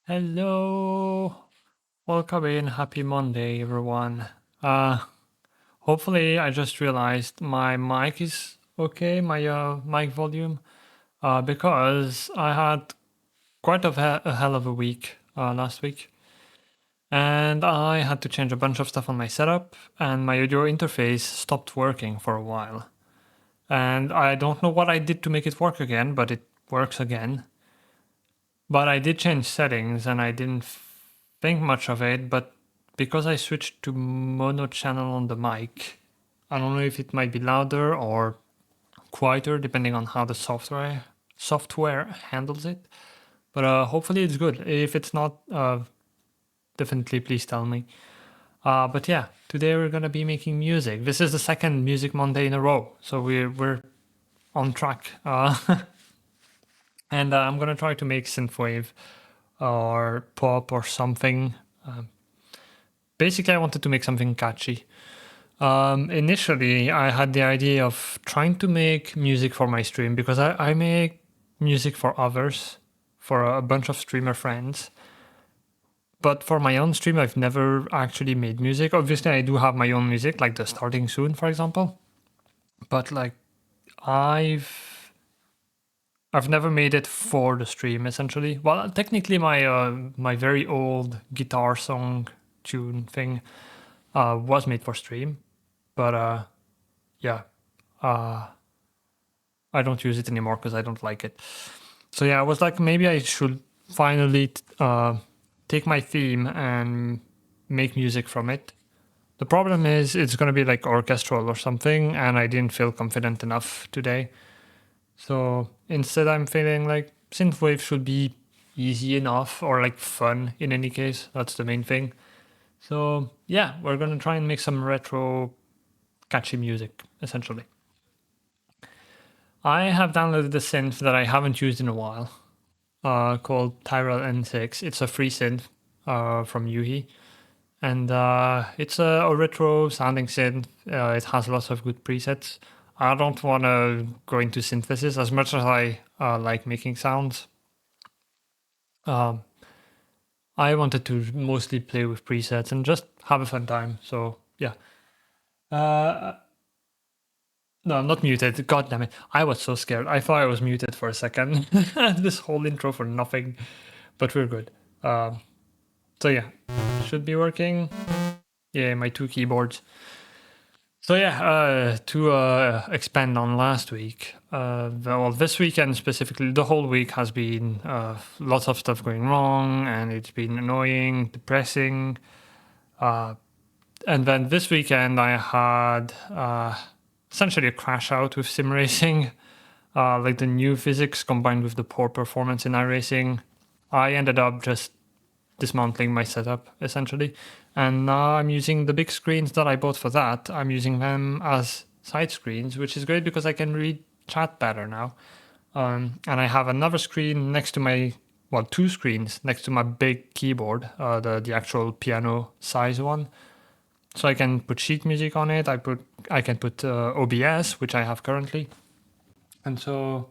Hello, welcome in. Happy Monday, everyone. Uh, Hopefully, I just realized my mic is okay, my mic volume, because I had quite a hell of a week last week, and I had to change a bunch of stuff on my setup, and my audio interface stopped working for a while, and I don't know what I did to make it work again, but it works again. But I did change settings and I didn't think much of it, but because I switched to mono channel on the mic, I don't know if it might be louder or quieter depending on how the software handles it. But hopefully it's good. If it's not, definitely please tell me. But yeah, today we're gonna be making music. This is the second Music Monday in a row, so we're on track. And I'm gonna try to make synthwave or pop or something. Basically, I wanted to make something catchy. Initially, I had the idea of trying to make music for my stream because I make music for others, for a bunch of streamer friends. But for my own stream, I've never actually made music. Obviously, I do have my own music, like the Starting Soon, for example. But like, I've never made it for the stream. Essentially, well, technically, my very old guitar song tune thing was made for stream, but yeah, I don't use it anymore because I don't like it. So yeah, I was like, maybe I should finally take my theme and make music from it. The problem is it's gonna be like orchestral or something, and I didn't feel confident enough today. So instead, I'm feeling like synthwave should be easy enough or like fun in any case. That's the main thing. So yeah, we're gonna try and make some retro catchy music essentially. I have downloaded a synth that I haven't used in a while, called Tyrell N6. It's a free synth from Yuhi, and it's a retro sounding synth. It has lots of good presets. I don't want to go into synthesis as much as I like making sounds. Um, I wanted to mostly play with presets and just have a fun time. So yeah. Uh, No, I'm not muted. God damn it. I was so scared. I thought I was muted for a second. This whole intro for nothing. But we're good. So yeah, should be working. Yeah, my two keyboards. So yeah, to expand on last week, well, this weekend specifically, the whole week has been lots of stuff going wrong, and it's been annoying, depressing. And then this weekend, I had essentially a crash out with sim racing. Like the new physics combined with the poor performance in iRacing, I ended up just dismantling my setup essentially. And now I'm using the big screens that I bought for that. I'm using them as side screens, which is great because I can read chat better now. And I have another screen next to my, well, two screens next to my big keyboard, the actual piano size one. So I can put sheet music on it. I can put OBS, which I have currently. And so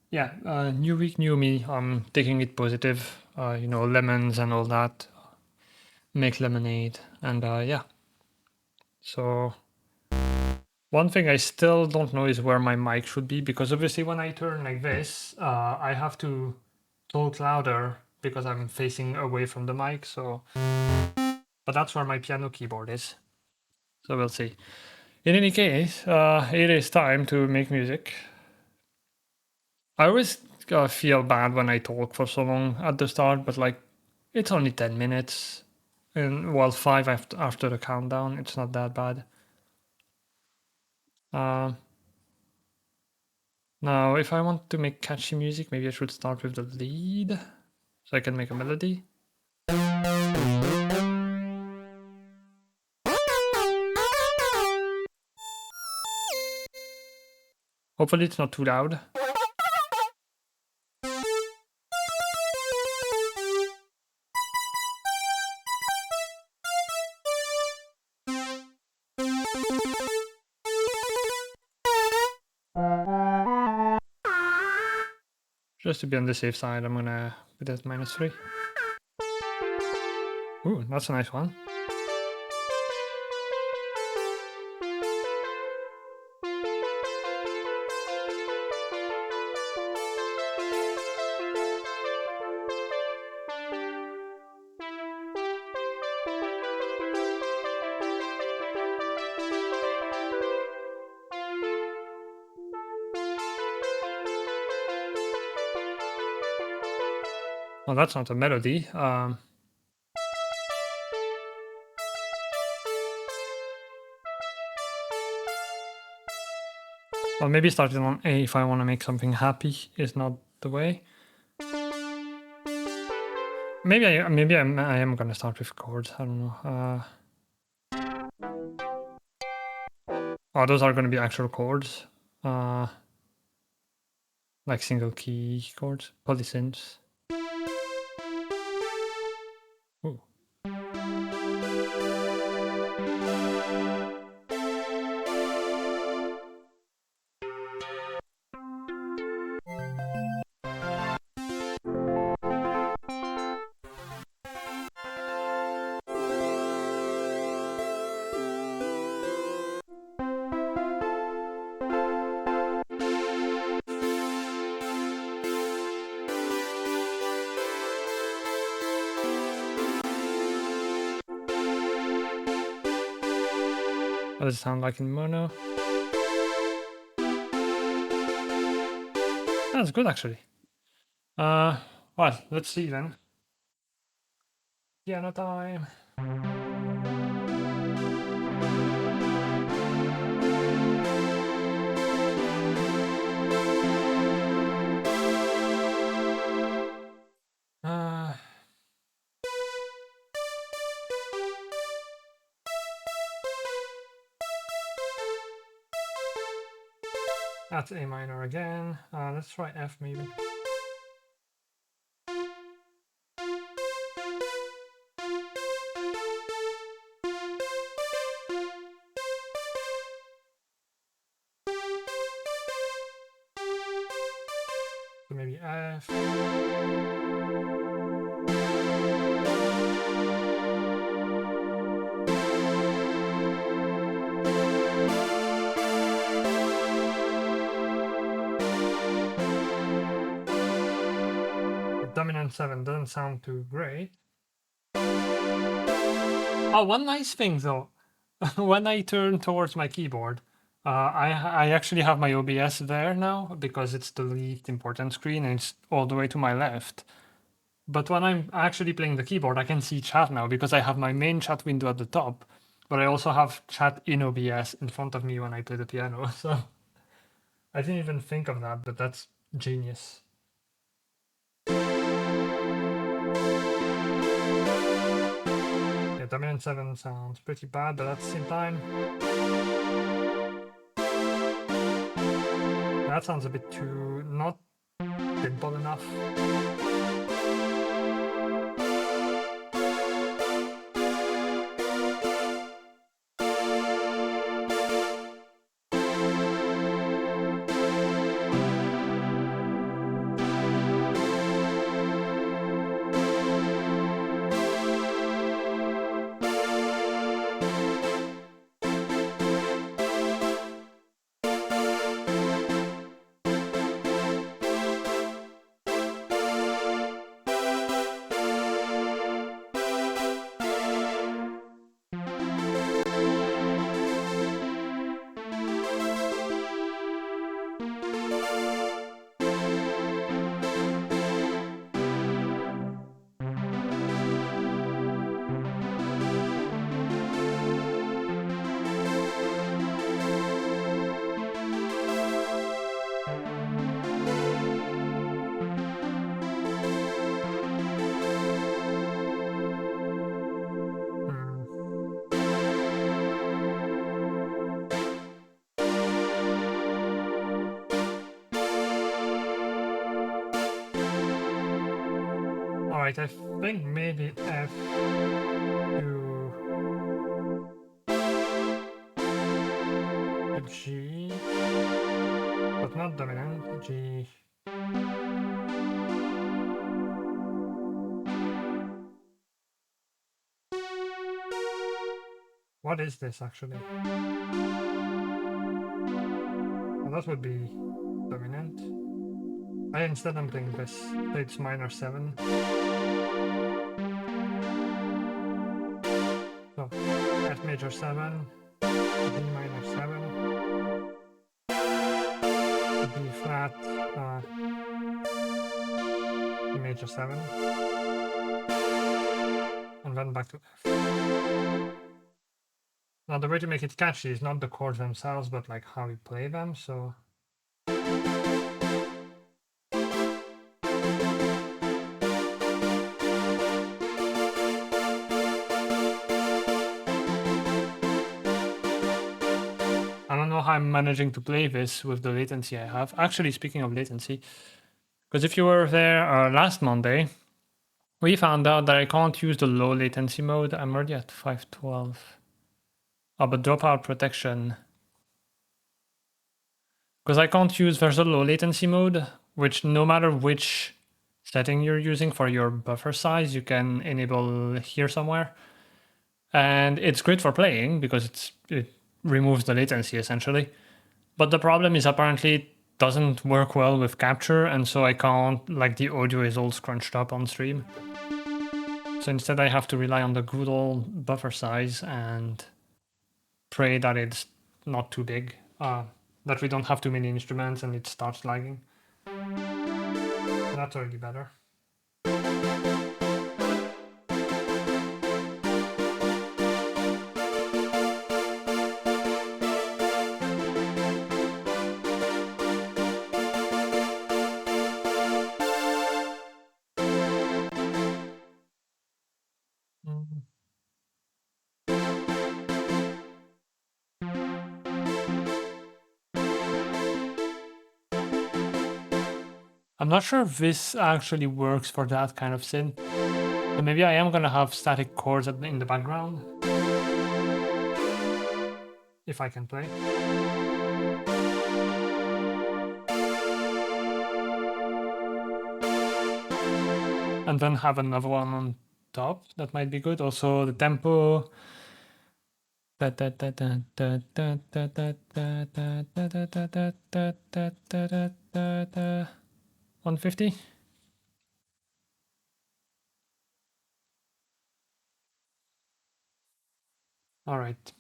yeah, new week, new me. I'm taking it positive. Lemons and all that. Make lemonade, and yeah. So one thing I still don't know is where my mic should be because obviously when I turn like this, I have to talk louder because I'm facing away from the mic. So, but that's where my piano keyboard is. So we'll see. In any case, it is time to make music. I always feel bad when I talk for so long at the start, but like it's only 10 minutes. And well, 5 after the countdown, it's not that bad. Now, if I want to make catchy music, maybe I should start with the lead so I can make a melody. Hopefully it's not too loud. Just to be on the safe side, I'm gonna put it at -3. Ooh, that's a nice one. Well, that's not a melody. Well, maybe starting on A if I want to make something happy is not the way. Maybe I am gonna start with chords. I don't know. Oh, those are gonna be actual chords, like single key chords, polysynths. Ooh. What does it sound like in mono? That's good actually. Well, let's see then. Piano time. That's A minor again. Let's try F maybe. So maybe F. Dominant 7 doesn't sound too great. Oh, one nice thing though, when I turn towards my keyboard, I actually have my OBS there now because it's the least important screen and it's all the way to my left. But when I'm actually playing the keyboard, I can see chat now because I have my main chat window at the top, but I also have chat in OBS in front of me when I play the piano. So I didn't even think of that, but that's genius. Yeah, dominant 7 sounds pretty bad, but at the same time, that sounds a bit too not simple enough. Alright, I think maybe F to G, but not dominant, G. What is this actually? Well, that would be dominant. Instead I'm playing this. So it's minor 7. So F major 7, D minor 7, B flat, E major 7, and then back to F. Now the way to make it catchy is not the chords themselves, but like how you play them. So I don't know how I'm managing to play this with the latency I have. Actually, speaking of latency, because if you were there last Monday, we found out that I can't use the low latency mode. I'm already at 512. Oh, but dropout protection. Because I can't use, there's a low latency mode, which no matter which setting you're using for your buffer size, you can enable here somewhere. And it's great for playing because it removes the latency essentially. But the problem is apparently it doesn't work well with capture, and so I can't, like the audio is all scrunched up on stream. So instead I have to rely on the good old buffer size and pray that it's not too big, that we don't have too many instruments and it starts lagging. That's already better. I'm not sure if this actually works for that kind of synth. But maybe I am gonna have static chords in the background. If I can play. And then have another one on top. That might be good. Also the tempo. 150. All right.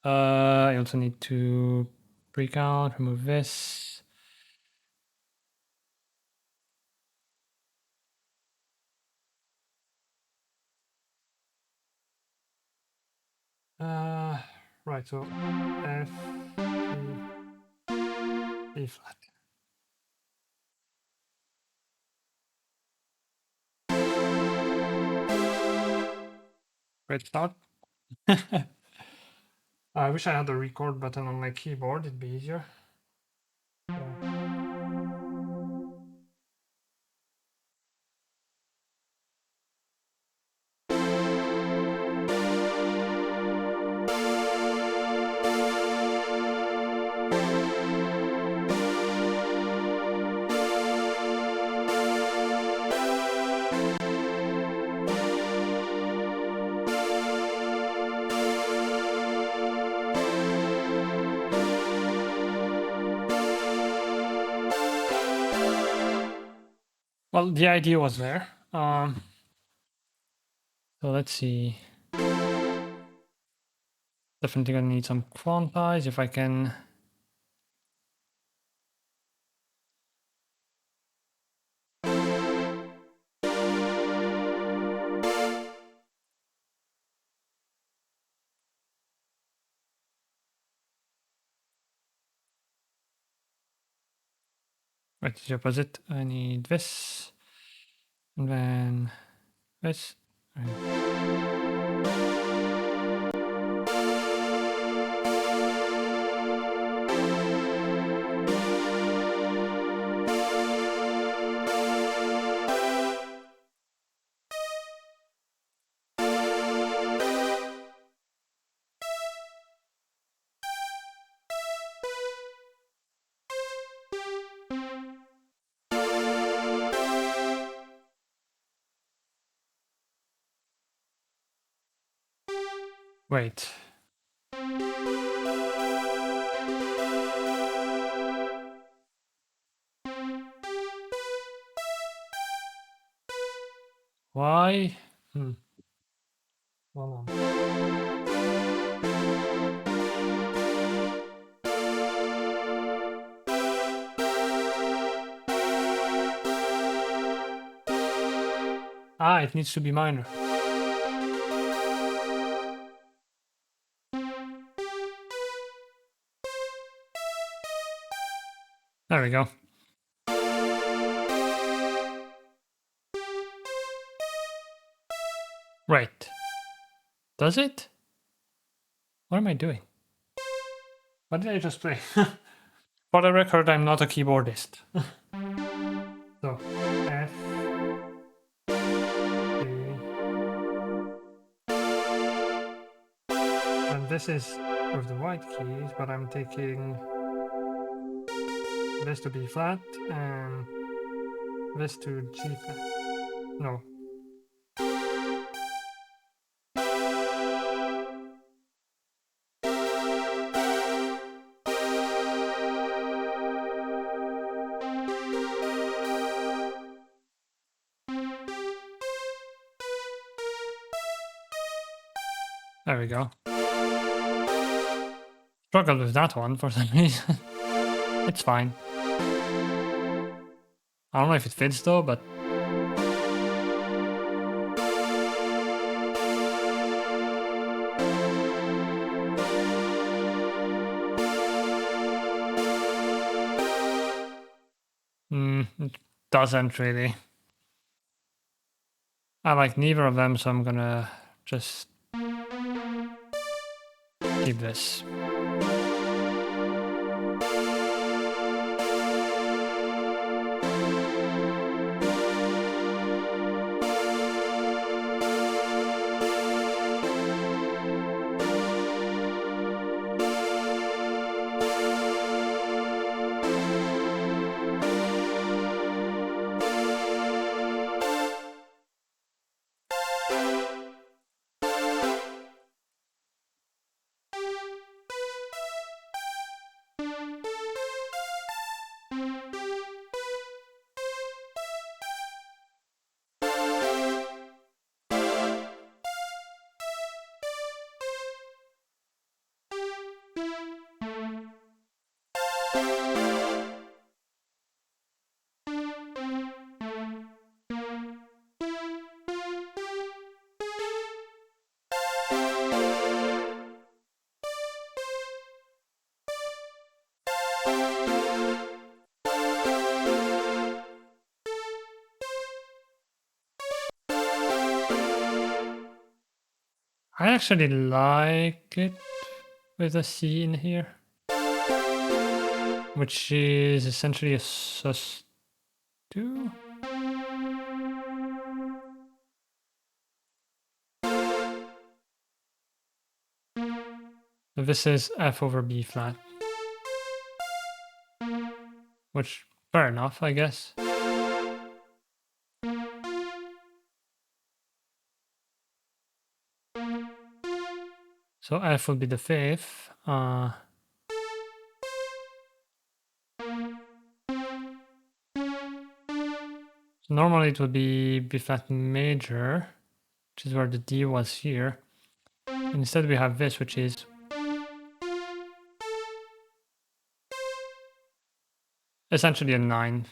I also need to pre-count, remove this. Right, so F, E flat. Great start. I wish I had the record button on my keyboard, it'd be easier. Well, the idea was there. So let's see. Definitely gonna need some quantize if I can. Right, the opposite. I need this. And then this. Wait. Why? Hold on. Ah, it needs to be minor. There we go. Right. Does it? What am I doing? What did I just play? For the record, I'm not a keyboardist. So, F, A, and this is with the white keys, but I'm taking this to B flat and this to G flat. No. There we go. Struggled with that one for some reason. It's fine. I don't know if it fits though, but it doesn't really. I like neither of them, so I'm gonna just keep this. I actually like it with a C in here, which is essentially a sus2. This is F over B flat, which fair enough, I guess. So F will be the fifth. So normally it would be B flat major, which is where the D was here. Instead we have this, which is essentially a 9.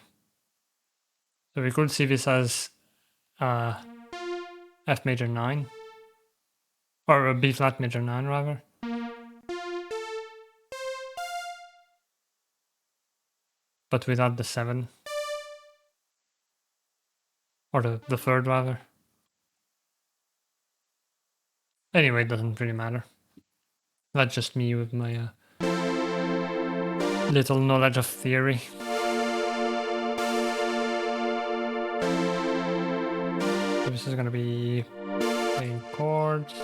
So we could see this as F major 9, or a B flat major 9 rather. But without the 7. Or the third rather. Anyway, it doesn't really matter. That's just me with my little knowledge of theory. So this is gonna be playing chords.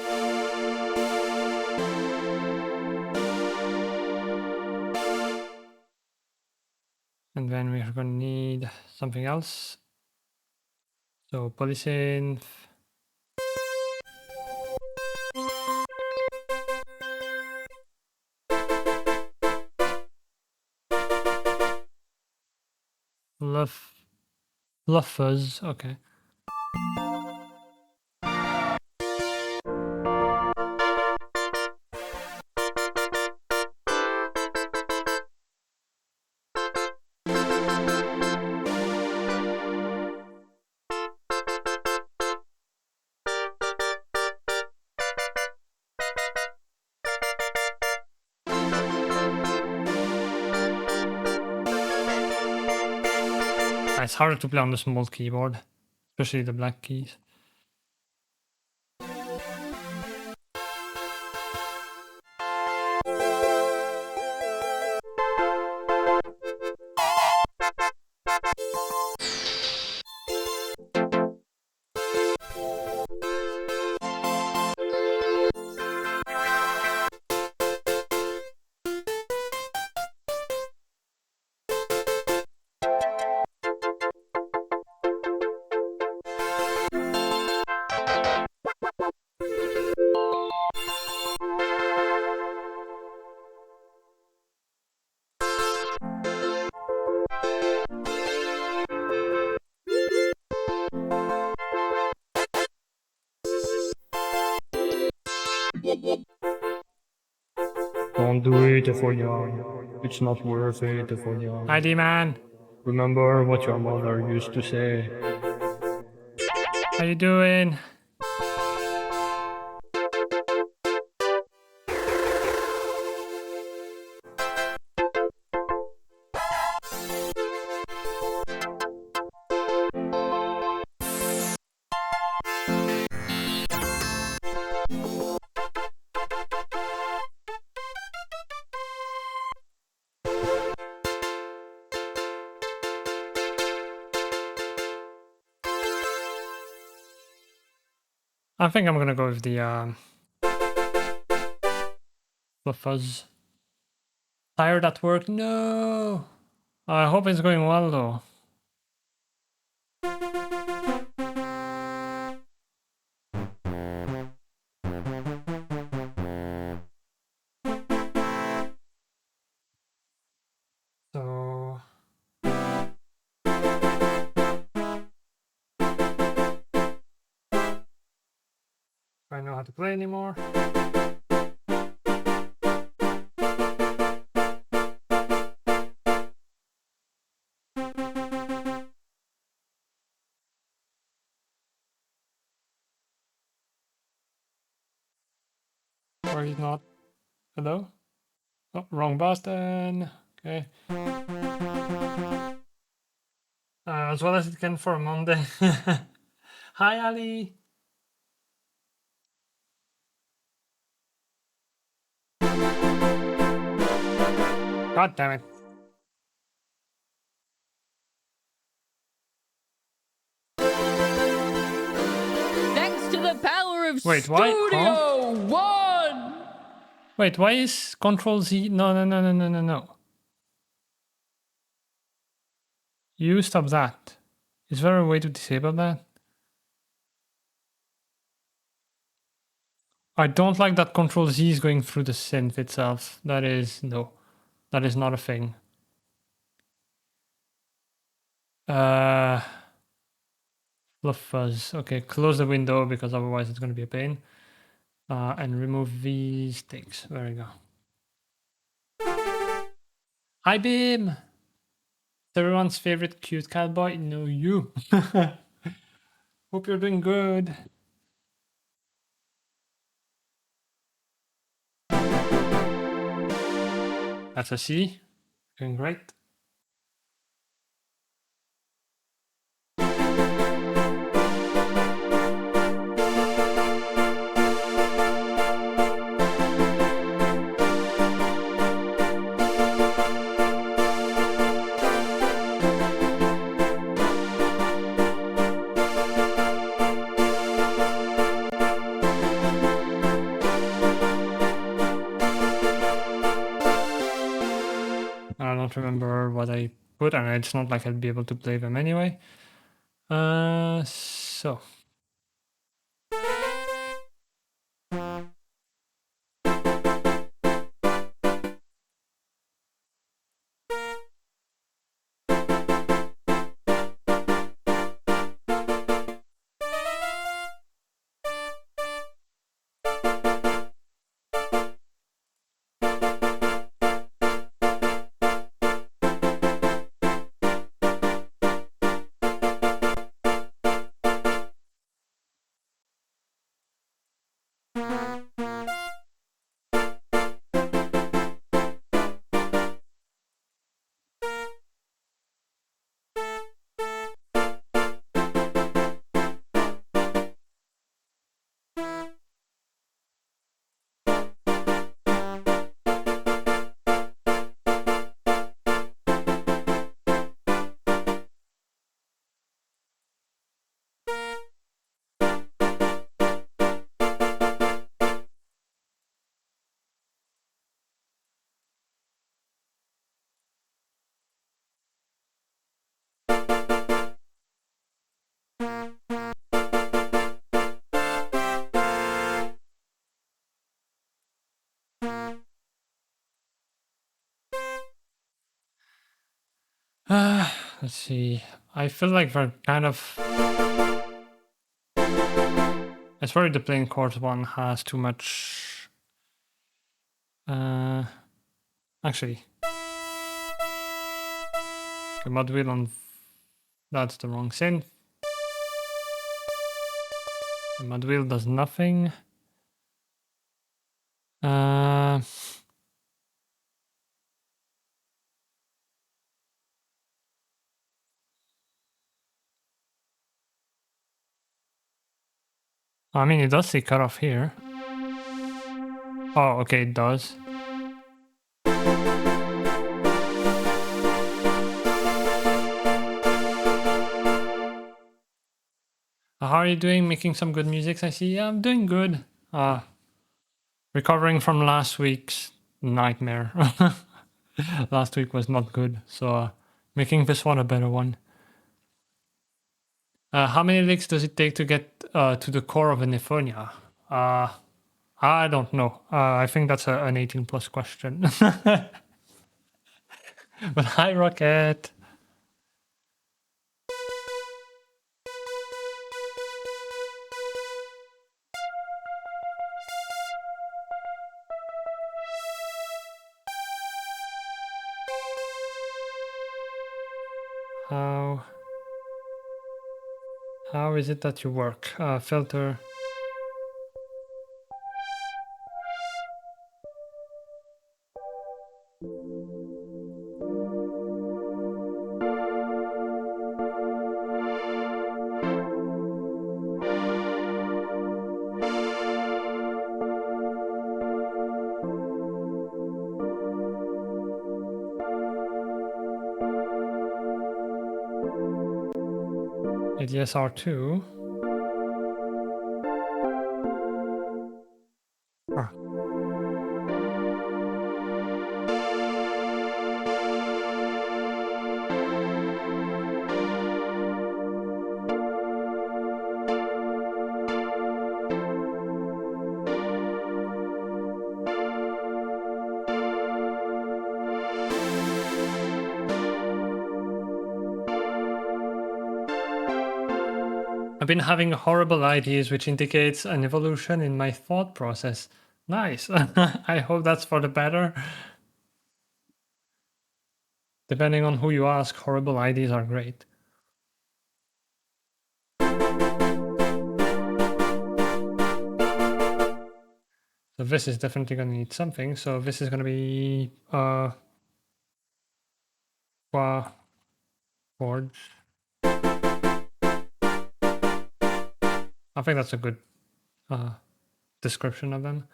And then we are gonna need something else. So polysynth. fluffers. Okay. It's harder to play on the small keyboard, especially the black keys. Don't do it if you're young. It's not worth it if you're young. ID man. Remember what your mother used to say. How you doing? I think I'm gonna go with the fuzz. Tired at work? No. I hope it's going well though. So I know how to play anymore. Or he's not. Hello? Oh, wrong button. Okay. As well as it can for a Monday. Hi, Ali. God damn it. Thanks to the power of Wait, why? Studio One! Wait, why is Control Z? No. You stop that. Is there a way to disable that? I don't like that Control Z is going through the synth itself. That is, no. That is not a thing. Fluff fuzz. Okay, close the window because otherwise it's going to be a pain. And remove these sticks. There we go. Hi, Bim! It's everyone's favorite cute cat boy. No, you. Hope you're doing good. That's a C. Doing great. I don't remember what I put, and it's not like I'd be able to play them anyway. So. Let's see. I feel like we're kind of... It's worried the plain chords one has too much... Actually... The mod wheel on... That's the wrong synth. The mod wheel does nothing. I mean, it does say cut off here. Oh, okay, it does. How are you doing? Making some good music, I see. Yeah, I'm doing good. Recovering from last week's nightmare. Last week was not good, so making this one a better one. How many licks does it take to get to the core of an Ephonia? I don't know. I think that's an 18 plus question. But hi, Rocket. How is it that you work? Filter. ADS R2. I've been having horrible ideas, which indicates an evolution in my thought process. Nice. I hope that's for the better. Depending on who you ask, horrible ideas are great. So this is definitely going to need something. So this is going to be chords. I think that's a good description of them.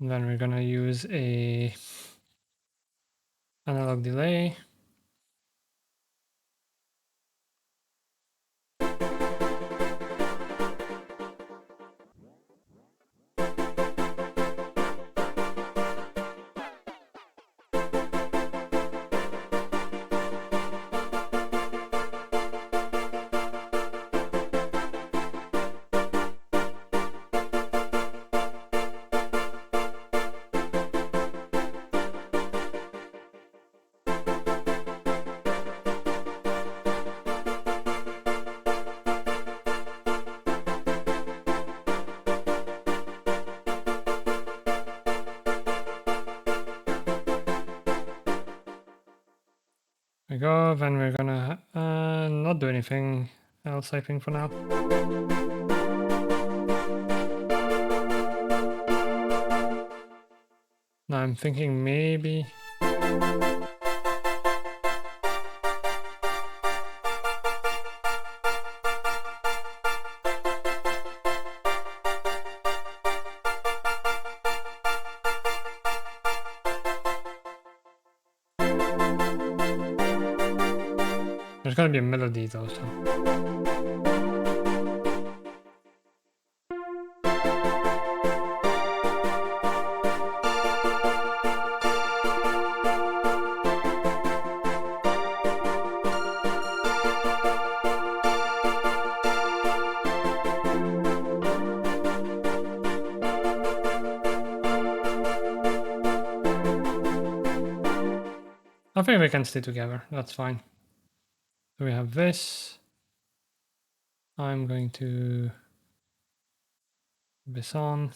And then we're gonna use a analog delay. There we go, then we're gonna not do anything else, I think, for now. Now I'm thinking maybe... There's gonna be a melody though, so. I think we can stay together, that's fine. So we have this. I'm going to put this on.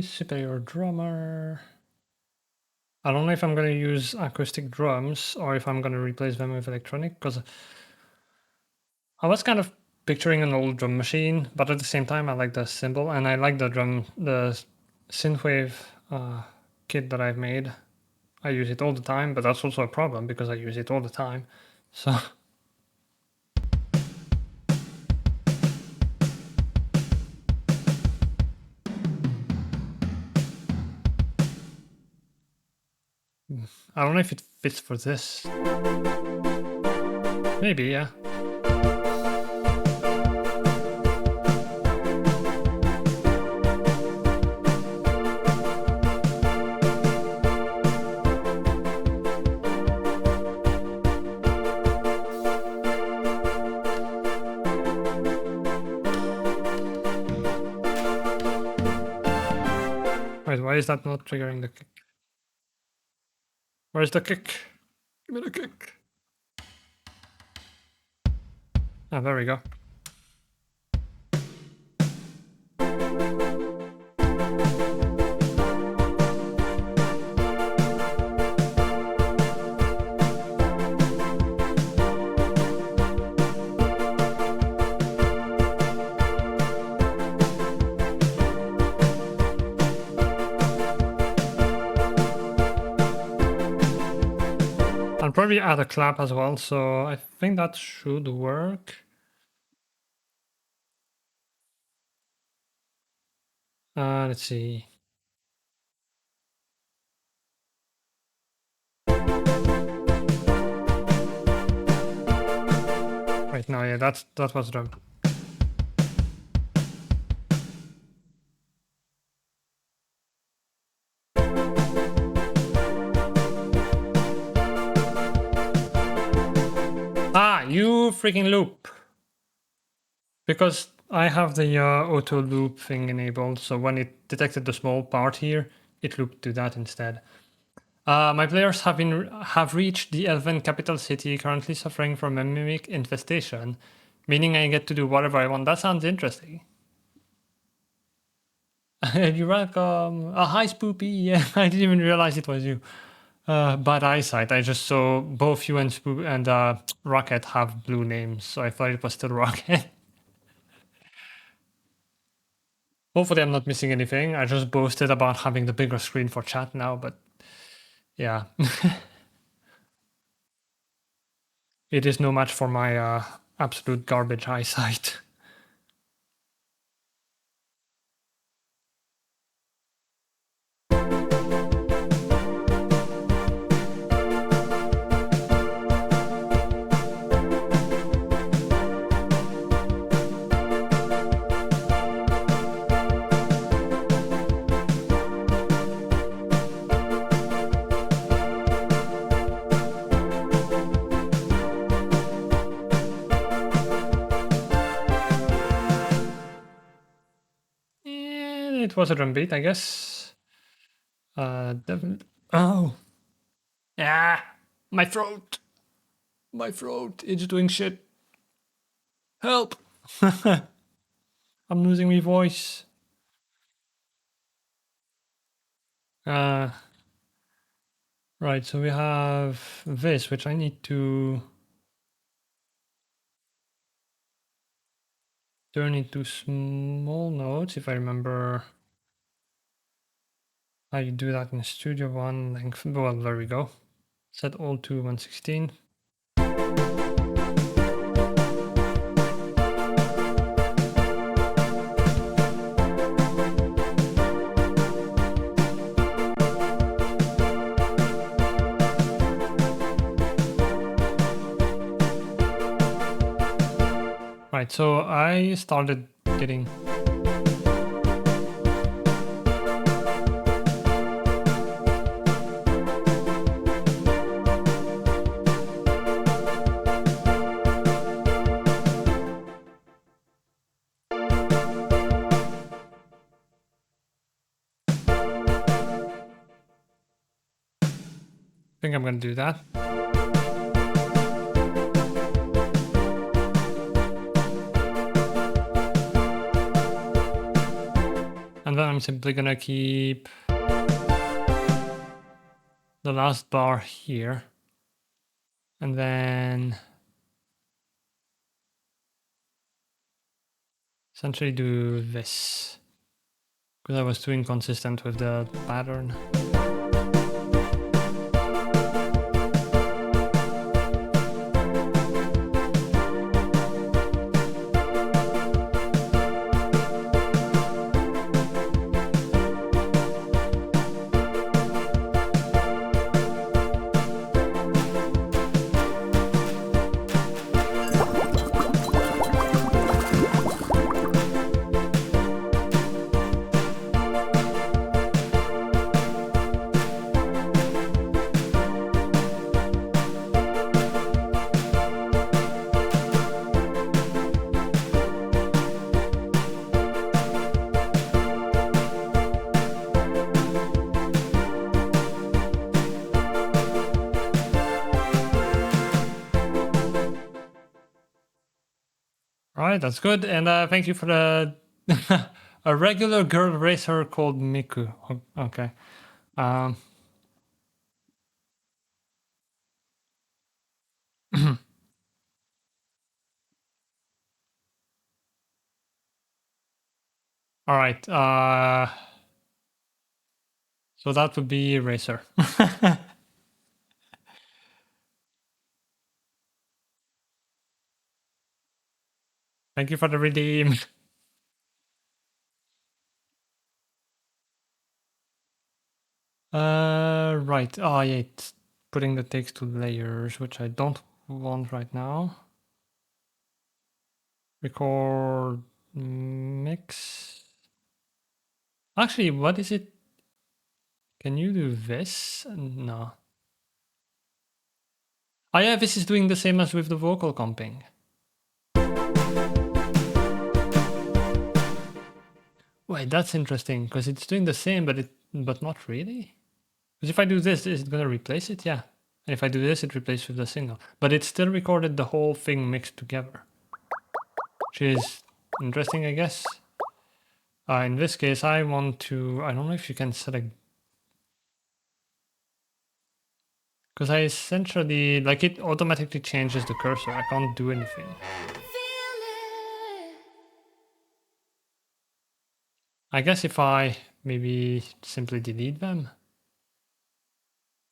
Superior drummer. I don't know if I'm gonna use acoustic drums or if I'm gonna replace them with electronic, because I was kind of picturing an old drum machine, but at the same time I like the cymbal and I like the synthwave kit that I've made. I use it all the time, but that's also a problem because I use it all the time. So I don't know if it fits for this. Maybe, yeah. Wait, why is that not triggering the kick? Where's the kick? Give me the kick. Ah, there we go. I'll probably add a clap as well, so I think that should work. Let's see. Wait, no, yeah, that was drum. Ah, you freaking loop! Because I have the auto loop thing enabled, so when it detected the small part here, it looped to that instead. My players have reached the elven capital city, currently suffering from a mimic infestation, meaning I get to do whatever I want. That sounds interesting. You're welcome. Hi, Spoopy. Yeah, I didn't even realize it was you. Bad eyesight. I just saw both you and Spoop and Rocket have blue names, so I thought it was still Rocket. Hopefully, I'm not missing anything. I just boasted about having the bigger screen for chat now, but yeah. It is no match for my absolute garbage eyesight. It was a drum beat, I guess. Definitely. Oh. Yeah. My throat. My throat. It's doing shit. Help. I'm losing my voice. Right, so we have this, which I need to turn into small notes, if I remember how you do that in Studio One. Length. Well, there we go. Set all to 116. Right, so I started getting... I think I'm gonna do that. And then I'm simply gonna keep the last bar here. And then essentially do this. Because I was too inconsistent with the pattern. All right, that's good. And thank you for the a regular girl racer called Miku. Okay. All right. So that would be racer. Thank you for the redeem. Right. Oh, yeah, it's putting the takes to layers, which I don't want right now. Record mix. Actually, what is it? Can you do this? No. Oh yeah, this is doing the same as with the vocal comping. Wait, that's interesting, because it's doing the same, but not really. Because if I do this, is it gonna replace it? Yeah. And if I do this, it replaces with the signal. But it still recorded the whole thing mixed together. Which is interesting, I guess. In this case, I want to... I don't know if you can select... Because I essentially... Like, it automatically changes the cursor. I can't do anything. I guess if I maybe simply delete them.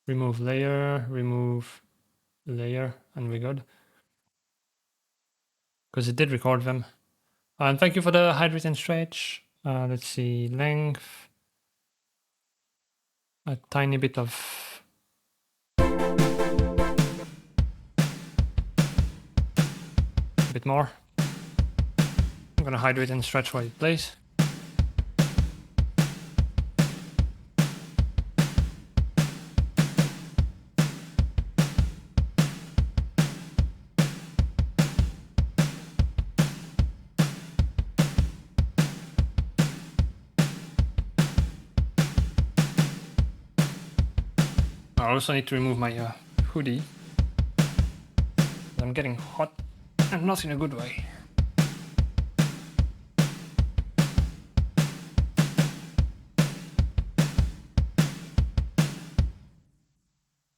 Remove layer, and we're good. Because it did record them. And thank you for the hydrate and stretch. Let's see, length. A tiny bit of... A bit more. I'm gonna hydrate and stretch while it plays. I also need to remove my hoodie. I'm getting hot, and not in a good way.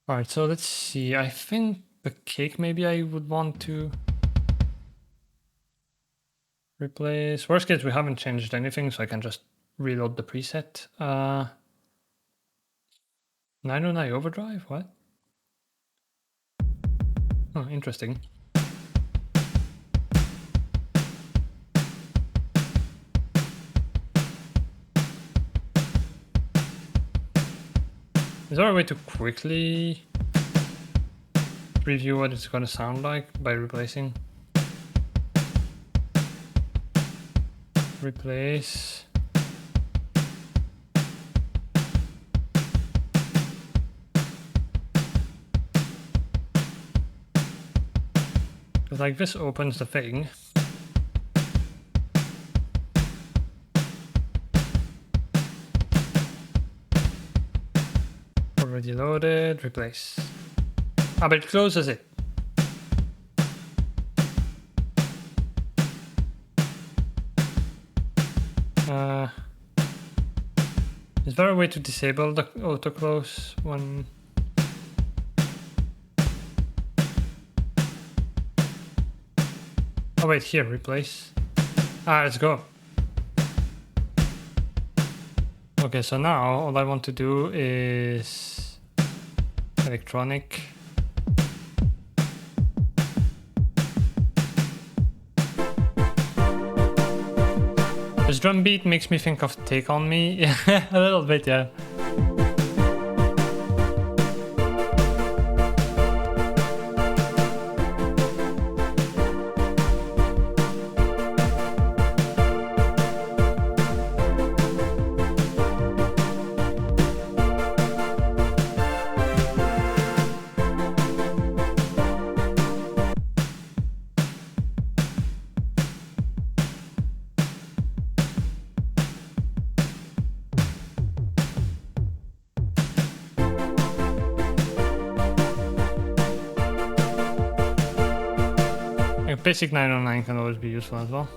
Alright, so let's see. I think the cake maybe I would want to replace. Worst case, we haven't changed anything, so I can just reload the preset. 909 overdrive? What? Oh, interesting. Is there a way to quickly preview what it's going to sound like by replacing? replace. Because like this opens the thing. Already loaded, replace. Ah, but it closes it. Is there a way to disable the auto close one? Oh wait, here, replace. Ah, let's go. Okay, so now all I want to do is electronic. This drum beat makes me think of Take On Me. Yeah, a little bit, yeah. Basic 909 can always be useful as well.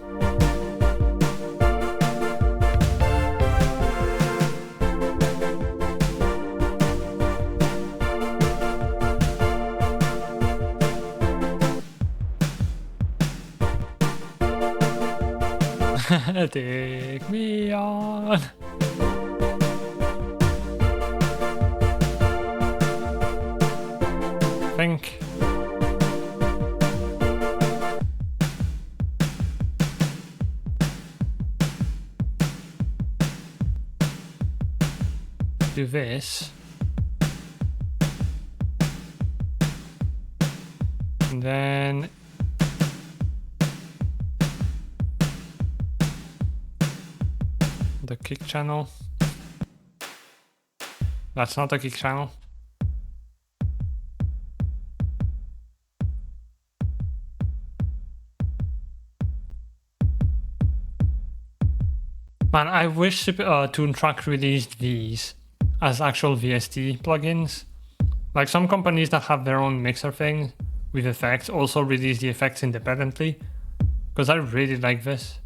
Take me on. Think. Do this. And then the kick channel. That's not a kick channel. Man, I wish Toontrack released these as actual VST plugins. Like some companies that have their own mixer thing with effects also release the effects independently. Because I really like this.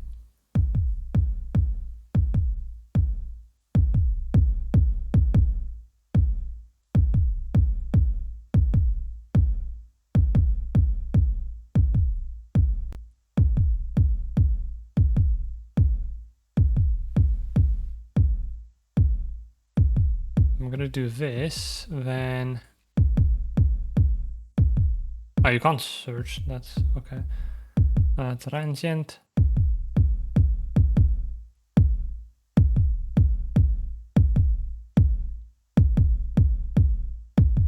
I'm gonna do this, then... Oh, you can't search, that's okay. Transient.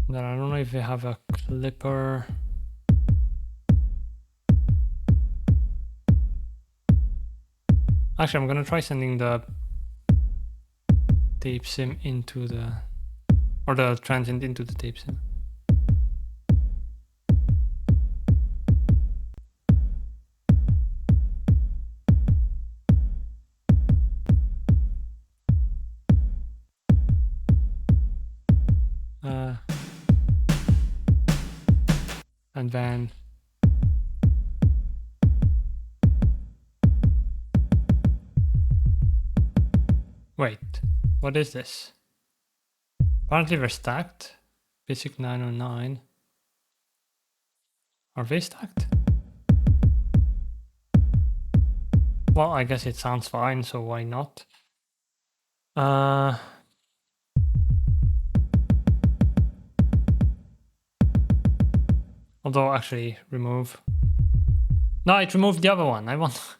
Then I don't know if they have a clipper. Actually, I'm gonna try sending the tape sim into the, or the transient into the tape sim. And then wait, what is this? Apparently they're stacked. Basic 909. Are they stacked? Well, I guess it sounds fine, so why not? Although actually remove. No, it removed the other one. I want.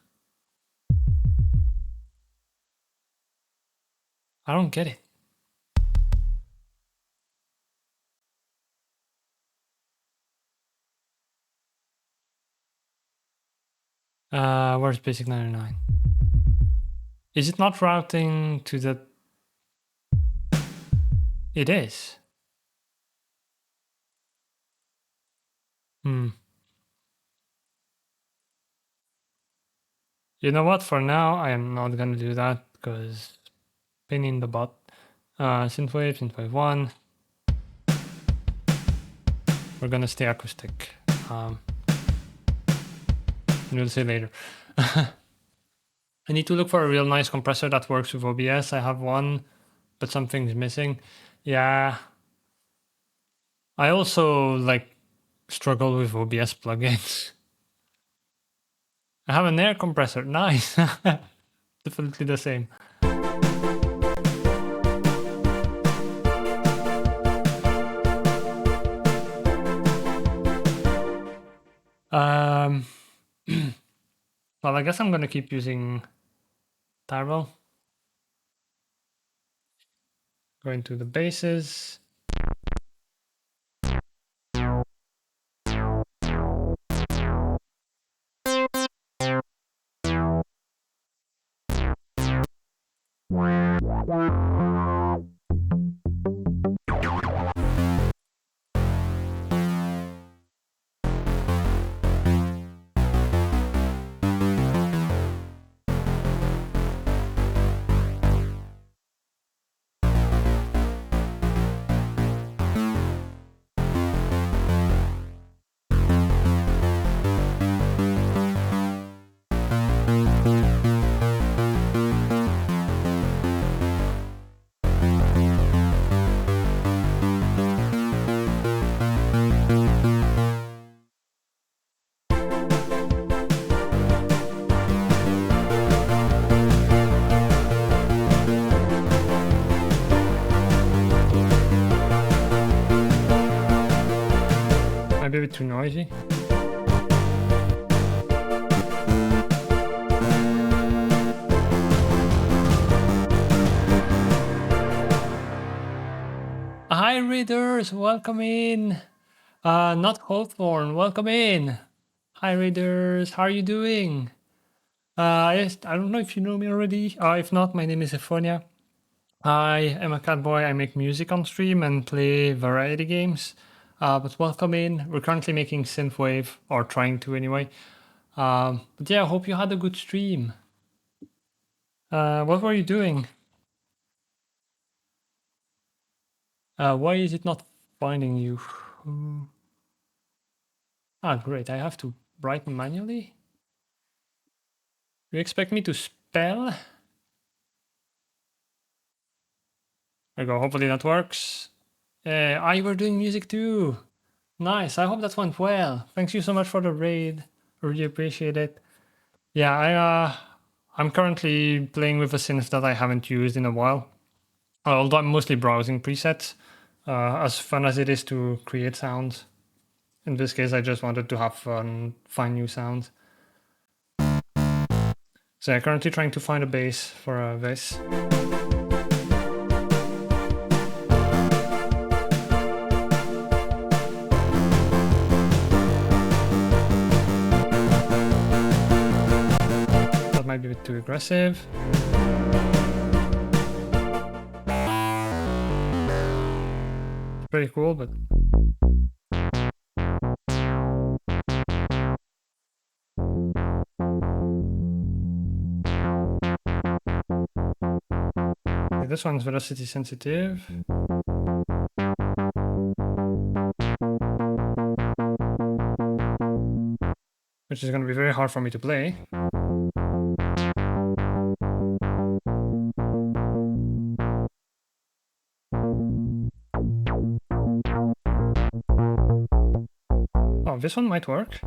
I don't get it. Where's basic 909? Is it not routing to the... It is. You know what? For now, I am not gonna do that because pain in the butt. Synthwave, synthwave 1. We're gonna stay acoustic. We'll see later. I need to look for a real nice compressor that works with OBS. I have one, but something's missing. Yeah. I also like struggle with OBS plugins. I have an air compressor. Nice. Definitely the same. Well, I guess I'm gonna keep using Tyrell. Going to the basses. Maybe a bit too noisy. Hi readers, welcome in. Not Hawthorne, welcome in. Hi readers, how are you doing? I don't know if you know me already. If not, my name is Ephonia. I am a cat boy. I make music on stream and play variety games. But welcome in. We're currently making synthwave, or trying to anyway. But yeah, I hope you had a good stream. What were you doing? Why is it not finding you? Great. I have to brighten manually. You expect me to spell? There we go. Hopefully that works. You were doing music too. Nice. I hope that went well. Thanks you so much for the raid. Really appreciate it. Yeah, I'm currently playing with a synth that I haven't used in a while. Although I'm mostly browsing presets. As fun as it is to create sounds. In this case, I just wanted to have fun, find new sounds. So I'm currently trying to find a bass for this. That might be a bit too aggressive. Pretty cool, but okay, this one's velocity sensitive. Which is going to be very hard for me to play. Oh, this one might work.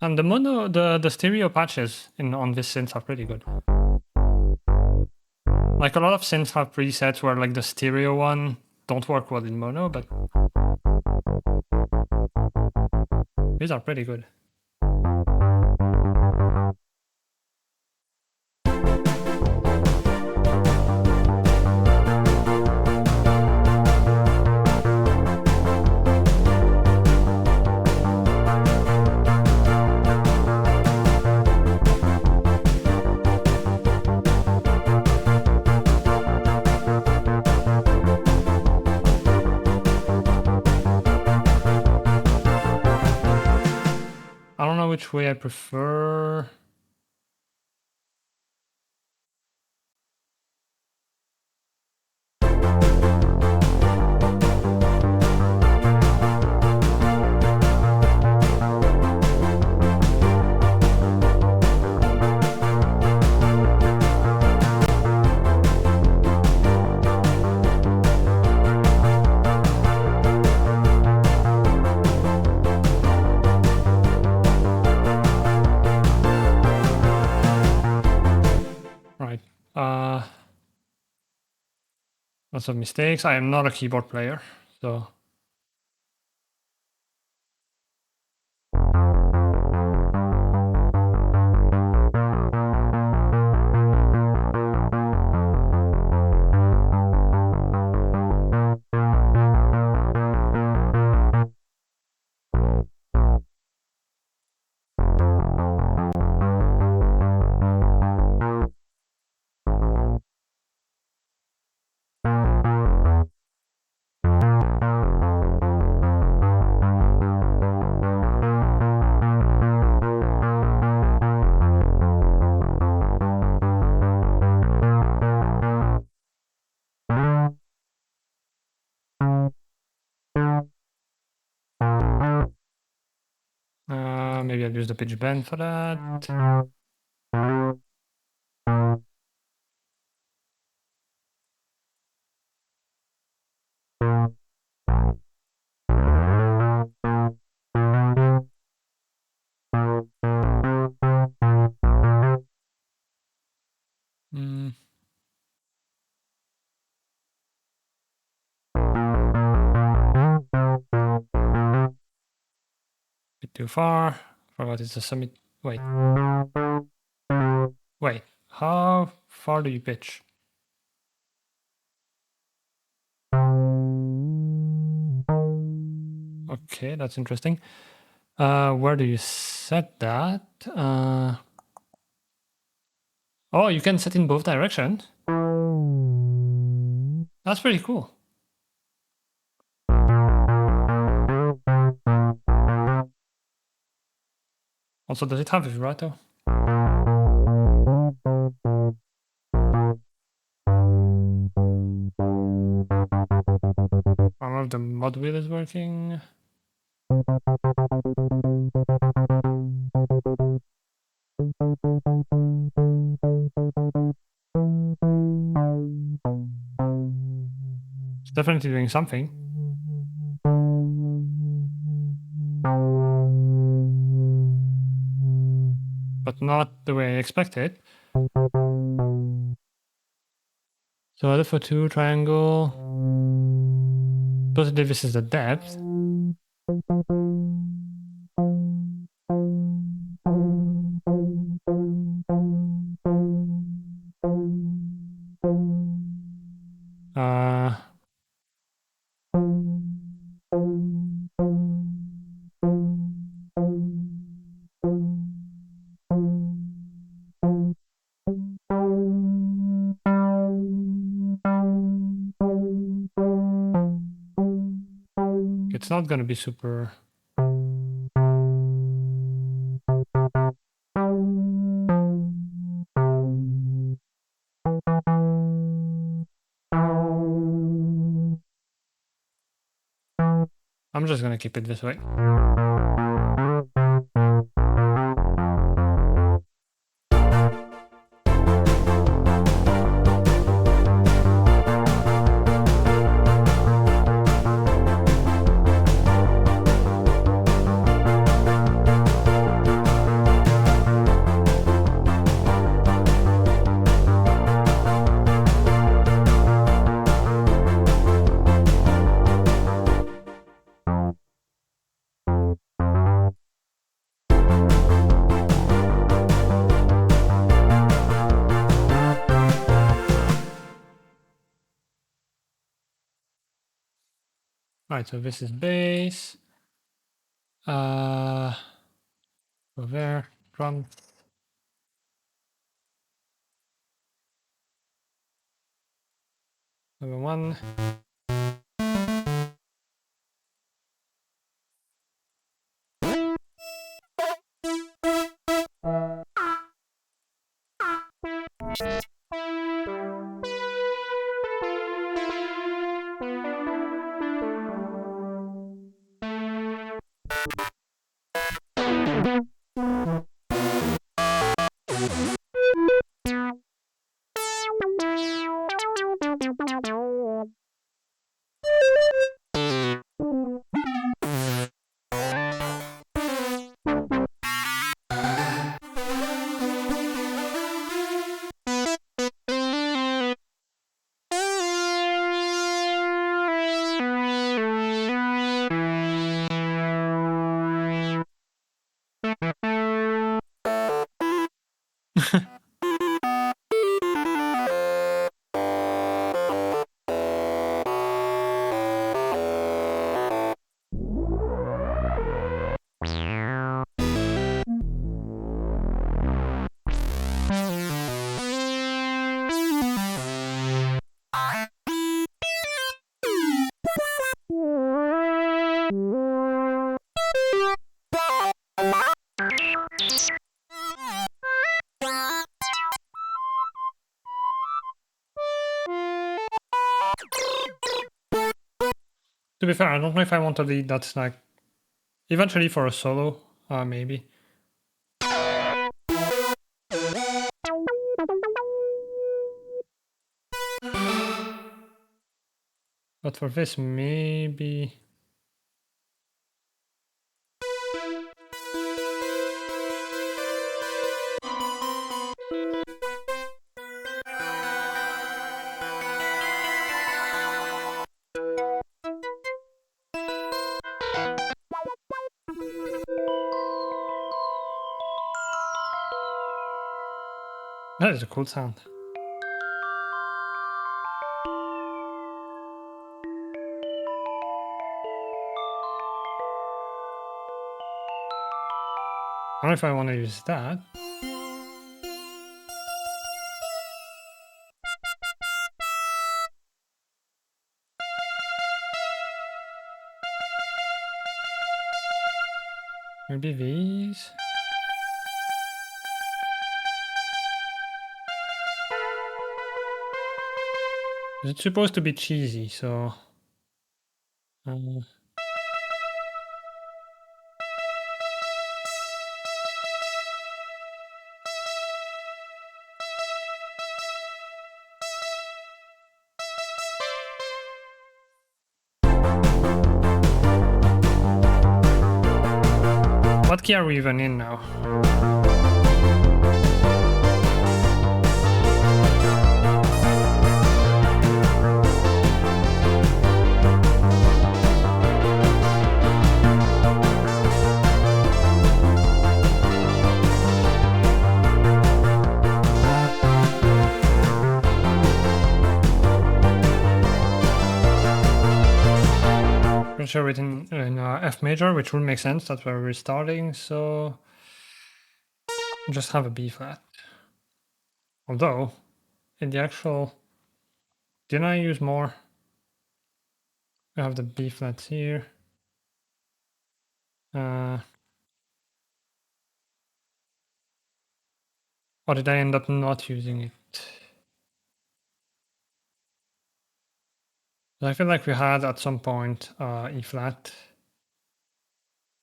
And the mono, the stereo patches on this synth are pretty good. Like a lot of synths have presets where like the stereo one don't work well in mono, but these are pretty good. which way I prefer. Right. Lots of mistakes. I am not a keyboard player, so. Maybe I'll use the pitch bend for that. Mm. Bit too far. Forgot it's a summit. Wait. Wait. How far do you pitch? Okay, that's interesting. Where do you set that? Oh, you can set in both directions. That's pretty cool. Also, does it have a vibrato? I don't know if the mod wheel is working. It's definitely doing something. But not the way I expected. So L for 2 triangle. Positive, this is the depth. It's not gonna be super. I'm just gonna keep it this way. Alright, so this is bass. Go there, drum. Number 1. To be fair, I don't know if I want to lead that like eventually for a solo, maybe. But for this, maybe. That is a cool sound. I don't know if I want to use that. Maybe these. It's supposed to be cheesy, so. What key are we even in now? Pretty sure we're in F major, which would make sense. That's where we're starting. So just have a B flat. Although in the actual, didn't I use more? We have the B flats here. Or did I end up not using it? I feel like we had at some point E flat.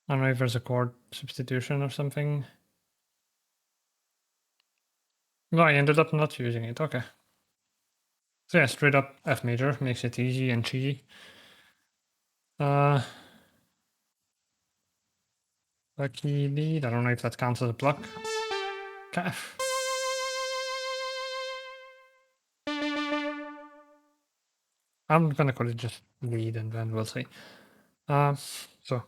I don't know if there's a chord substitution or something. No, I ended up not using it. Okay. So yeah, straight up F major makes it easy and cheesy. Lucky lead. I don't know if that counts as a pluck. Calf. I'm gonna call it just lead and then we'll see. So.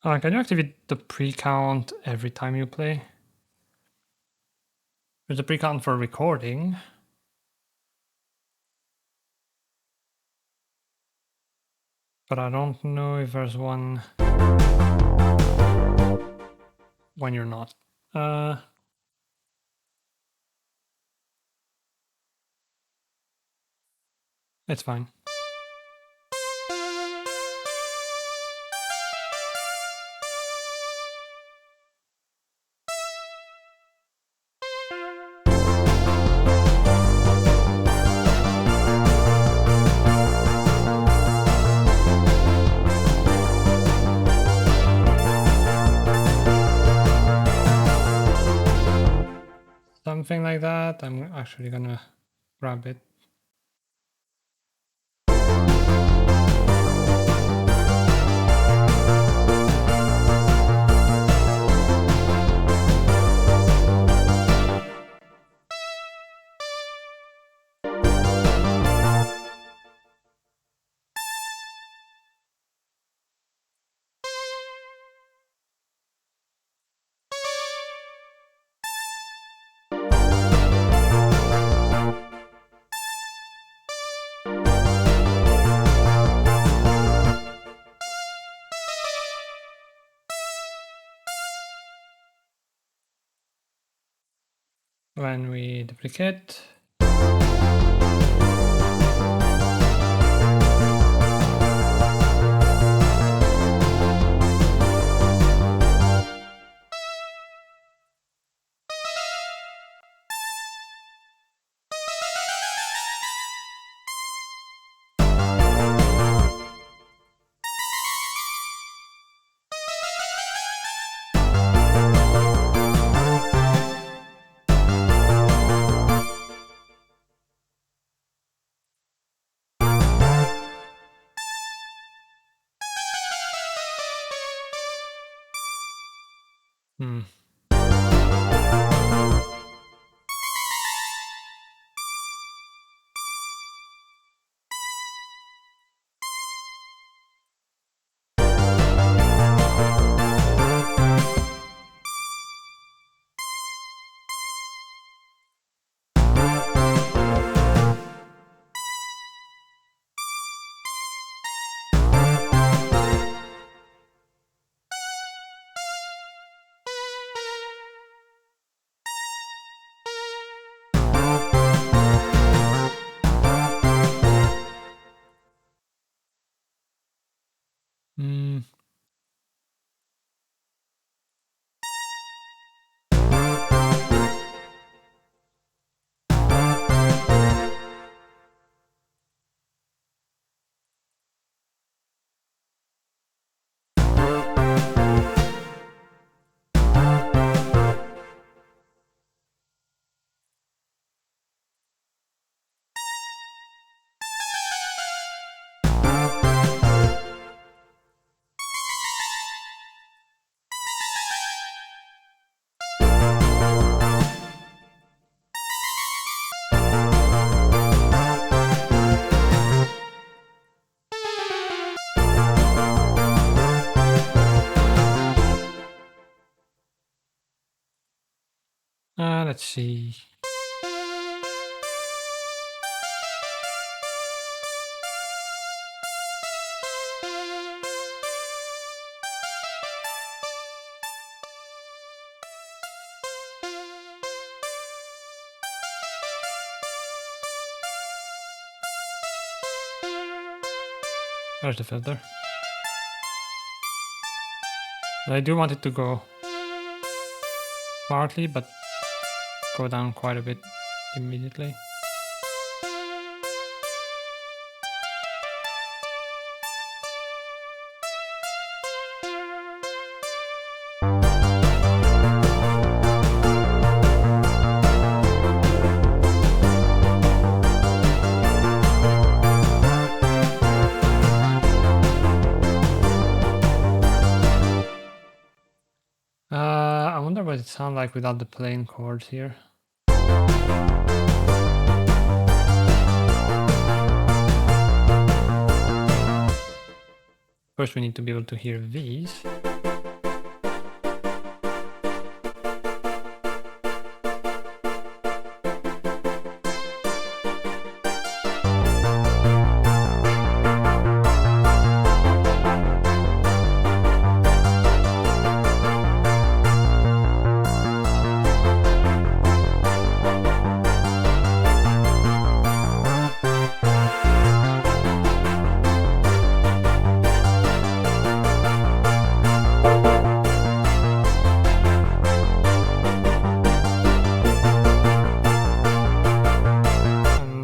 Can you activate the pre-count every time you play? There's a pre-count for recording. But I don't know if there's one when you're not. It's fine. Something like that. I'm actually gonna grab it. When we duplicate, let's see. There's the filter. I do want it to go smartly, but go down quite a bit immediately. I wonder what it sounds like without the plain chords here. First we need to be able to hear these.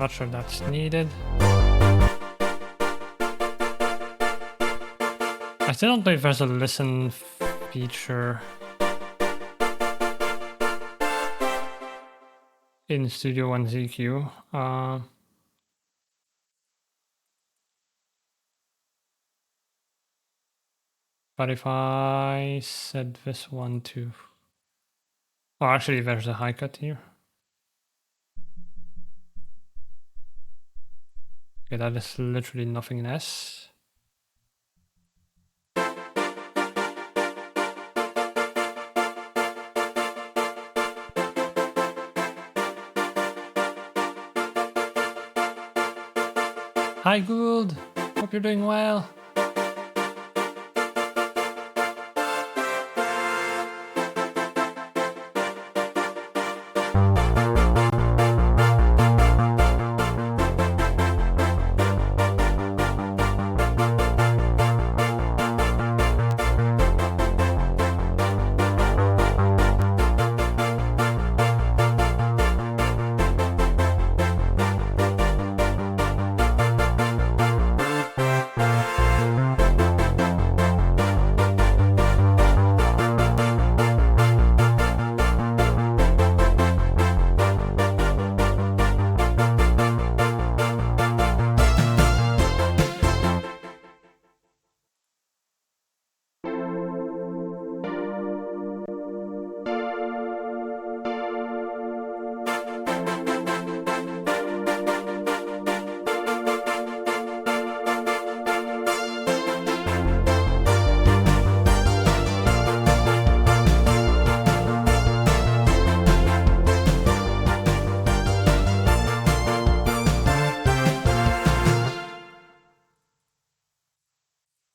not sure that's needed. I still don't know if there's a listen feature in Studio One ZQ. But if I set this one to... Oh, actually, there's a high cut here. Okay, that is literally nothing in S. Hi, Gould. Hope you're doing well.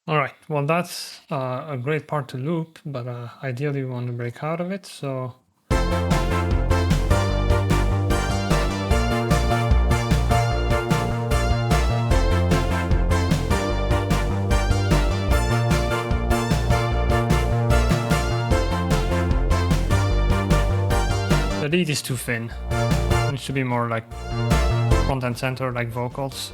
Alright, well that's a great part to loop, but ideally we want to break out of it, so... The lead is too thin. It needs to be more like front and center, like vocals.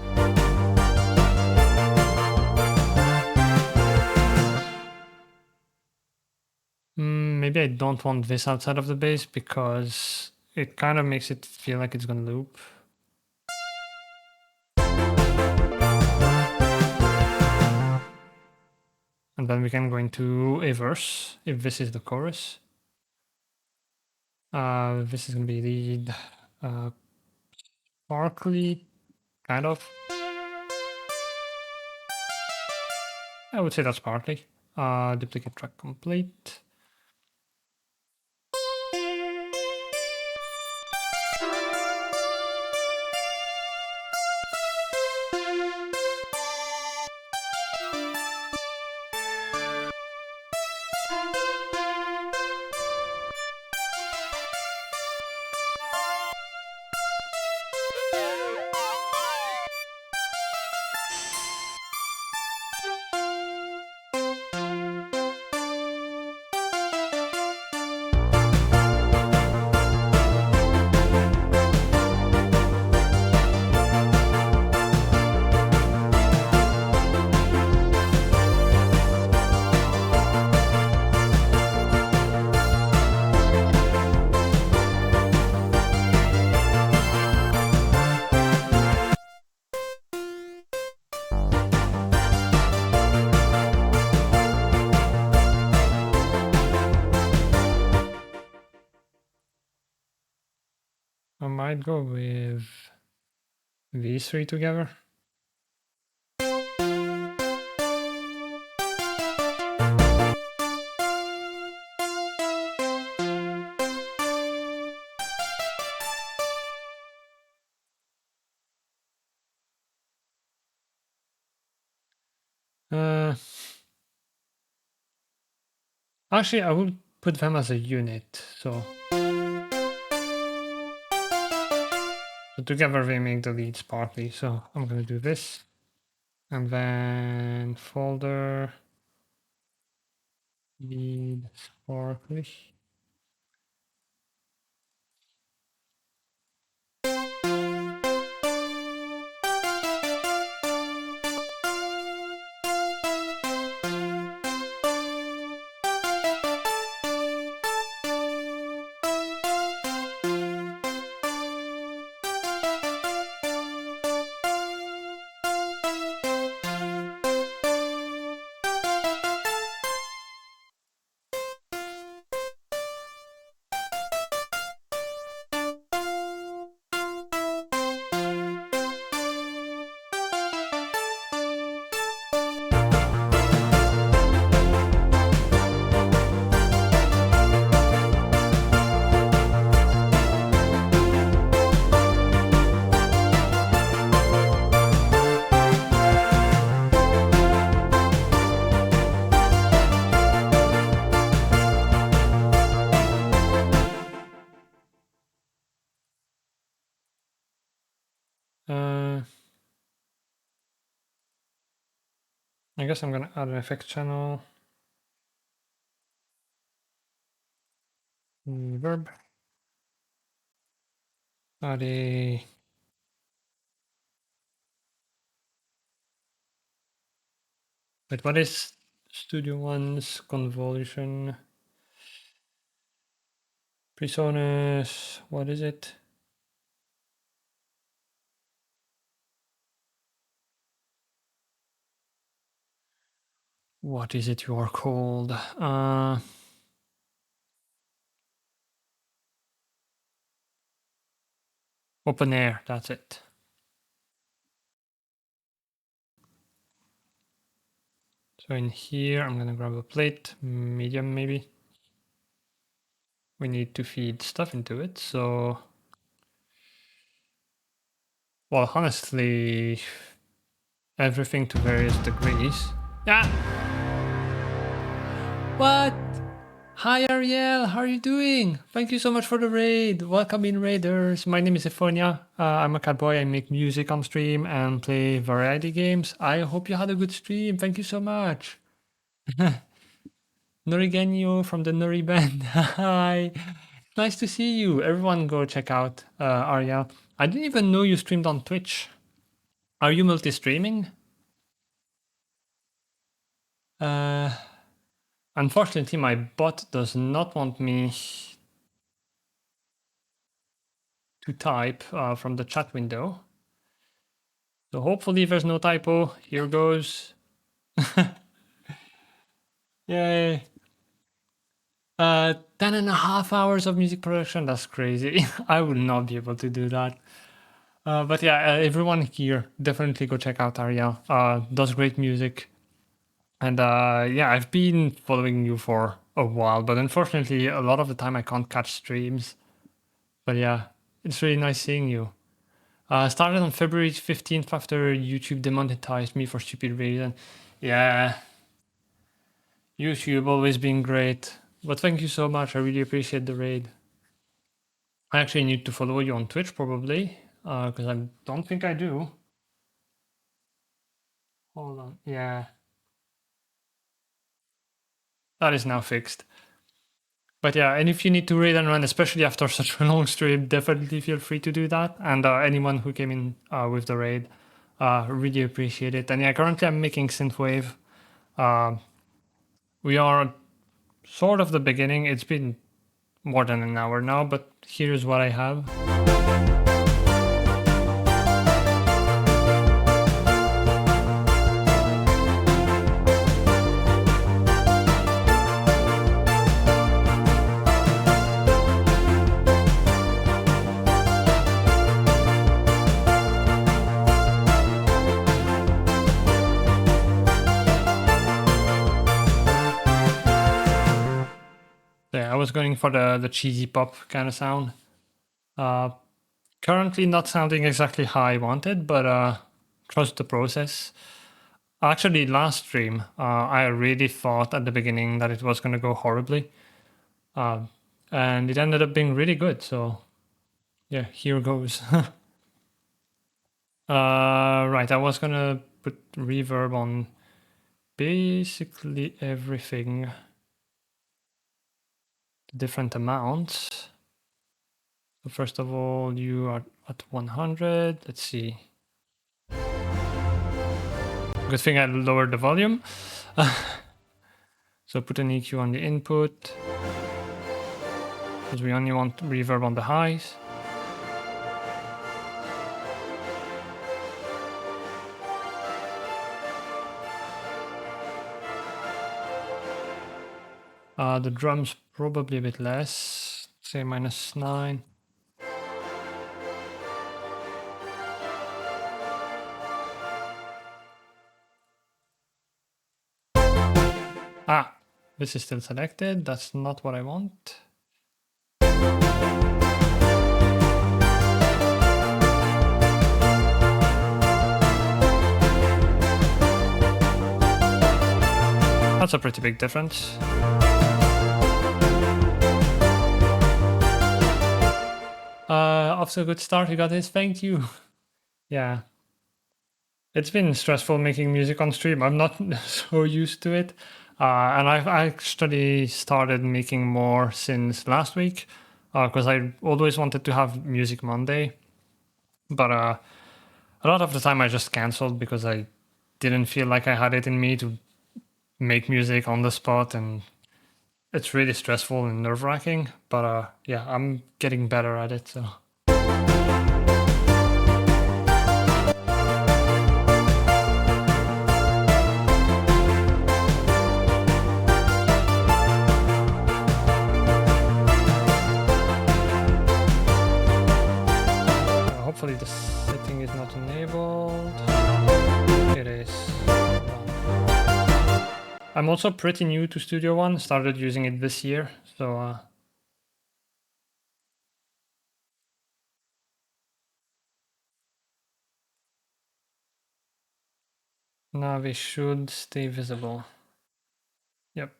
Maybe I don't want this outside of the bass because it kind of makes it feel like it's gonna loop. And then we can go into a verse, if this is the chorus. This is gonna be lead sparkly, kind of. I would say that's partly. Duplicate track complete. I might go with these three together. Actually, I would put them as a unit, so together they make the lead sparkly. So I'm gonna do this, and then folder lead sparkly. I guess I'm gonna add an effect channel. Reverb. Add a wait, what is Studio One's convolution? PreSonus, what is it? What is it you are called? Open Air, that's it. So in here, I'm gonna grab a plate, medium maybe. We need to feed stuff into it, so... Well, honestly, everything to various degrees. Yeah! What? Hi Ariel, how are you doing? Thank you so much for the raid. Welcome in raiders. My name is Ephonia. I'm a catboy. I make music on stream and play variety games. I hope you had a good stream. Thank you so much. Norigenyo from the Nori band. Hi. Nice to see you. Everyone go check out Ariel. I didn't even know you streamed on Twitch. Are you multi-streaming? Unfortunately, my bot does not want me to type from the chat window. So hopefully there's no typo. Here goes. Yay. 10.5 hours of music production. That's crazy. I will not be able to do that. But yeah, everyone here, definitely go check out Ariel. Does great music. And yeah, I've been following you for a while, but unfortunately, a lot of the time I can't catch streams. But yeah, it's really nice seeing you. Started on February 15th after YouTube demonetized me for stupid reason. Yeah, YouTube always been great. But thank you so much. I really appreciate the raid. I actually need to follow you on Twitch probably, because I don't think I do. Hold on. Yeah. That is now fixed. But yeah, and if you need to raid and run, especially after such a long stream, definitely feel free to do that. And anyone who came in with the raid, really appreciate it. And yeah, currently I'm making synthwave. We are sort of the beginning. It's been more than an hour now, but here's what I have. Yeah, I was going for the cheesy pop kind of sound. Currently not sounding exactly how I wanted, but trust the process. Actually, last stream, I really thought at the beginning that it was going to go horribly. And it ended up being really good, so yeah, here goes. Right, I was going to put reverb on basically everything. Different amounts. So first of all, you are at 100. Let's see. Good thing I lowered the volume. So put an EQ on the input, because we only want reverb on the highs. The drums probably a bit less, say -9. Ah, this is still selected. That's not what I want. That's a pretty big difference. Off to a good start, you got this, thank you. Yeah. It's been stressful making music on stream. I'm not so used to it. And I've actually started making more since last week because I always wanted to have Music Monday. But a lot of the time I just canceled because I didn't feel like I had it in me to make music on the spot. And it's really stressful and nerve wracking. But yeah, I'm getting better at it. So. Hopefully the setting is not enabled. It is. I'm also pretty new to Studio One, started using it this year, so now we should stay visible. Yep.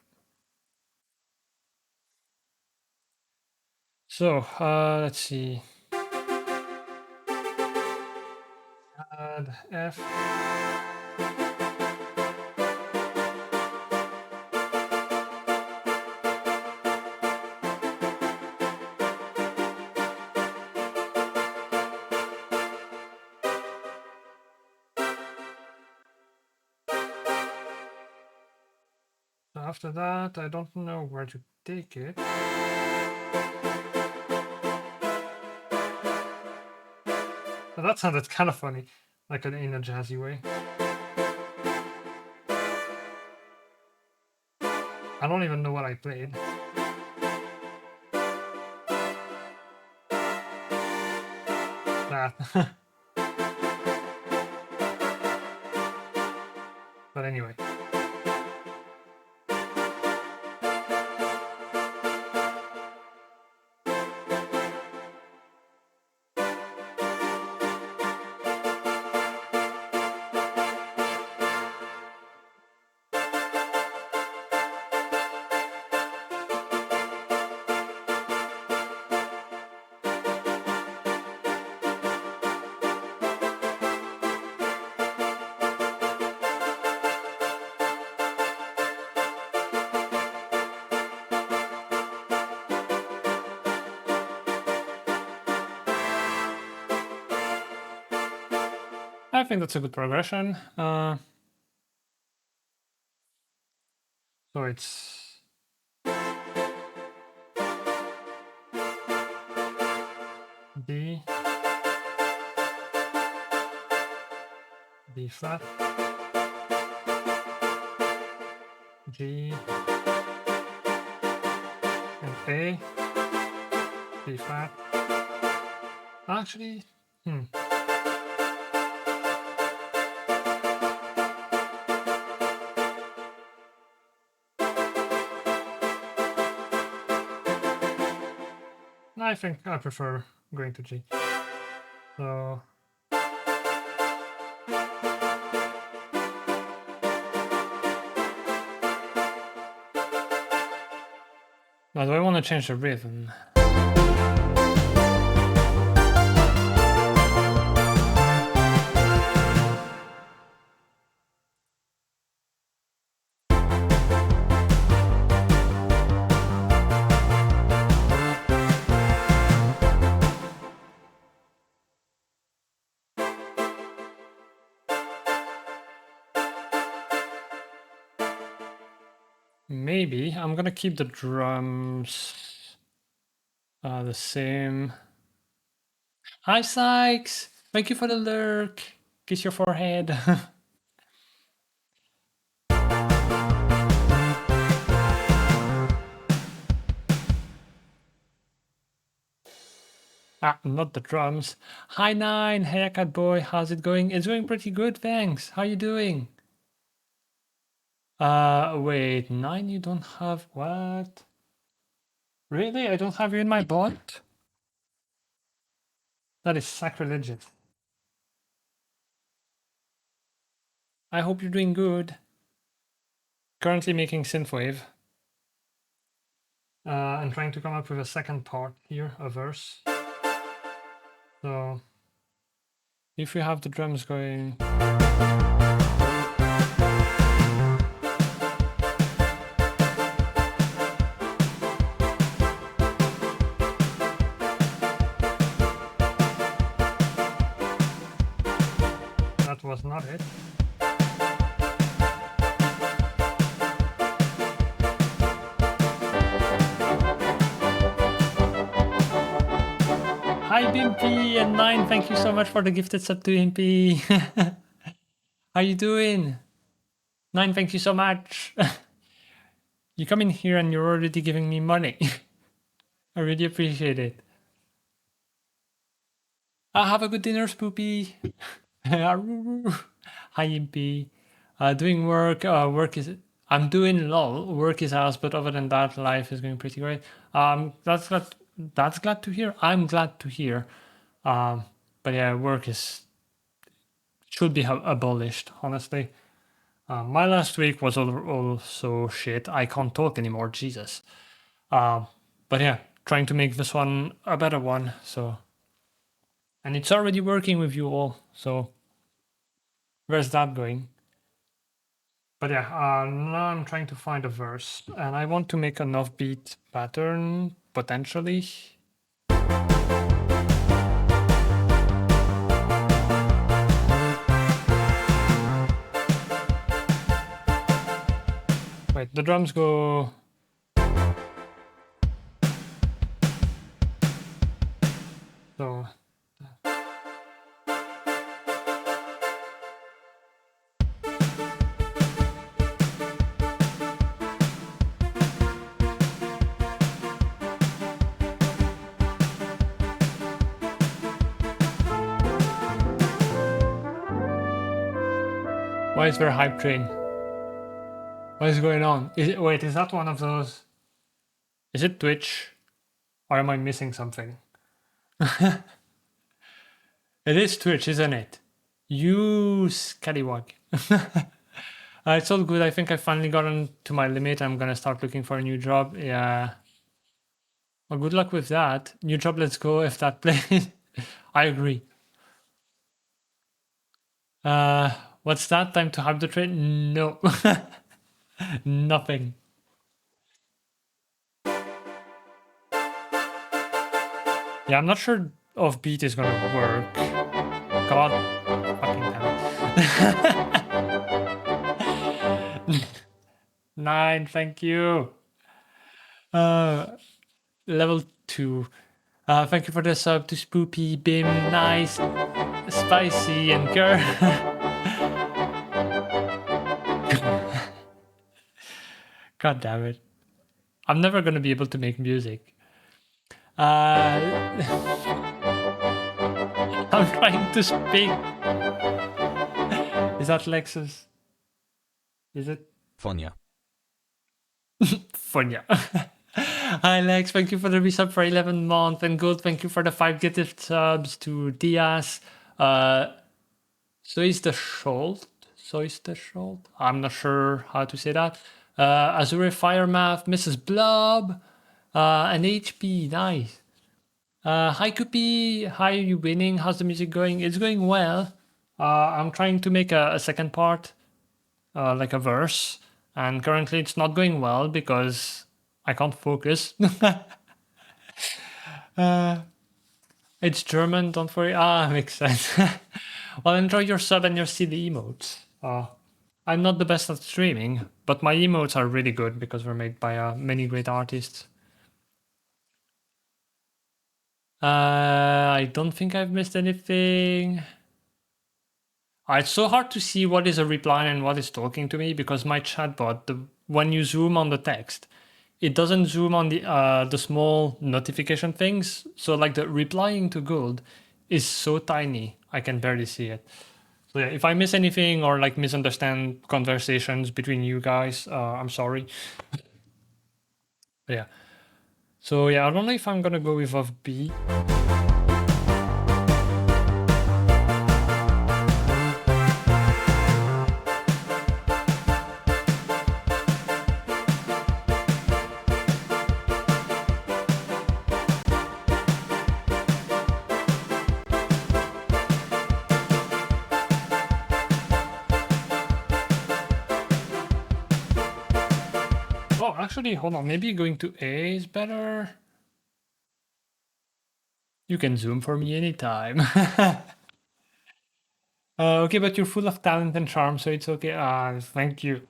So let's see. Add F. After that, I don't know where to take it. But that sounded kind of funny, like in a jazzy way. I don't even know what I played. That. But anyway. I think that's a good progression. So it's D, B flat, G, and A, B flat. Actually, I think I prefer going to G. So now do I want to change the rhythm? Maybe I'm gonna keep the drums the same. Hi Sykes! Thank you for the lurk. Kiss your forehead. Not the drums. Hi Nine, haircut boy, how's it going? It's going pretty good, thanks. How you doing? Wait, Nine, you don't have what? Really? I don't have you in my bot? That is sacrilegious. I hope you're doing good. Currently making synthwave. And trying to come up with a second part here, a verse. So If we have the drums going. That was not it. Hi Bimpy and Nine, thank you so much for the gifted sub to Bimpy. How you doing? Nine, thank you so much. You come in here and you're already giving me money. I really appreciate it. Have a good dinner, Spoopy. Hi Impy. Doing work. Work is. I'm doing lol. Work is house, but other than that, life is going pretty great. That's glad to hear. I'm glad to hear. But yeah, work should be abolished. Honestly, my last week was also shit. I can't talk anymore. Jesus. But yeah, trying to make this one a better one. So, and it's already working with you all. So, where's that going? But yeah, now I'm trying to find a verse, and I want to make an offbeat pattern potentially. Wait, the drums go. So. Why is there a hype train? What is going on? Wait, is that one of those? Is it Twitch? Or am I missing something? It is Twitch, isn't it? You scallywag. It's all good. I think I finally gotten to my limit. I'm gonna start looking for a new job. Yeah. Well, good luck with that. New job, let's go if that plays. I agree. What's that? Time to hype the train? No. Nothing. Yeah, I'm not sure offbeat is gonna work. God fucking damn it. 9, thank you. Level 2. Thank you for the sub to Spoopy, Bim, Nice, Spicy, and Gur. God damn it. I'm never gonna be able to make music. I'm trying to speak. Is that Lexus? Is it? Fonia. Fonia. Hi Lex, thank you for the resub for 11 months, and Gold, thank you for the 5 gifted subs to Diaz. Sois the Scholt? I'm not sure how to say that. Azure Firemath, Mrs. Blob, and HP, nice. Hi Kupi, how are you winning? How's the music going? It's going well. I'm trying to make a second part, like a verse, and currently it's not going well because I can't focus. It's German, don't worry. Makes sense. Well, enjoy your sub and your silly emotes. I'm not the best at streaming, but my emotes are really good because they're made by many great artists. I don't think I've missed anything. It's so hard to see what is a reply and what is talking to me because my chatbot, when you zoom on the text, it doesn't zoom on the small notification things. So like the replying to Gold is so tiny, I can barely see it. So yeah, if I miss anything or like misunderstand conversations between you guys, I'm sorry. But yeah. So yeah, I don't know if I'm gonna go with offbeat. Actually, hold on. Maybe going to A is better. You can zoom for me anytime. Okay, but you're full of talent and charm, so it's okay. Thank you.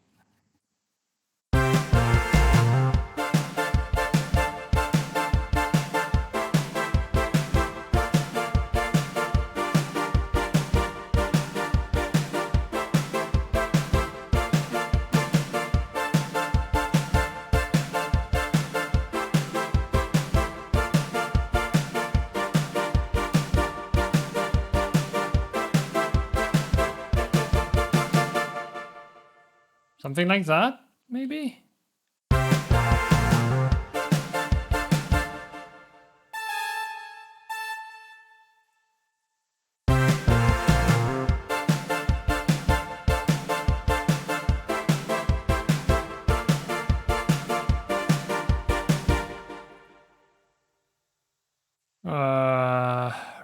Something like that, maybe?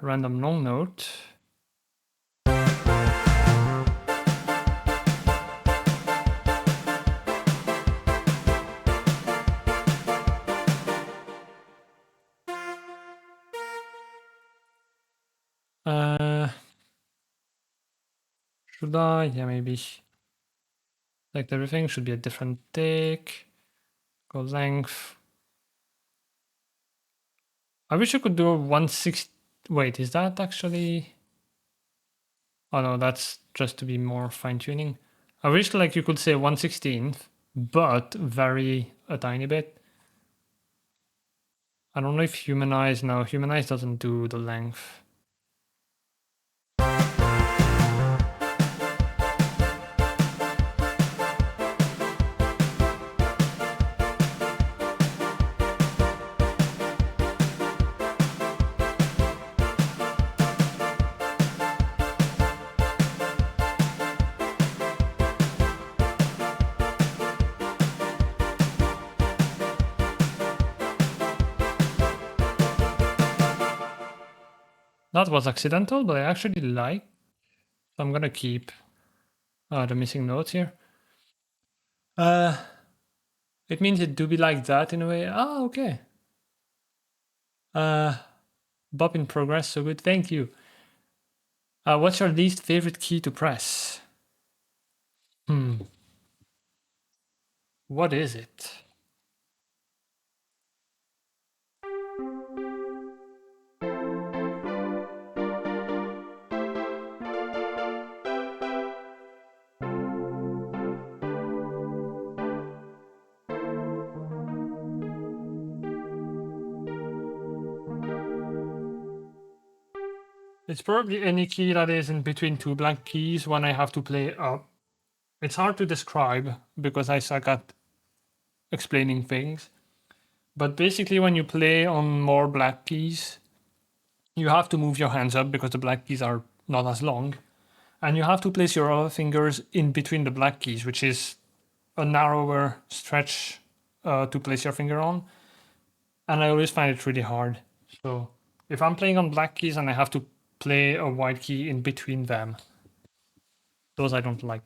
Random long note. Should I? Yeah, maybe. Select everything, should be a different take. Go length. I wish I could do a 160. Wait, is that actually? Oh no, that's just to be more fine tuning. I wish like you could say 1/16th, but vary a tiny bit. I don't know if humanize. No, humanize doesn't do the length. That was accidental, but I actually like. So I'm gonna keep the missing notes here. It means it do be like that in a way. Ah, okay. Bop in progress, so good. Thank you. What's your least favorite key to press? What is it? It's probably any key that is in between two blank keys when I have to play up. It's hard to describe because I suck at explaining things. But basically, when you play on more black keys, you have to move your hands up because the black keys are not as long. And you have to place your other fingers in between the black keys, which is a narrower stretch to place your finger on. And I always find it really hard. So if I'm playing on black keys and I have to play a white key in between them, those I don't like.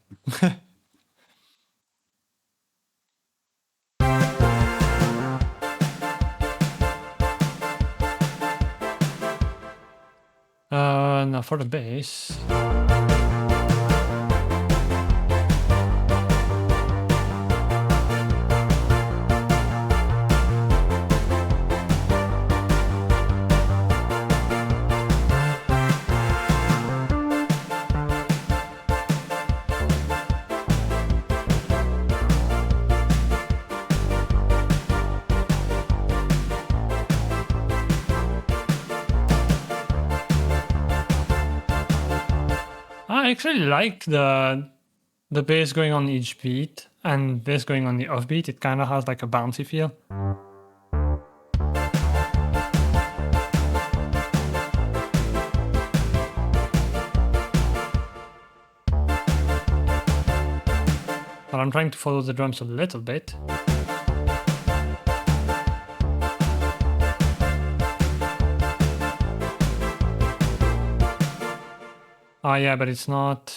Now for the bass. I actually like the bass going on each beat and this going on the off beat. It kind of has like a bouncy feel. But I'm trying to follow the drums a little bit. Ah, yeah, but it's not.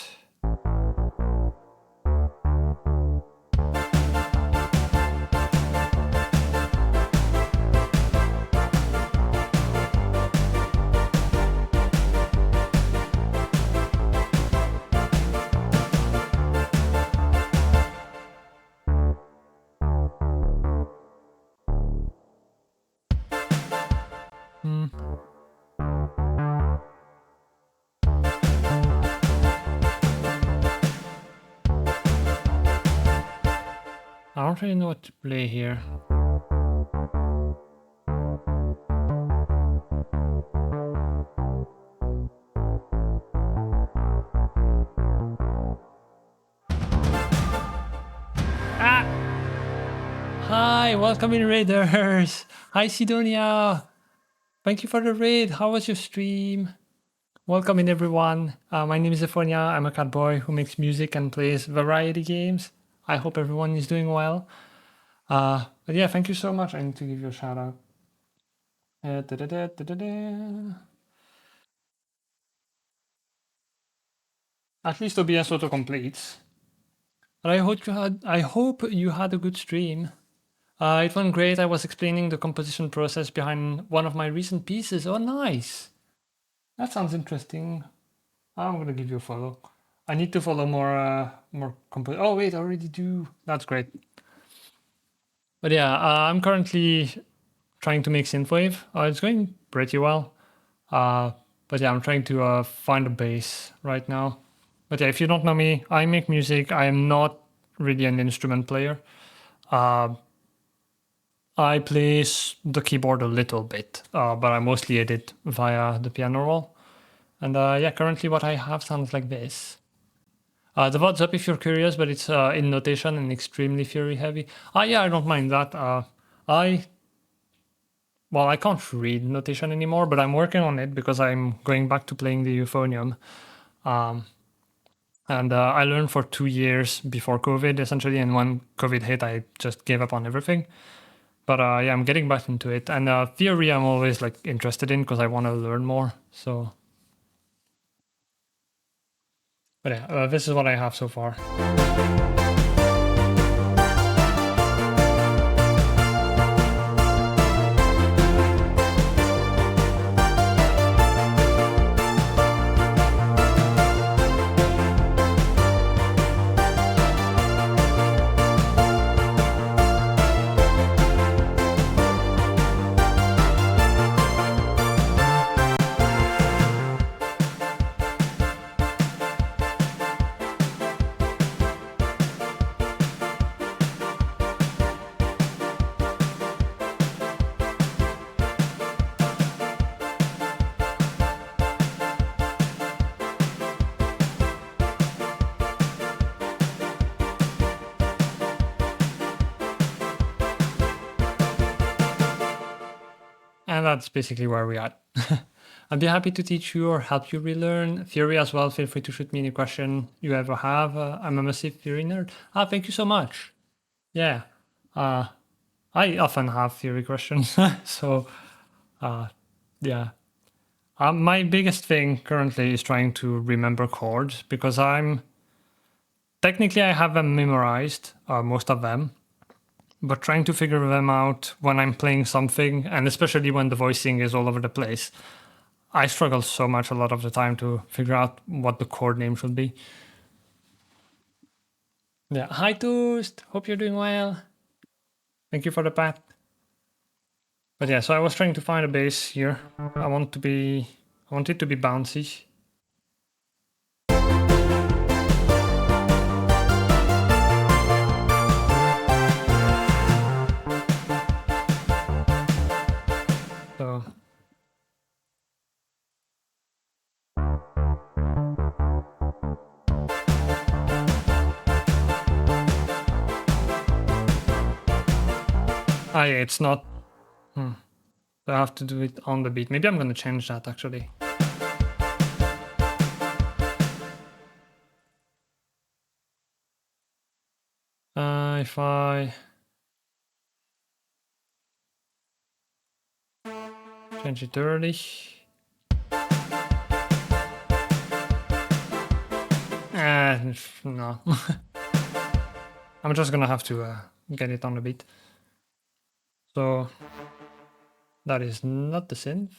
I don't really know what to play here. Ah! Hi, welcome in Raiders! Hi Sidonia! Thank you for the raid. How was your stream? Welcome in everyone. My name is Efonia. I'm a cat boy who makes music and plays variety games. I hope everyone is doing well. But yeah, thank you so much. I need to give you a shout out. At least OBS auto completes. But I hope you had a good stream. It went great. I was explaining the composition process behind one of my recent pieces. Oh, nice. That sounds interesting. I'm gonna give you a follow. I need to follow more Oh wait, I already do. That's great. But yeah, I'm currently trying to make synthwave. It's going pretty well. But yeah, I'm trying to find a bass right now. But yeah, if you don't know me, I make music. I am not really an instrument player. I play the keyboard a little bit, but I mostly edit via the piano roll. And yeah, currently what I have sounds like this. The VOD's up if you're curious, but it's in notation and extremely Fury heavy. Yeah, I don't mind that. I can't read notation anymore, but I'm working on it because I'm going back to playing the euphonium. And I learned for 2 years before COVID, essentially, and when COVID hit, I just gave up on everything. But yeah, I'm getting back into it, and theory I'm always like interested in because I want to learn more. So, but yeah, this is what I have so far. And that's basically where we're at. I'd be happy to teach you or help you relearn theory as well. Feel free to shoot me any question you ever have. I'm a massive theory nerd. Thank you so much. Yeah. I often have theory questions. So, yeah. My biggest thing currently is trying to remember chords because technically I have them memorized, most of them, but trying to figure them out when I'm playing something, and especially when the voicing is all over the place, I struggle so much a lot of the time to figure out what the chord name should be. Yeah, hi Toast, hope you're doing well. Thank you for the pat. But yeah, so I was trying to find a bass here. I want it to be bouncy. So yeah, it's not. I have to do it on the beat. Maybe I'm gonna change that actually. If I change it early. No. I'm just gonna have to get it on the beat. So that is not the synth.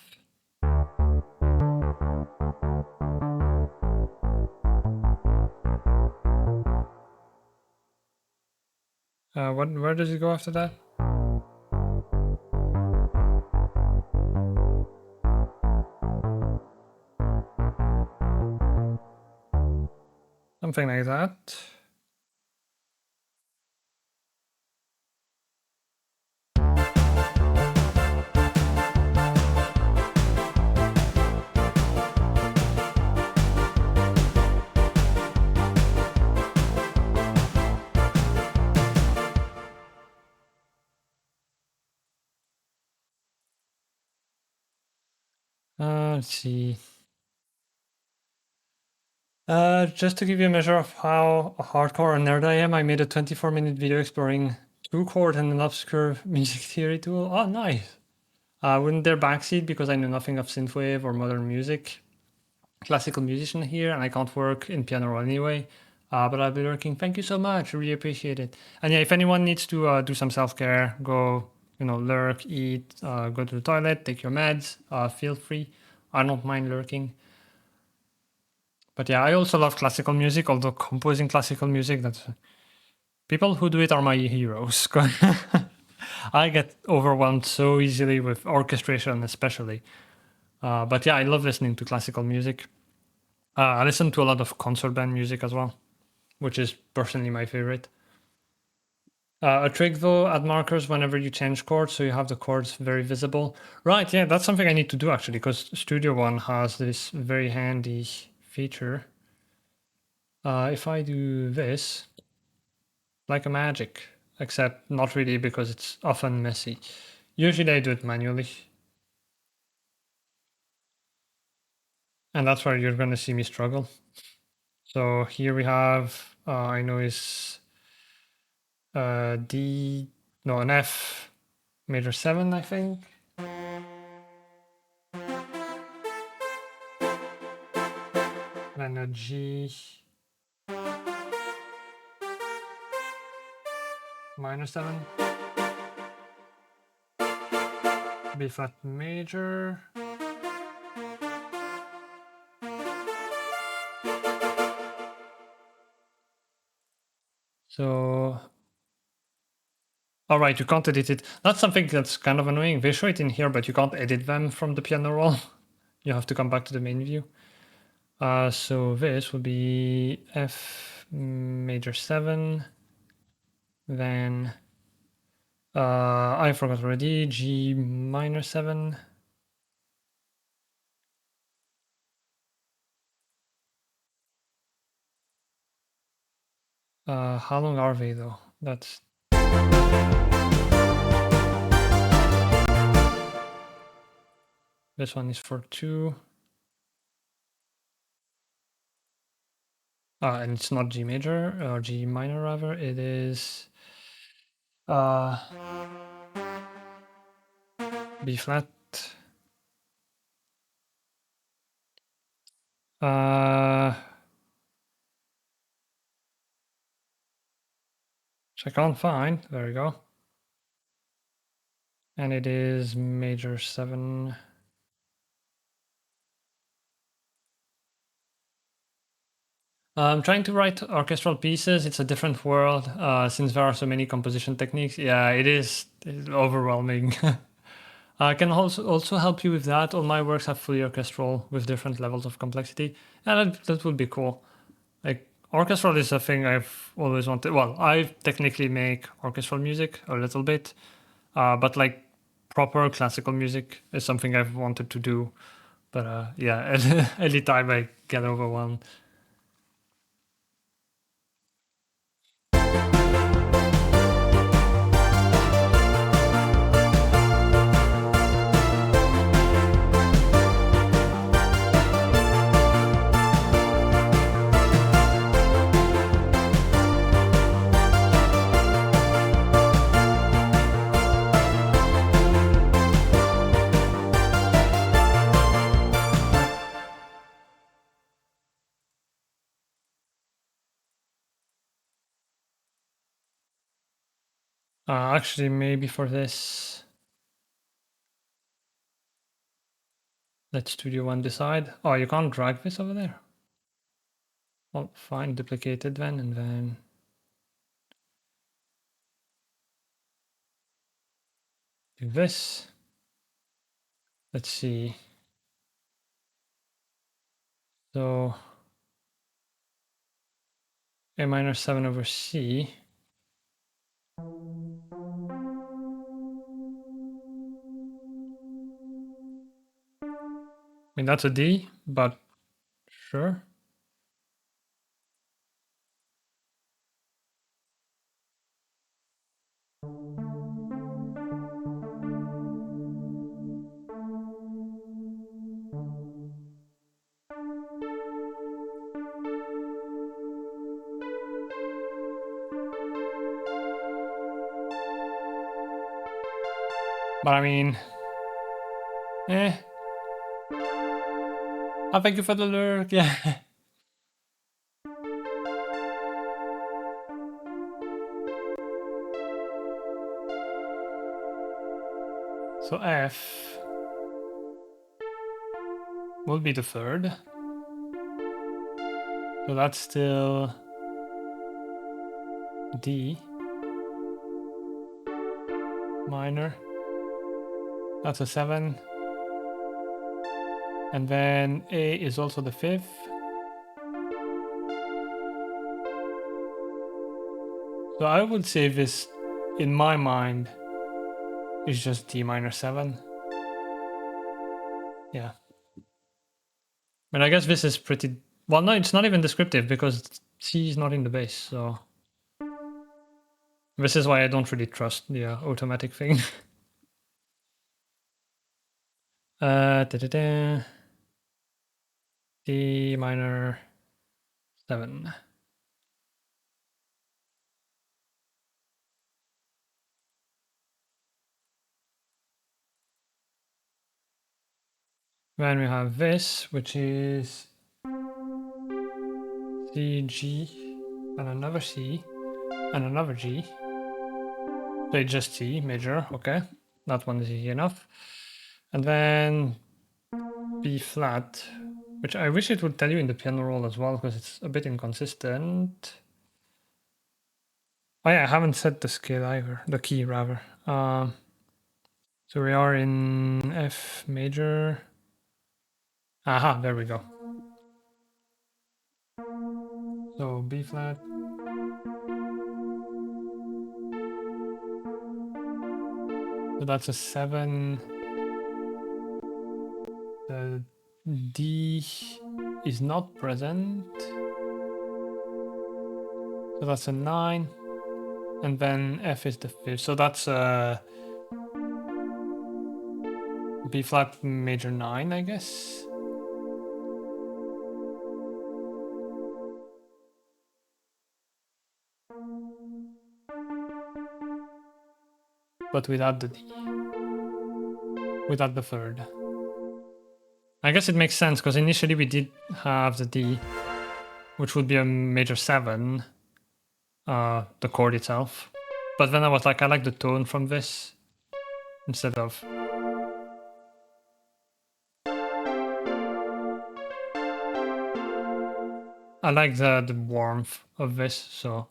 Where does it go after that? Something like that. Let's see. Just to give you a measure of how hardcore a nerd I am, I made a 24-minute video exploring two-chord and an obscure music theory tool. Oh, nice. Wouldn't there backseat because I know nothing of synthwave or modern music. Classical musician here, and I can't work in piano roll anyway. But I'll be working. Thank you so much. I really appreciate it. And yeah, if anyone needs to do some self-care, go, lurk, eat, go to the toilet, take your meds. Feel free. I don't mind lurking. But yeah, I also love classical music, although composing classical music, that's people who do it are my heroes. I get overwhelmed so easily with orchestration, especially. But yeah, I love listening to classical music. I listen to a lot of concert band music as well, which is personally my favorite. A trick though, add markers whenever you change chords, so you have the chords very visible. Right, yeah, that's something I need to do actually, because Studio One has this very handy feature. If I do this, like a magic, except not really because it's often messy. Usually I do it manually. And that's where you're going to see me struggle. So here we have, I know is D, no, an F major 7, I think. Then a G minor 7, B flat major, so all right, you can't edit it. That's something that's kind of annoying. They show it in here, but you can't edit them from the piano roll. You have to come back to the main view. So this will be F major 7, then I forgot already, G minor 7. How long are they though? That's this one is for 2. And it's not G major or G minor rather. It is B flat. Which I can't find. There we go. And it is major 7. I'm trying to write orchestral pieces. It's a different world since there are so many composition techniques. Yeah, it's overwhelming. I can also help you with that. All my works have fully orchestral with different levels of complexity. And that would be cool. Like orchestral is a thing I've always wanted. Well, I technically make orchestral music a little bit, but like proper classical music is something I've wanted to do. But yeah, any time I get overwhelmed. Actually, maybe for this, let Studio One decide. Oh, you can't drag this over there. Well, fine, duplicate it then, and then do this. Let's see. So A minor 7 over C. I mean, that's a D, but sure. But I mean, I thank you for the lurk, yeah. So F will be the third. So that's still D minor. That's a 7. And then A is also the 5th. So I would say this, in my mind, is just D minor 7. Yeah. But I guess this is pretty... Well, no, it's not even descriptive because C is not in the bass, so... This is why I don't really trust the automatic thing. D minor 7. Then we have this, which is C, G, and another C, and another G. So it's just C major, okay. That one is easy enough. And then B flat, which I wish it would tell you in the piano roll as well, because it's a bit inconsistent. Oh yeah, I haven't set the scale either, the key rather. So we are in F major. Aha, there we go. So B flat. So that's a 7. The D is not present. So that's a 9. And then F is the 5th. So that's a B flat major 9, I guess. But without the D. Without the 3rd. I guess it makes sense because initially we did have the D, which would be a major 7, the chord itself. But then I was like, I like the tone from this instead of... I like the warmth of this, so...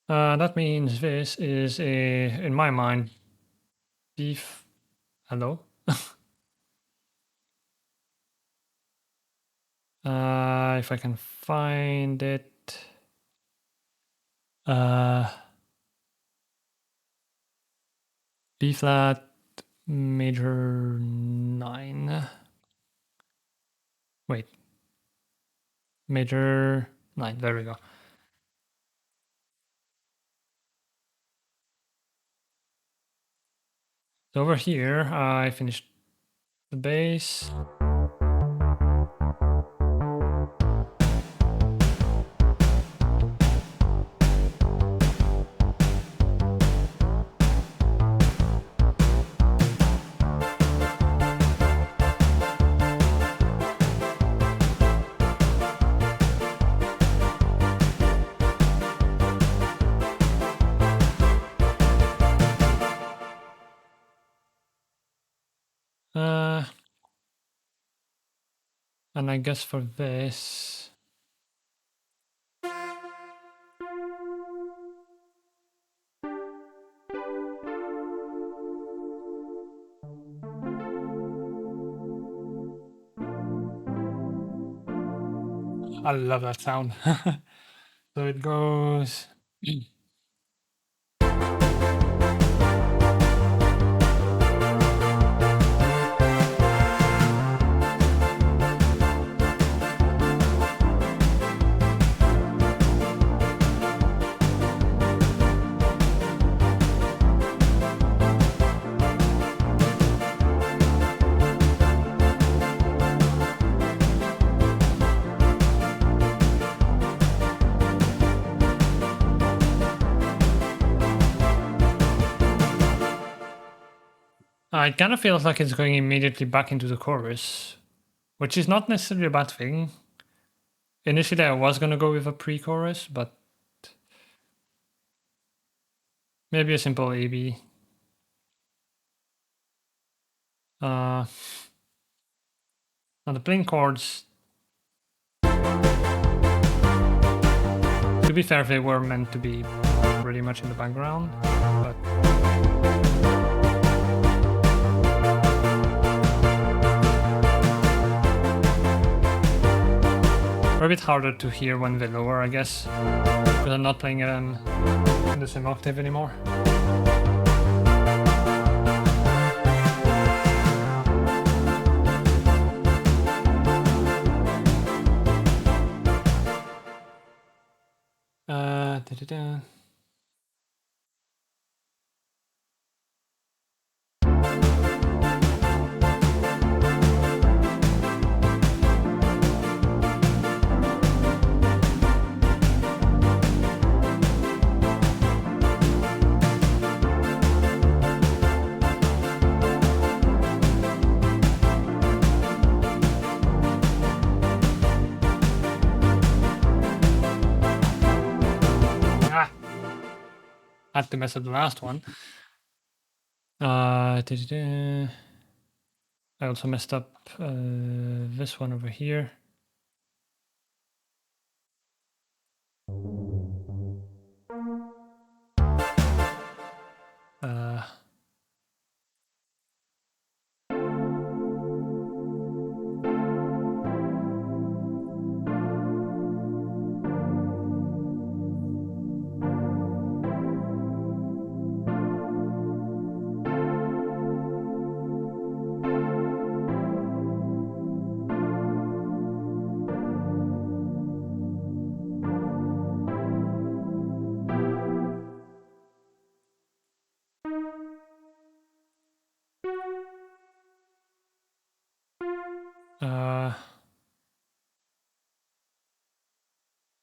that means this is a, in my mind, beef... Hello? If I can find it... B flat major 9. Wait. Major 9, there we go. So over here, I finished the bass. And I guess for this... I love that sound. So it goes... It kind of feels like it's going immediately back into the chorus, which is not necessarily a bad thing. Initially, I was going to go with a pre-chorus, but maybe a simple A-B. Now the playing chords, to be fair, they were meant to be pretty much in the background, but they're a bit harder to hear when they're lower, I guess, because I'm not playing them in the same octave anymore. Da-da-da. Had to mess up the last one. Da-da-da. I also messed up this one over here.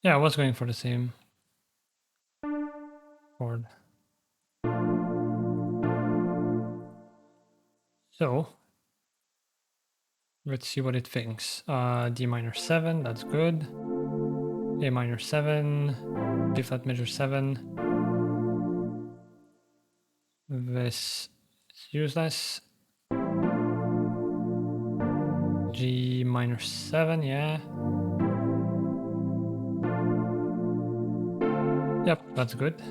Yeah, I was going for the same chord. So let's see what it thinks. D minor 7, that's good. A minor 7, B flat major 7. This is useless. G minor 7, yeah. Yep, that's good.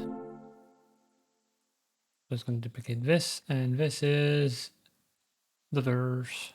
Just going to duplicate this, and this is the verse.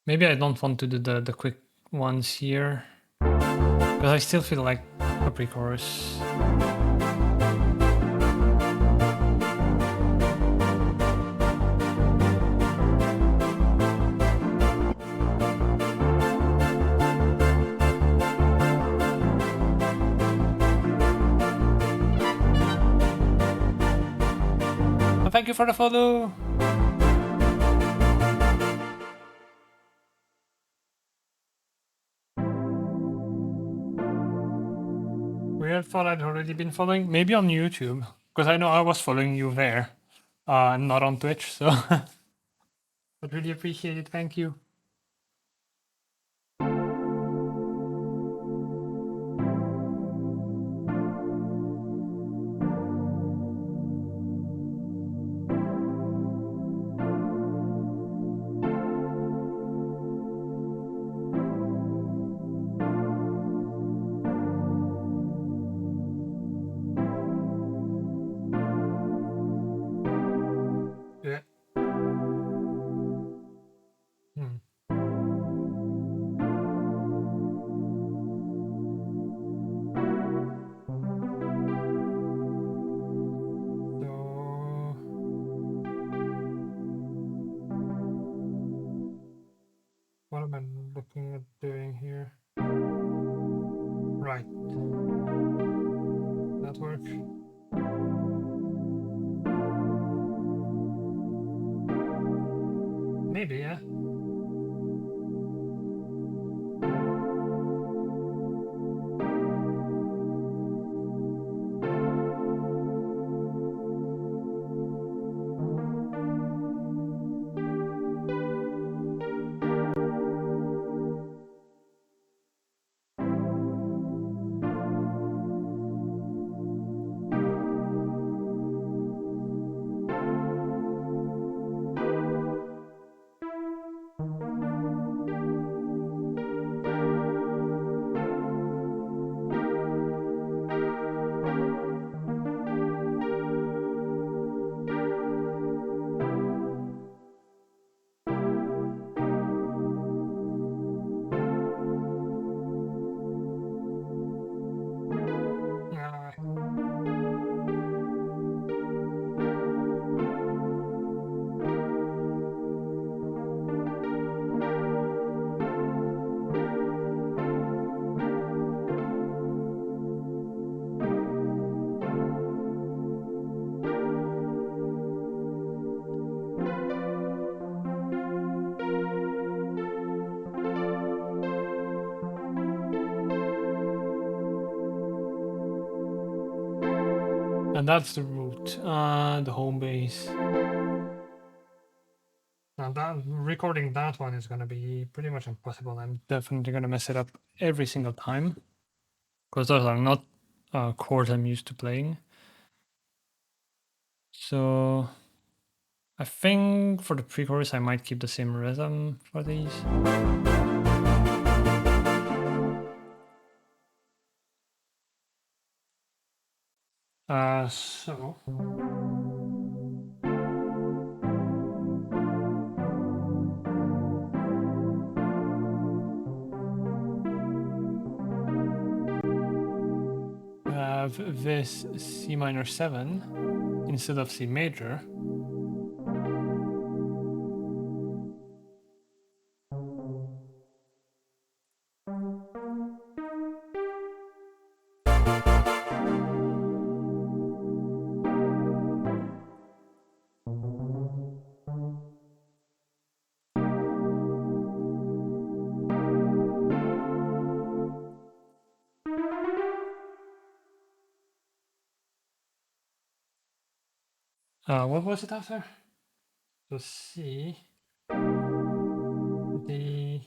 Maybe I don't want to do the quick ones here, because I still feel like a pre-chorus. Oh, thank you for the follow! Weird, thought I'd already been following. Maybe on YouTube, because I know I was following you there, and not on Twitch, so. But really appreciate it, thank you. I'm looking at doing here? Right. That work? Maybe, yeah. And that's the root, the home base. Now that recording that one is going to be pretty much impossible. I'm definitely going to mess it up every single time because those are not chords I'm used to playing. So I think for the pre-chorus I might keep the same rhythm for these. So we have this C minor 7 instead of C major. What was it after? So C, D,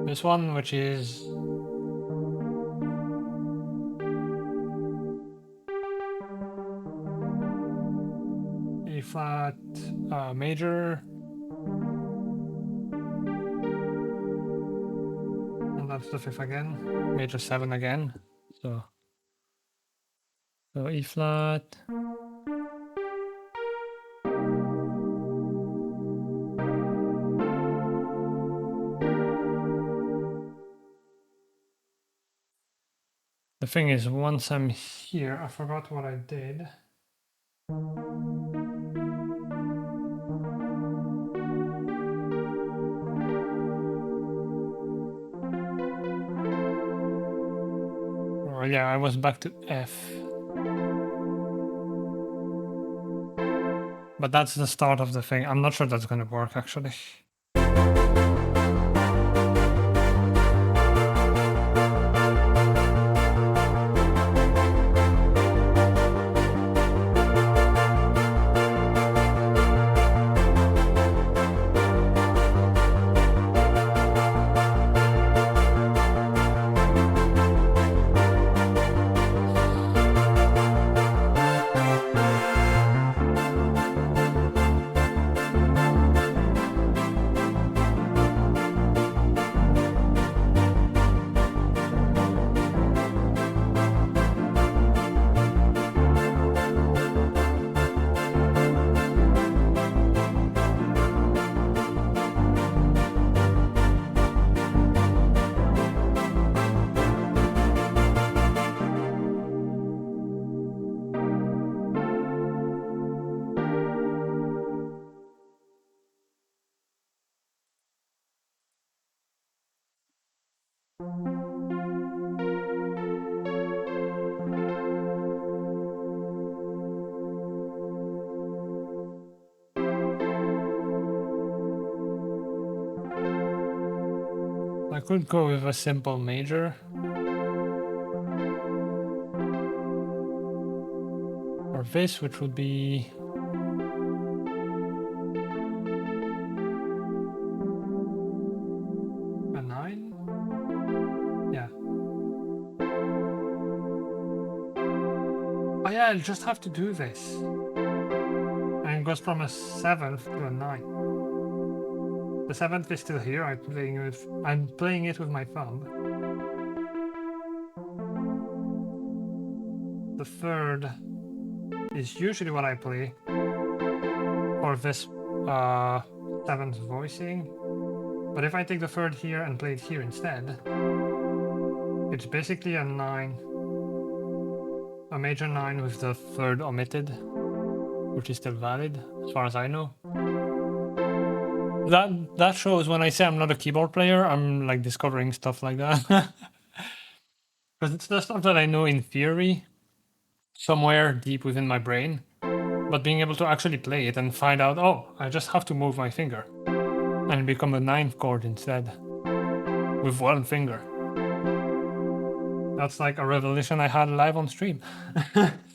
this one, which is A flat major, and that's the fifth again, major 7 again. So E flat. The thing is, once I'm here, I forgot what I did. Oh yeah, I was back to F. But that's the start of the thing. I'm not sure that's going to work actually. I could go with a simple major. Or this, which would be... a 9? Yeah. Oh yeah, I'll just have to do this. And it goes from a 7th to a 9. The 7th is still here. I'm playing it with my thumb. The 3rd is usually what I play for this 7th voicing. But if I take the 3rd here and play it here instead, it's basically a 9. A major 9 with the 3rd omitted, which is still valid as far as I know. That shows when I say I'm not a keyboard player, I'm like discovering stuff like that. Because it's the stuff that I know in theory, somewhere deep within my brain. But being able to actually play it and find out, oh, I just have to move my finger. And become a 9th chord instead. With one finger. That's like a revelation I had live on stream.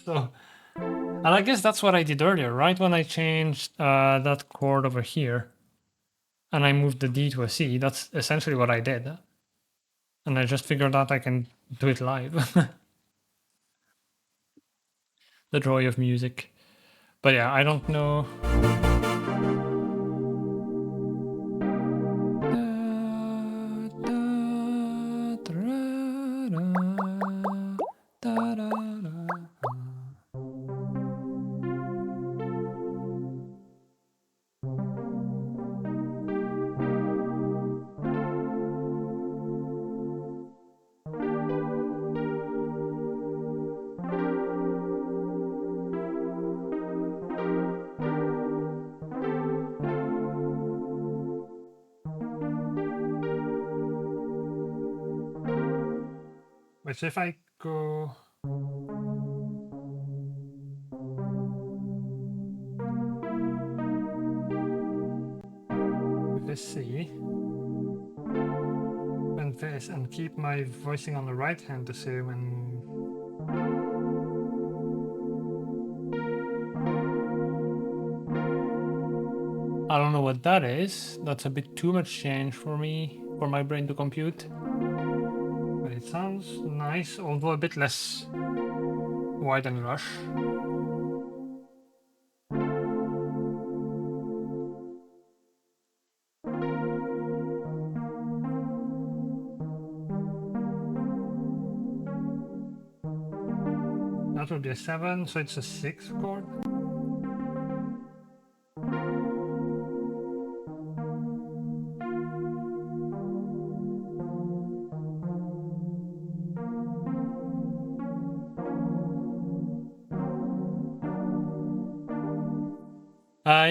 So, and I guess that's what I did earlier, right? When I changed that chord over here. And I moved the D to a C, that's essentially what I did. And I just figured out I can do it live. The joy of music. But yeah, I don't know. Which if I go with this C and this and keep my voicing on the right hand the same and I don't know what that is. That's a bit too much change for me, for my brain to compute. But it sounds nice, although a bit less wide and rush. That would be a 7, so it's a 6th chord.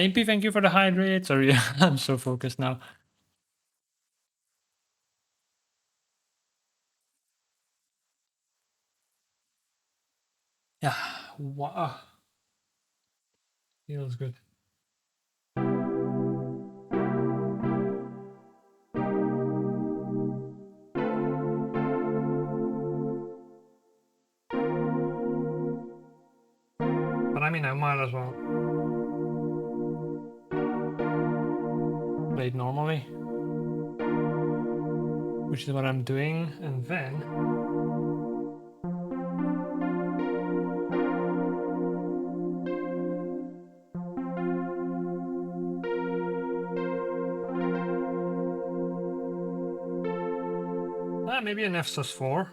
Impy, thank you for the hydrate. Sorry, I'm so focused now. Yeah, wow. Feels good. But I mean, I might as well play it normally, which is what I'm doing, and then maybe an F sus4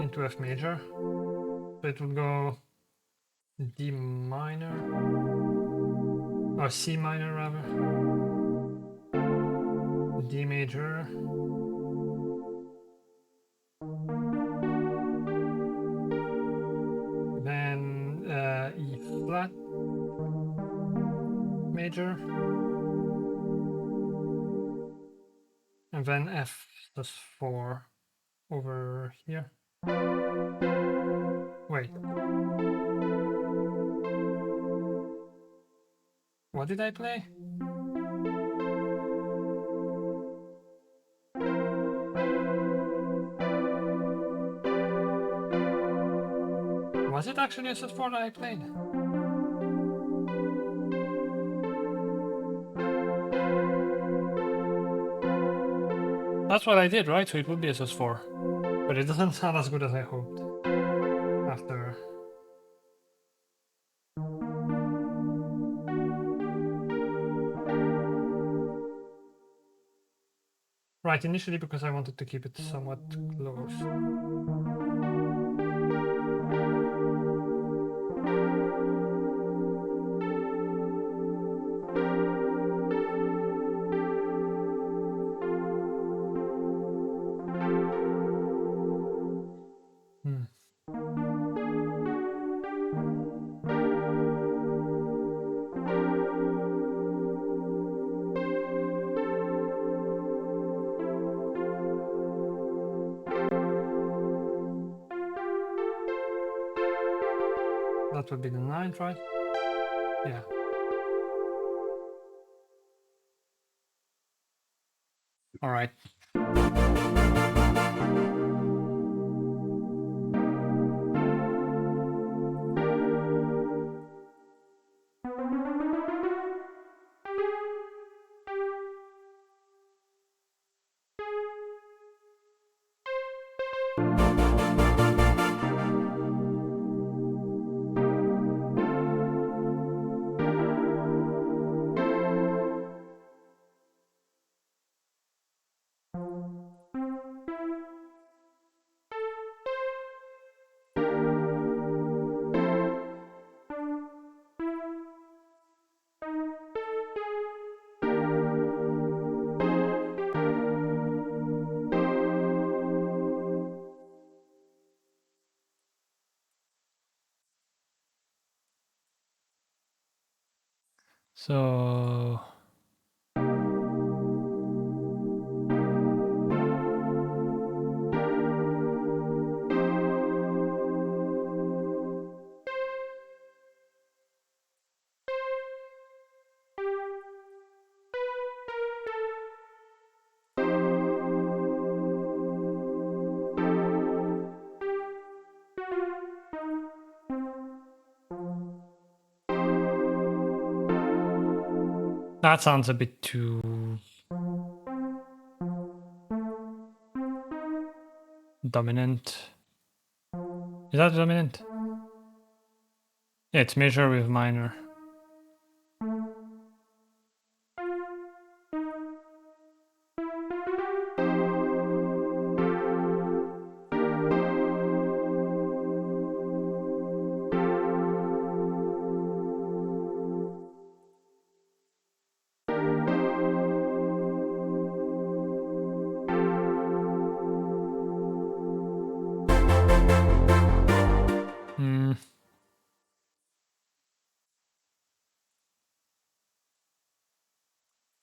into F major. So it would go D minor, or C minor rather, D major, then E flat major, and then F sus4 over here. Wait. What did I play? actually a sus4 that I played. That's what I did, right? So it would be a sus4. But it doesn't sound as good as I hoped. After... Right, initially because I wanted to keep it somewhat close. That would be the 9th, right? Yeah. All right. So... That sounds a bit too... dominant. Is that dominant? Yeah, it's major with minor.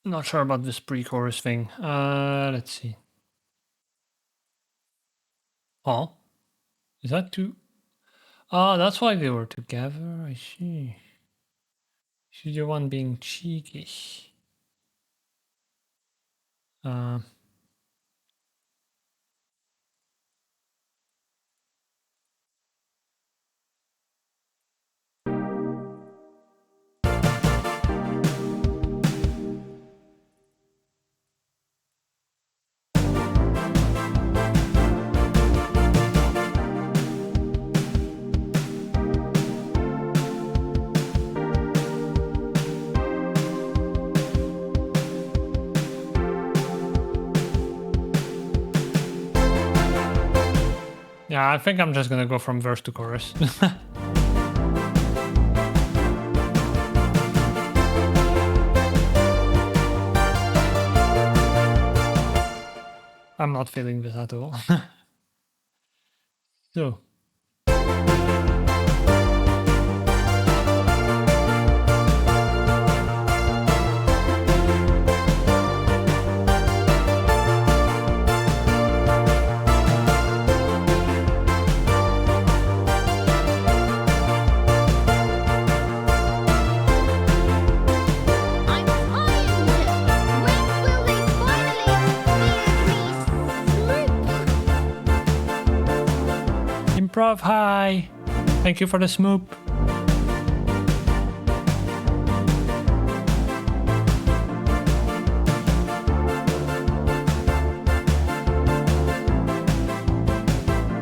Not sure about this pre-chorus thing. Let's see. Oh, is that two? Oh, that's why they were together. I see. She's the one being cheeky. Yeah, I think I'm just gonna go from verse to chorus. I'm not feeling this at all. So. Improv high. Thank you for the smoop.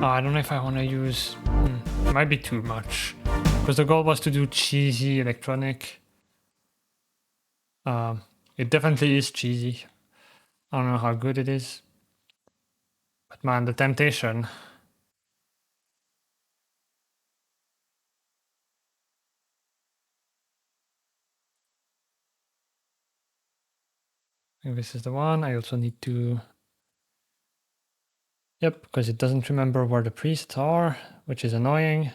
I don't know if I want to use... it might be too much. Because the goal was to do cheesy electronic. It definitely is cheesy. I don't know how good it is. But man, the temptation. I think this is the one. I also need to... Yep, because it doesn't remember where the presets are, which is annoying.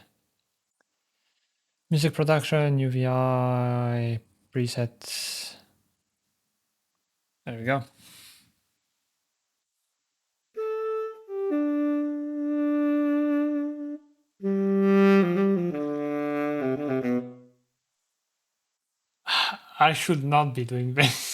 Music production, UVI, presets. There we go. I should not be doing this.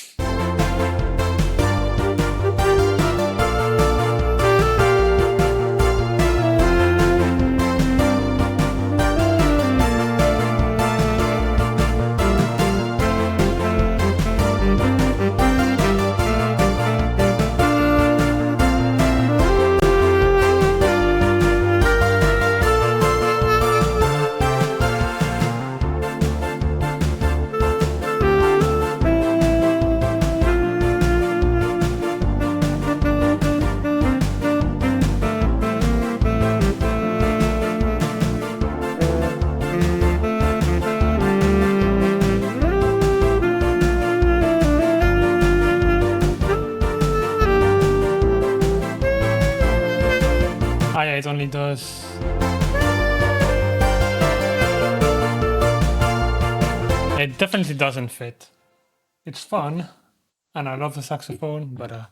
It only does... It definitely doesn't fit. It's fun, and I love the saxophone, but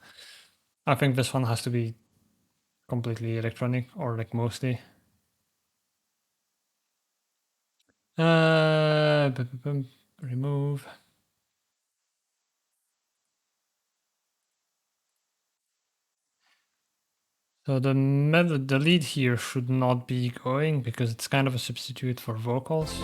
I think this one has to be completely electronic, or like mostly. Remove. So the lead here should not be going because it's kind of a substitute for vocals.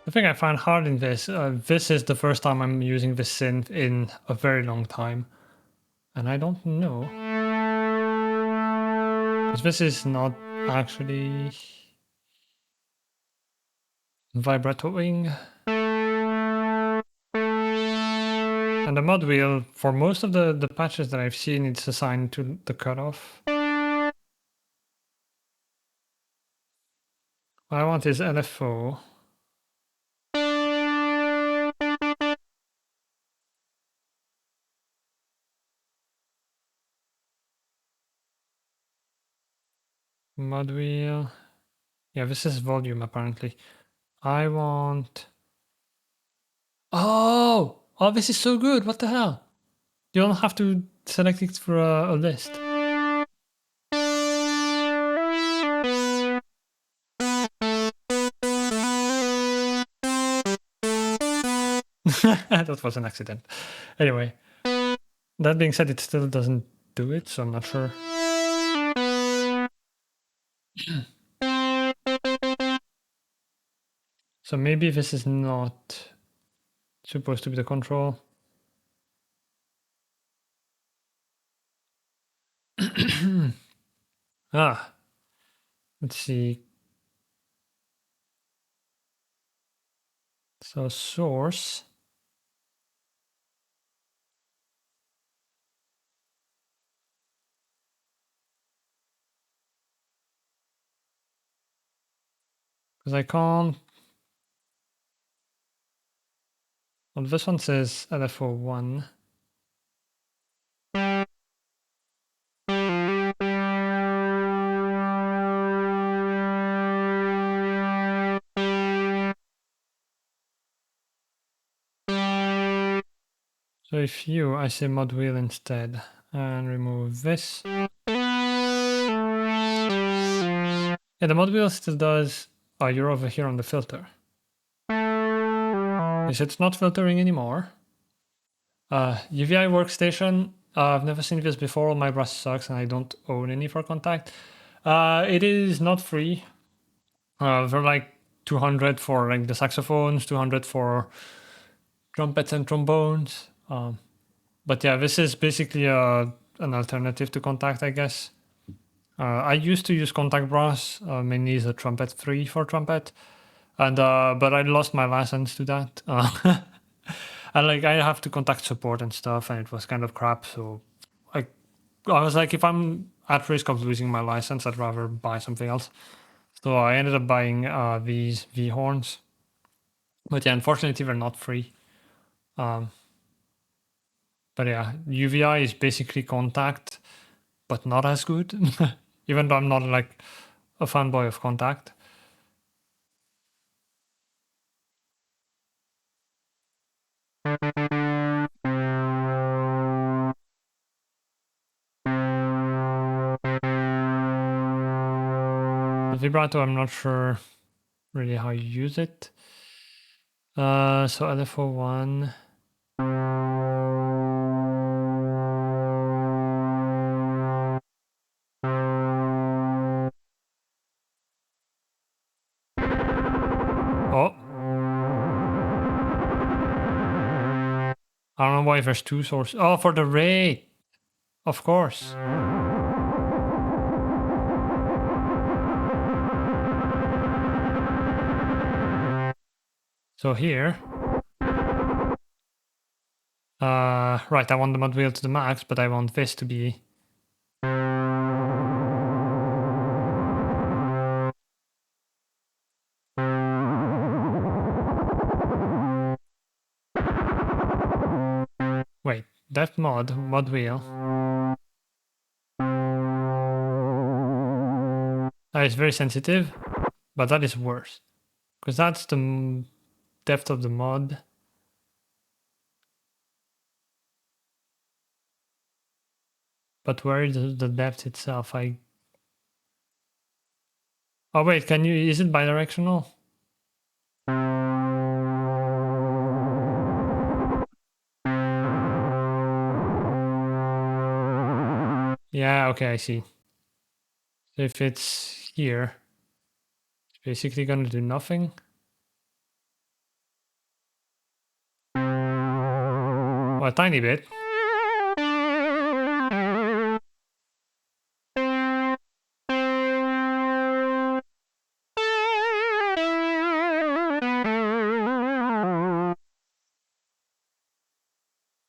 The thing I find hard in this, this is the first time I'm using this synth in a very long time. And I don't know. Because this is not actually vibratoing. And the mod wheel, for most of the patches that I've seen, it's assigned to the cutoff. What I want is LFO. Mod wheel. Yeah, this is volume apparently. I want... Oh! Oh, this is so good. What the hell? You don't have to select it for a list. That was an accident. Anyway, that being said, it still doesn't do it, so I'm not sure. So maybe this is not supposed to be the control. Let's see. So source. Because I can't. Well, this one says LFO1. So if I say mod wheel instead and remove this. Yeah, the mod wheel still does. Oh, you're over here on the filter. Yes, it's not filtering anymore. UVI workstation. I've never seen this before. My brush sucks and I don't own any for Contact. It is not free. They're like 200 for like the saxophones, 200 for trumpets and trombones. But yeah, this is basically an alternative to Contact, I guess. I used to use Contact Brass, mainly as a trumpet 3 for trumpet, and but I lost my license to that. And like I have to contact support and stuff, and it was kind of crap. So I was like, if I'm at risk of losing my license, I'd rather buy something else. So I ended up buying these V horns. But yeah, unfortunately, they're not free. But yeah, UVI is basically Contact, but not as good. Even though I'm not like a fanboy of Contact. The vibrato, I'm not sure really how you use it. So LFO1. Oh. I don't know why there's two sources. Oh, for the rate. Of course. So here. Right, I want the mod wheel to the max, but I want this to be. Wait, depth mod wheel. That is very sensitive, but that is worse. Because that's the depth of the mod. But where is the depth itself? Oh wait, is it bidirectional? Yeah, okay, I see. So if it's here, it's basically gonna do nothing. Well, a tiny bit.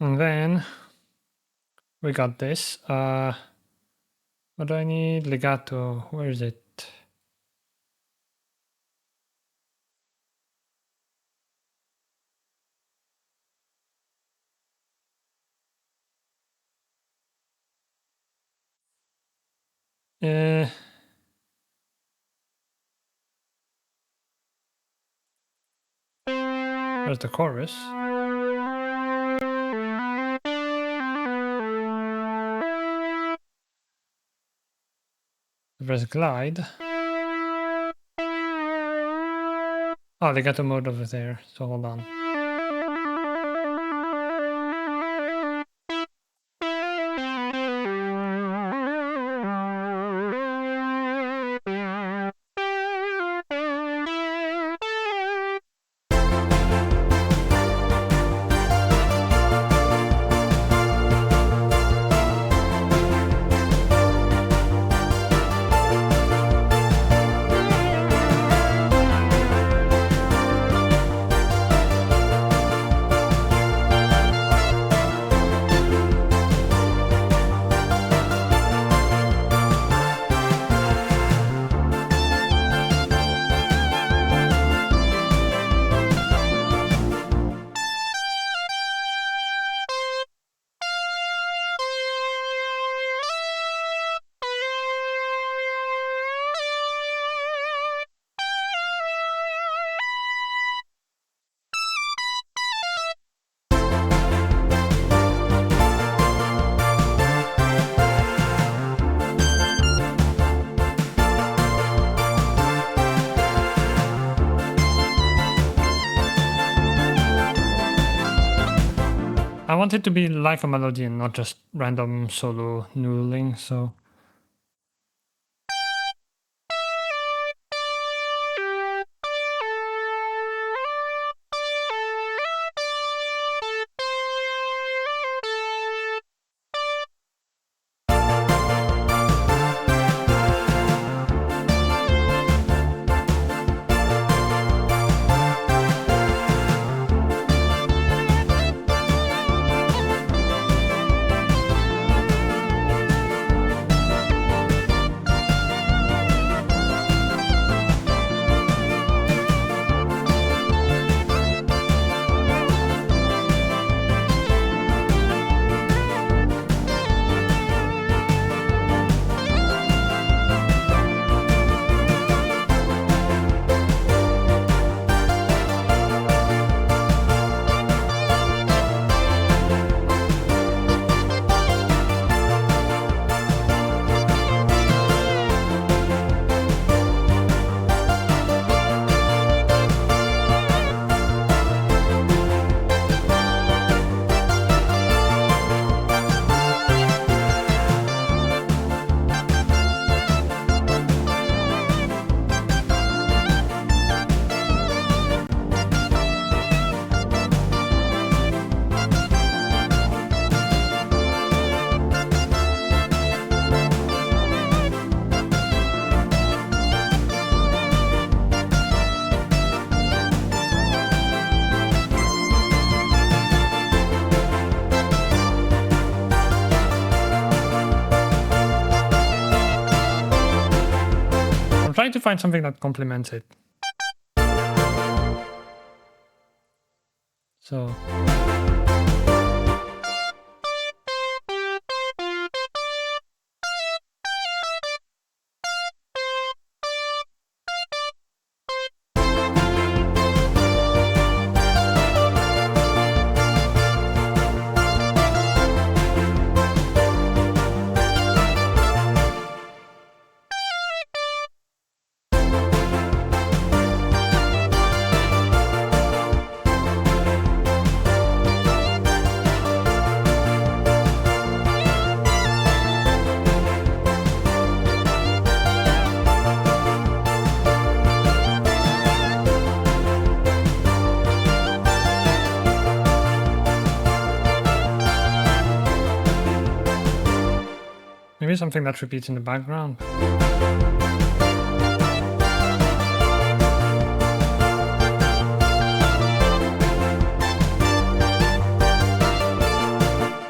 And then we got this. What do I need? Legato. Where is it? Where's the chorus? There's glide. Oh, legato mode over there. So hold on. I want it to be like a melody and not just random solo noodling, so... I'm trying to find something that complements it. So... maybe something that repeats in the background.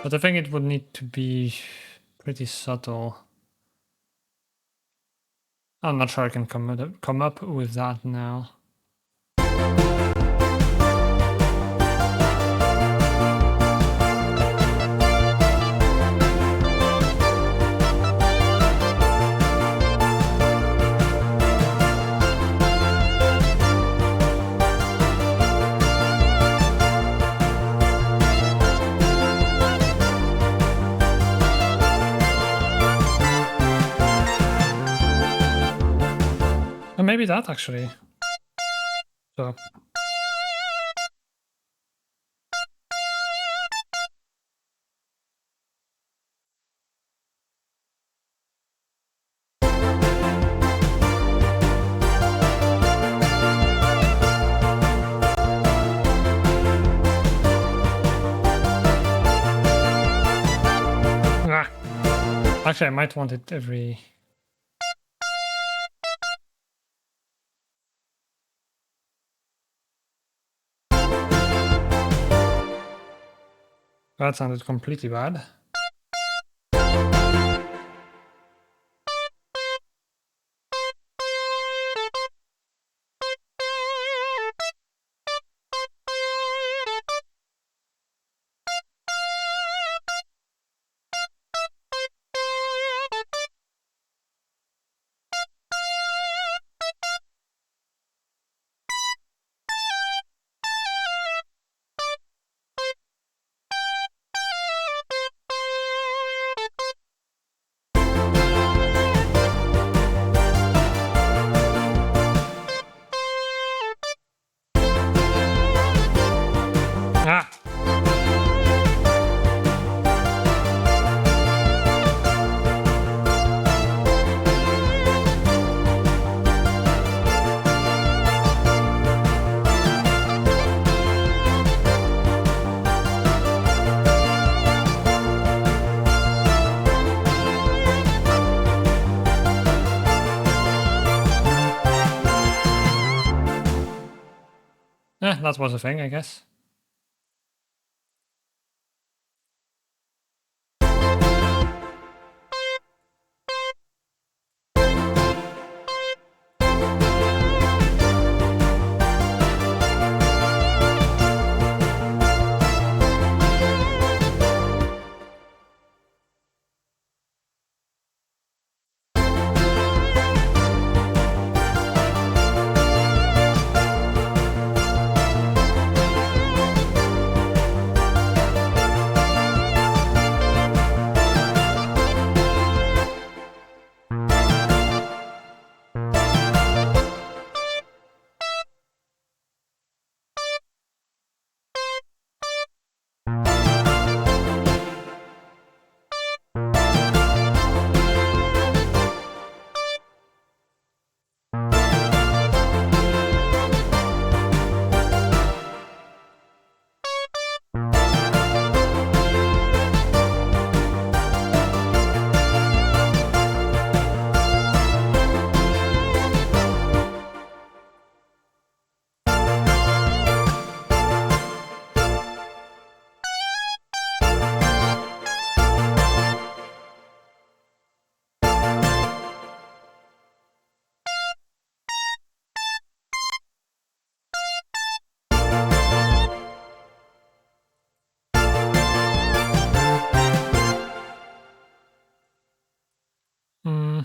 But I think it would need to be pretty subtle. I'm not sure I can come up with that now. And maybe that actually. So. Ah. Actually, I might want it every... That sounded completely bad. That was a thing, I guess. Hmm.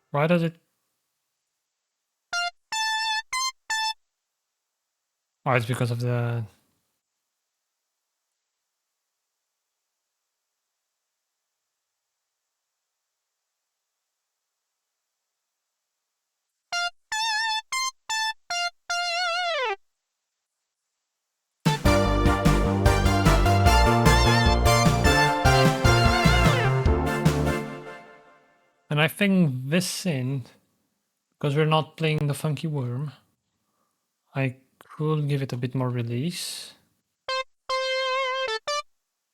Why does it? Oh, it's because of the. And I think this in, because we're not playing the funky worm, I could give it a bit more release.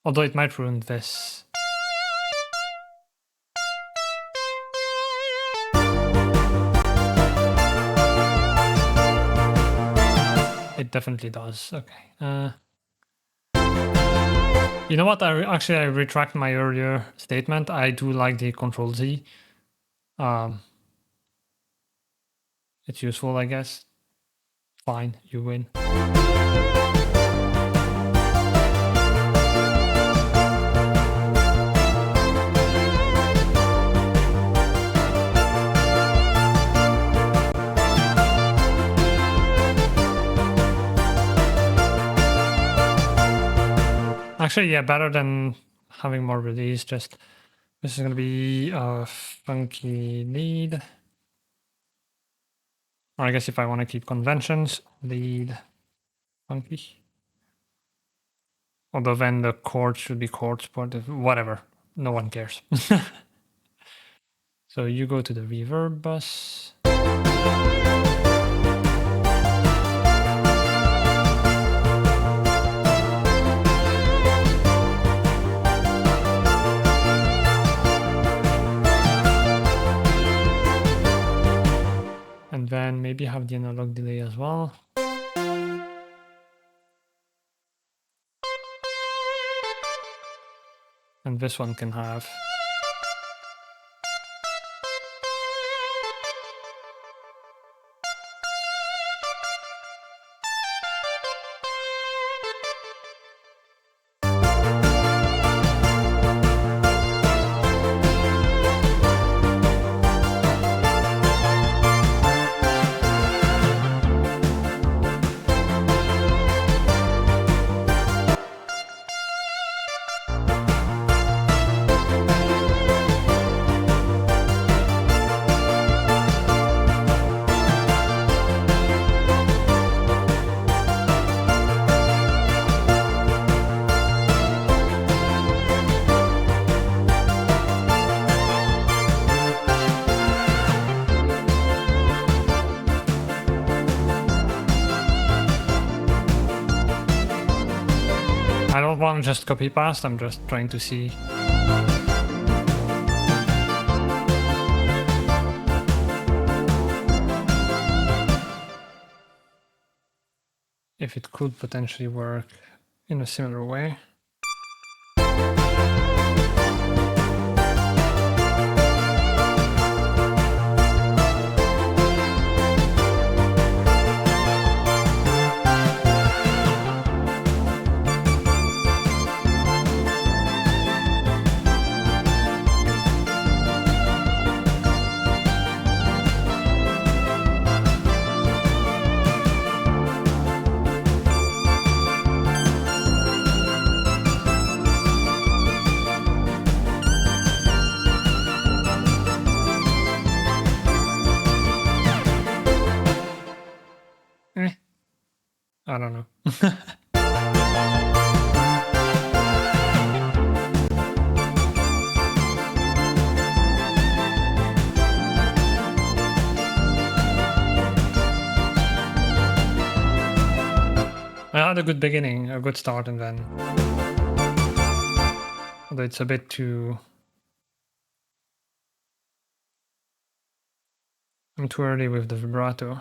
Although it might ruin this. It definitely does. Okay. You know what? I retract my earlier statement. I do like the Control Z. It's useful, I guess. Fine, you win. Actually, yeah, better than having more release. Just this is gonna be a funky lead. Or I guess if I want to keep conventions, lead funky. Although then the chord should be chords, but whatever. No one cares. So you go to the reverb bus. And then maybe have the analog delay as well. And this one can have. I don't want to just copy past, I'm just trying to see. If it could potentially work in a similar way. I don't know. I had a good beginning, a good start, and then... Although it's a bit too... I'm too early with the vibrato.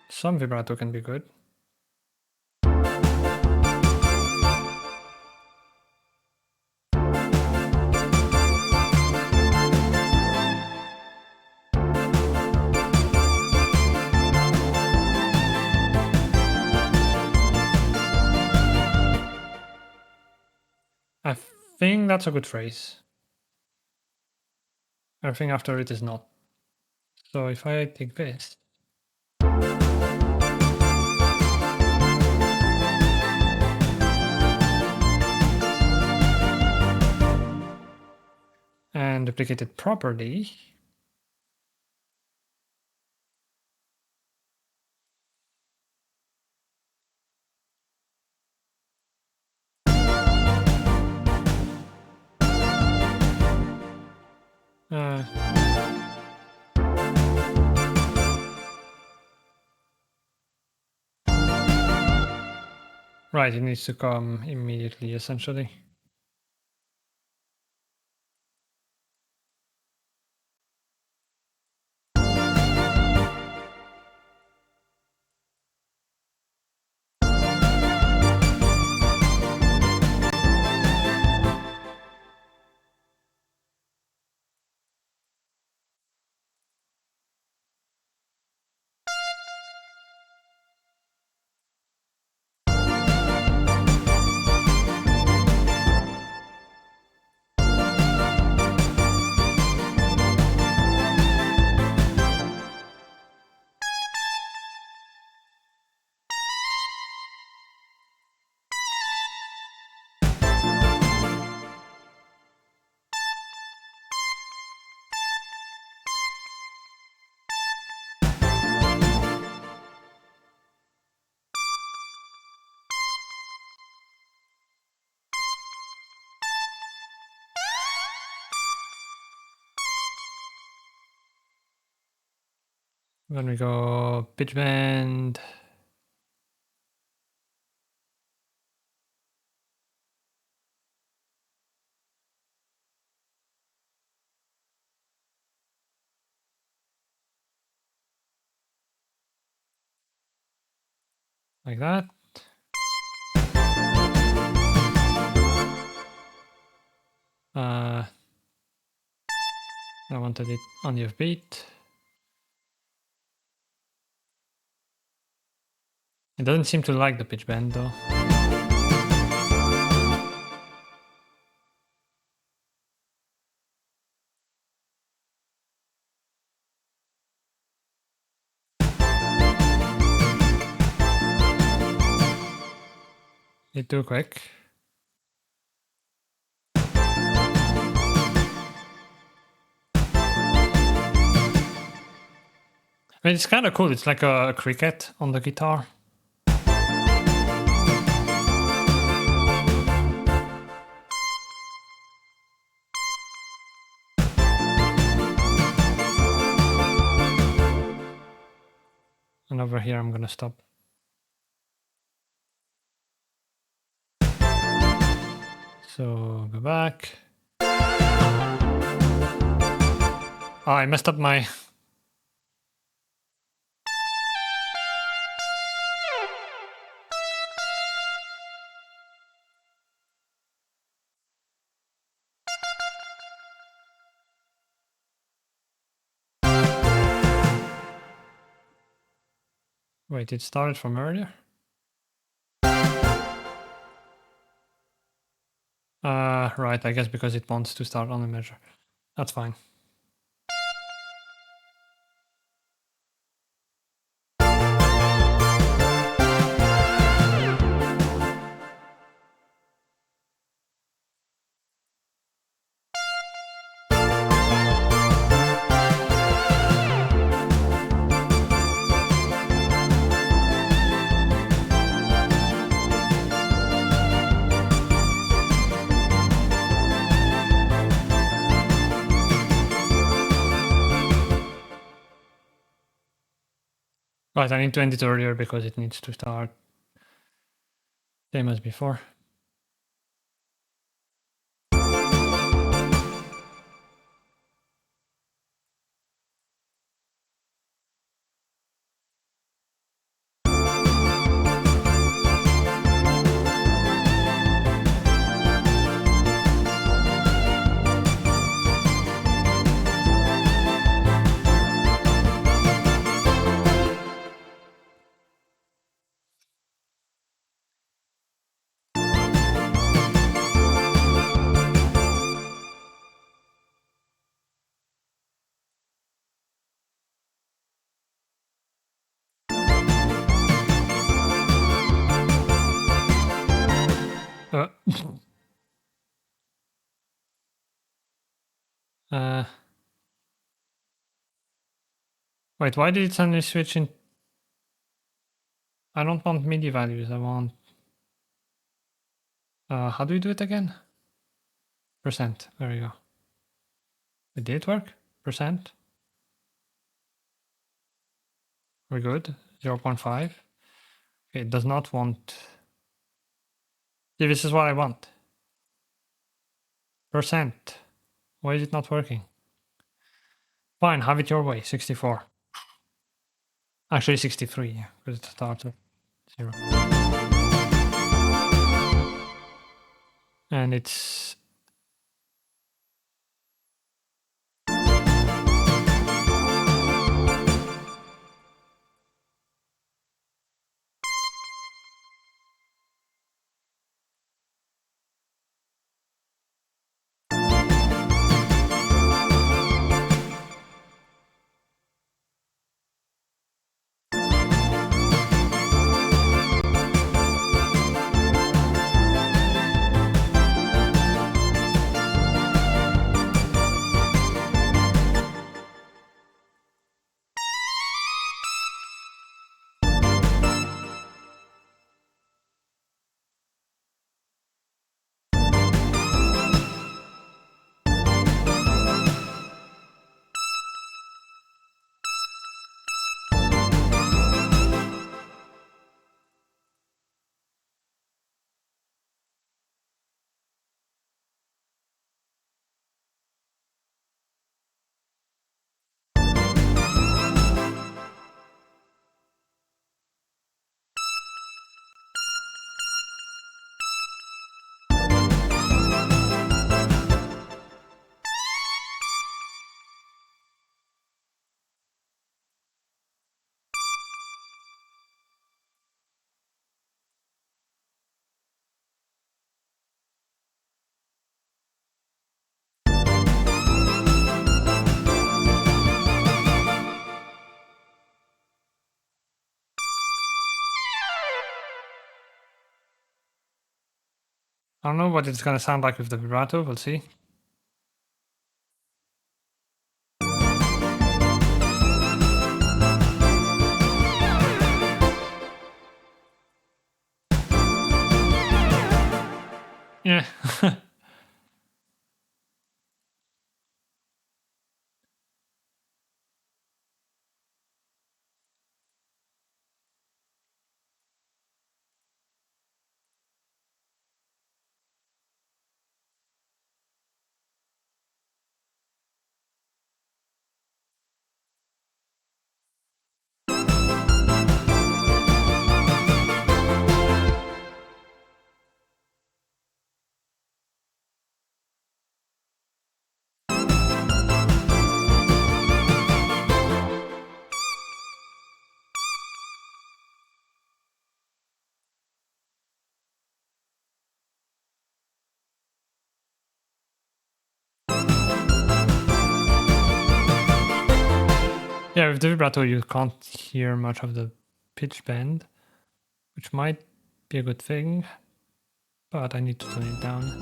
Some vibrato can be good. I think that's a good phrase. Everything after it is not. So if I take this... and duplicate it properly... right, it needs to come immediately, essentially. Then we go pitch bend. Like that. I wanted it on the offbeat. It doesn't seem to like the pitch bend though. It's too quick. I mean, it's kind of cool. It's like a cricket on the guitar. and over here I'm gonna stop. So go back. Oh, I messed up my... Wait, it started from earlier? Right, I guess because it wants to start on the measure. That's fine. Right, I need to end it earlier because it needs to start same as before. Uh, uh, wait, why did it suddenly switch in? I don't want MIDI values, I want... how do you do it again? Percent, there you go. It did work? Percent? We're good. 0.5. Okay, it does not want... See, this is what I want. Percent. Why is it not working? Fine, have it your way. 64. Actually 63, because it starts at 0. And it's... I don't know what it's gonna sound like with the vibrato, we'll see. Yeah. Yeah, with the vibrato you can't hear much of the pitch bend, which might be a good thing, but I need to tone it down.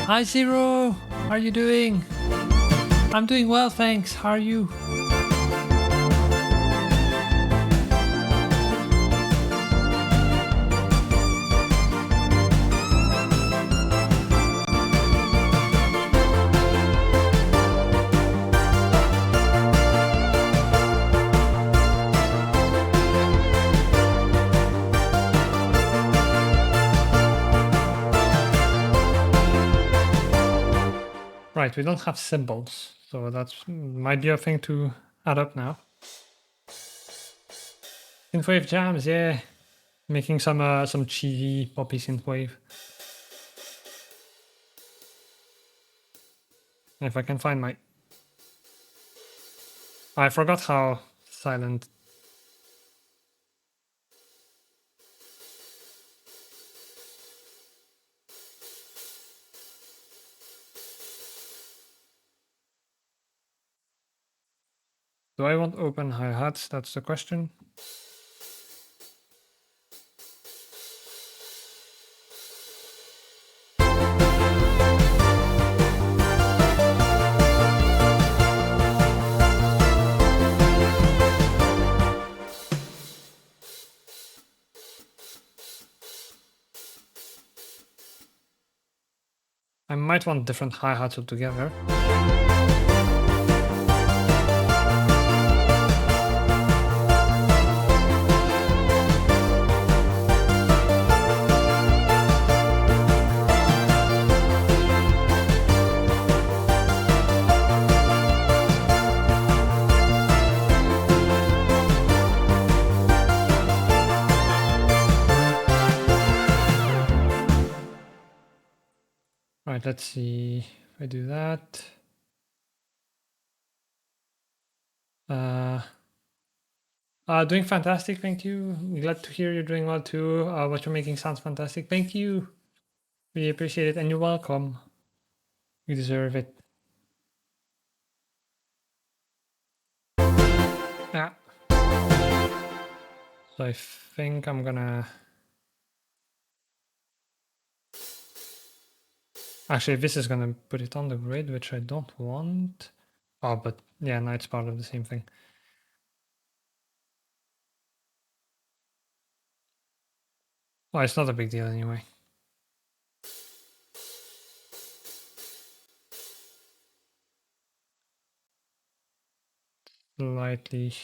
Hi Zero, how are you doing? I'm doing well, thanks. How are you? Right, we don't have symbols, so that might be a thing to add up now. Synthwave jams, yeah. Making some cheesy poppy synthwave. If I can find my... I forgot how silent... Do I want open hi-hats? That's the question. I might want different hi-hats altogether. Right, let's see if I do that. Doing fantastic, thank you. Glad to hear you're doing well too. What you're making sounds fantastic. Thank you. We appreciate it, and you're welcome. You deserve it. Yeah. So I think I'm gonna... Actually, this is gonna put it on the grid, which I don't want. Oh, but yeah, no, it's part of the same thing. Well, it's not a big deal anyway. Slightly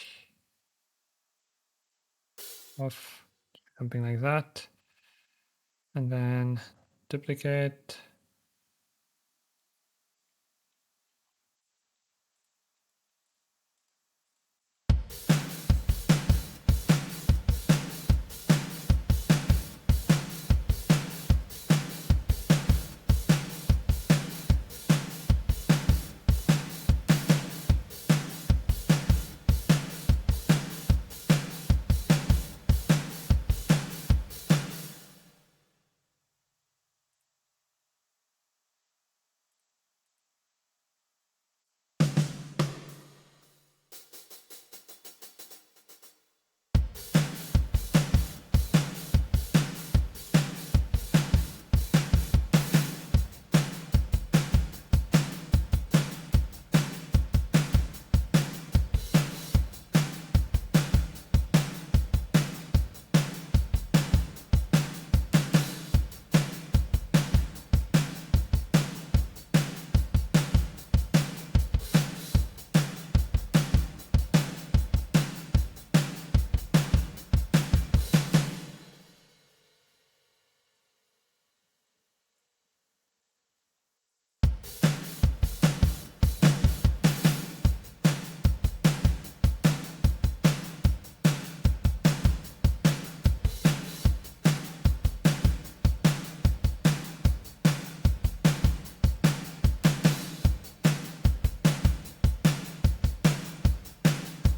off, something like that. And then duplicate.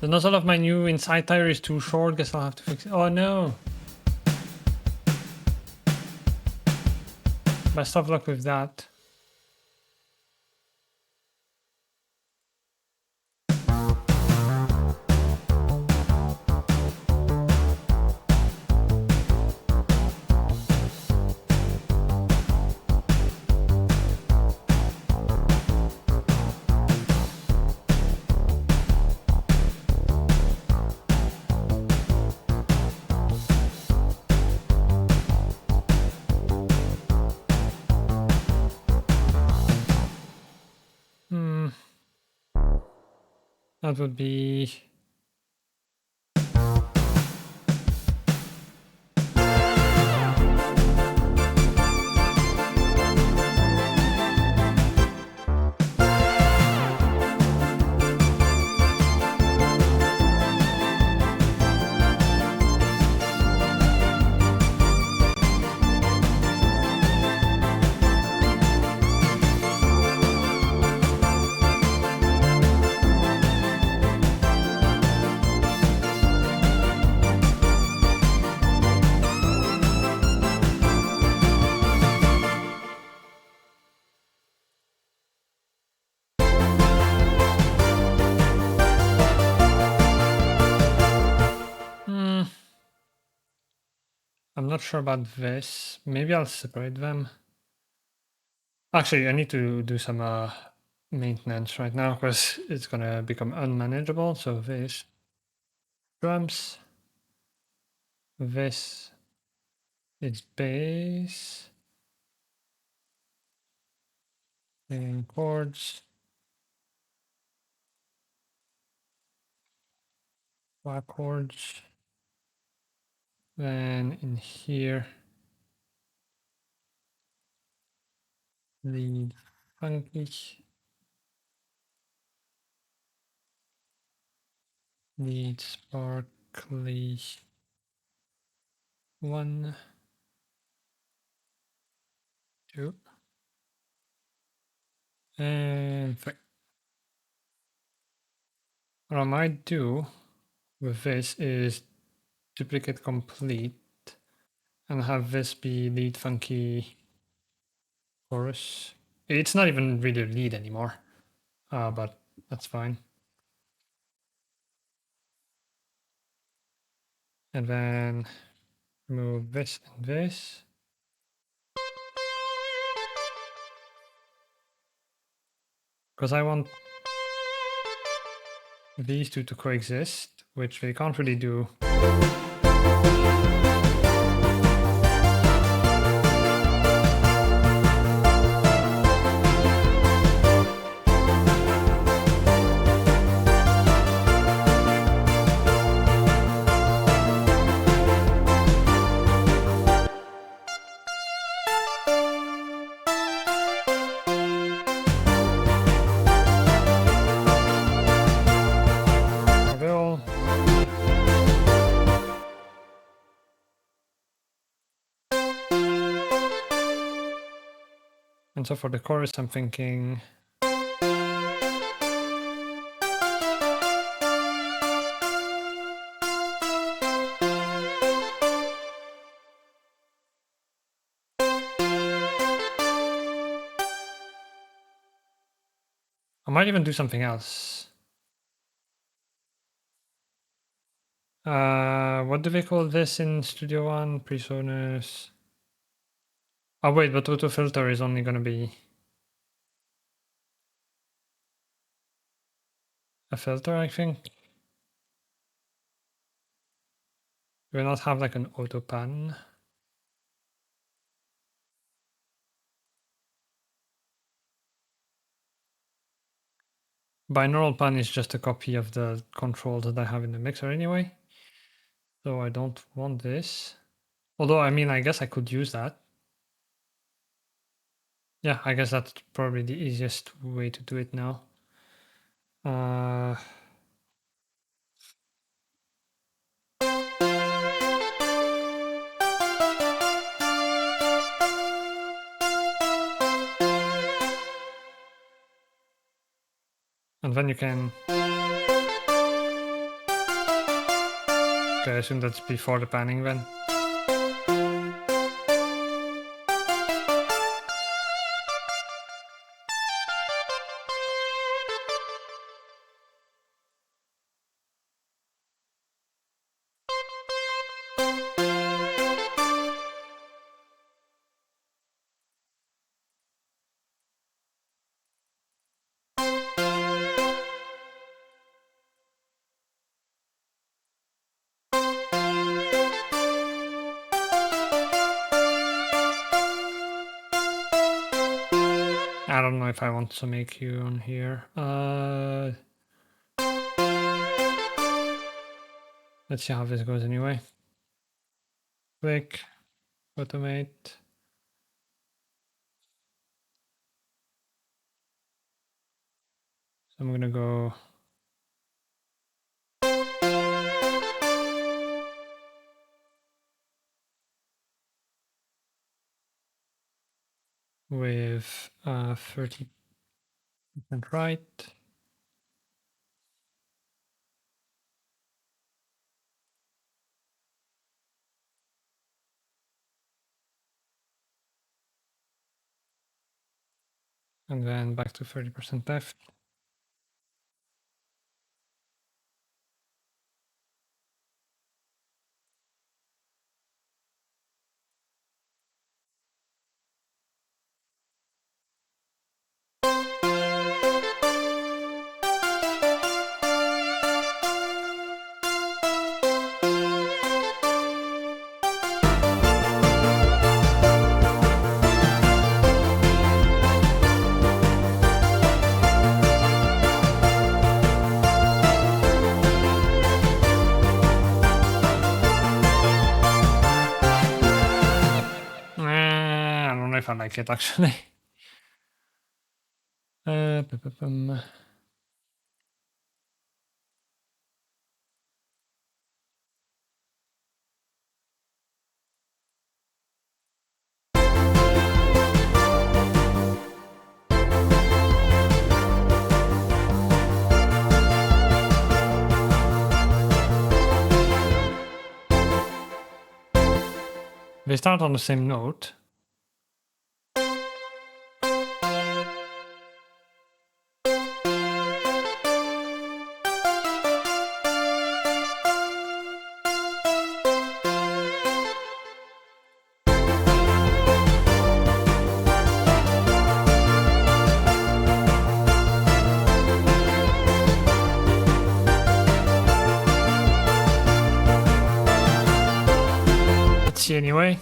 The nozzle of my new inside tire is too short. Guess I'll have to fix it. Oh no! Best of luck with that. That would be... I'm not sure about this. Maybe I'll separate them. Actually, I need to do some maintenance right now because it's gonna become unmanageable. So this drums, this is bass, and chords, black chords. Then in here, lead funky, lead sparkly. 1, 2, and 3. What I might do with this is duplicate complete and have this be lead funky chorus. It's not even really lead anymore, but that's fine. And then remove this and this. Because I want these two to coexist, which they can't really do. And so for the chorus, I'm thinking I might even do something else. What do they call this in Studio One? Presonus. Oh wait, but auto filter is only gonna be a filter, I think. Do we not have like an auto pan? Binaural pan is just a copy of the control that I have in the mixer anyway. So I don't want this. Although, I mean, I guess I could use that. Yeah, I guess that's probably the easiest way to do it now. And then you can Okay, I assume that's before the panning then. I don't know if I want to make you on here. Let's see how this goes anyway. Click, automate. So I'm gonna go with 30% right. And then back to 30% left. I don't know if I like it actually. They start on the same note. Let's see anyway.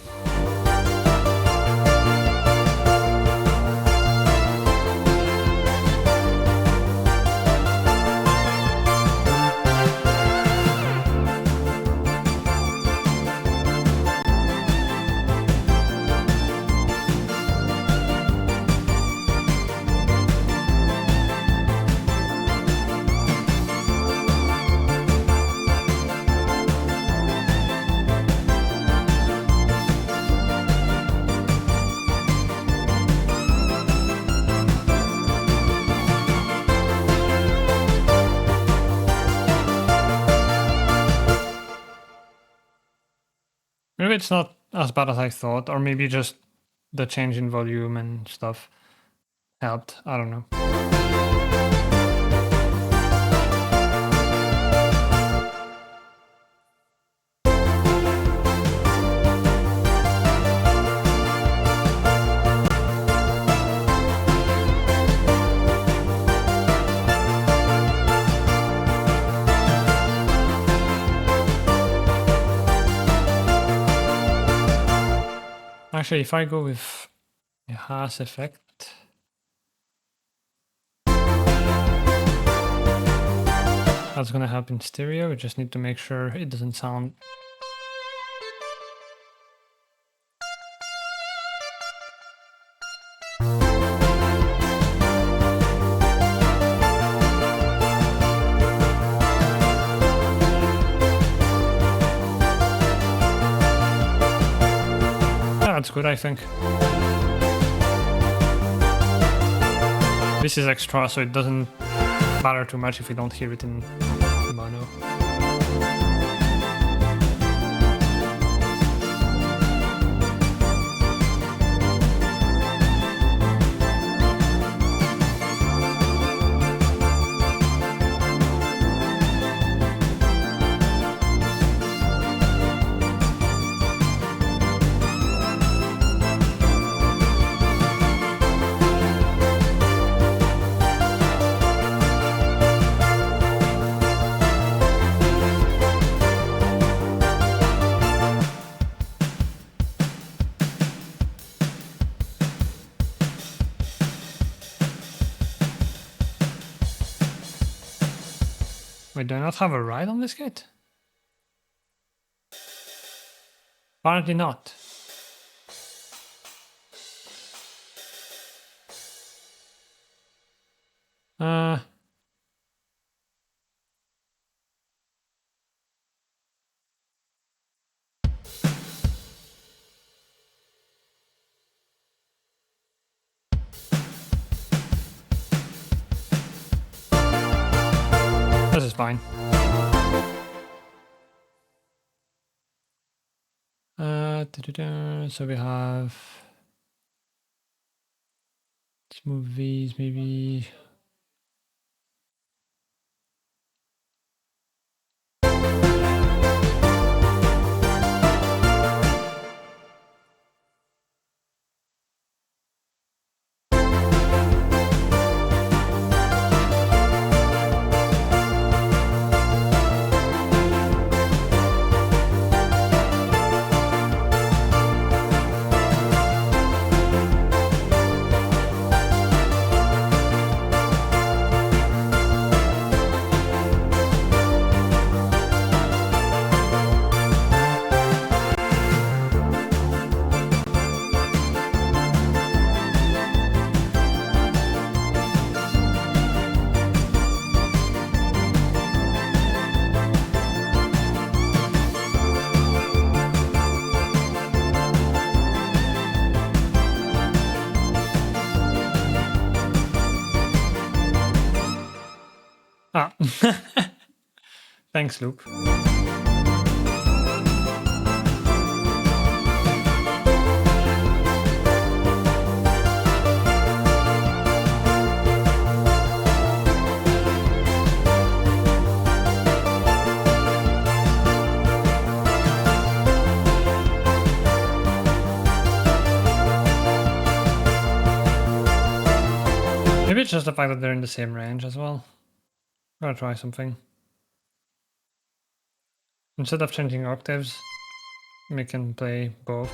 Maybe it's not as bad as I thought, or maybe just the change in volume and stuff helped. I don't know. Actually, if I go with a Haas effect, that's gonna help in stereo. We just need to make sure it doesn't sound that's good, I think. This is extra, so it doesn't matter too much if you don't hear it in mono. Wait, do I not have a ride on this kit? Apparently not. This is fine. So we have... Let's move these maybe... Ah. Thanks, Loop. Maybe it's just the fact that they're in the same range as well. Gotta try something. Instead of changing octaves, we can play both.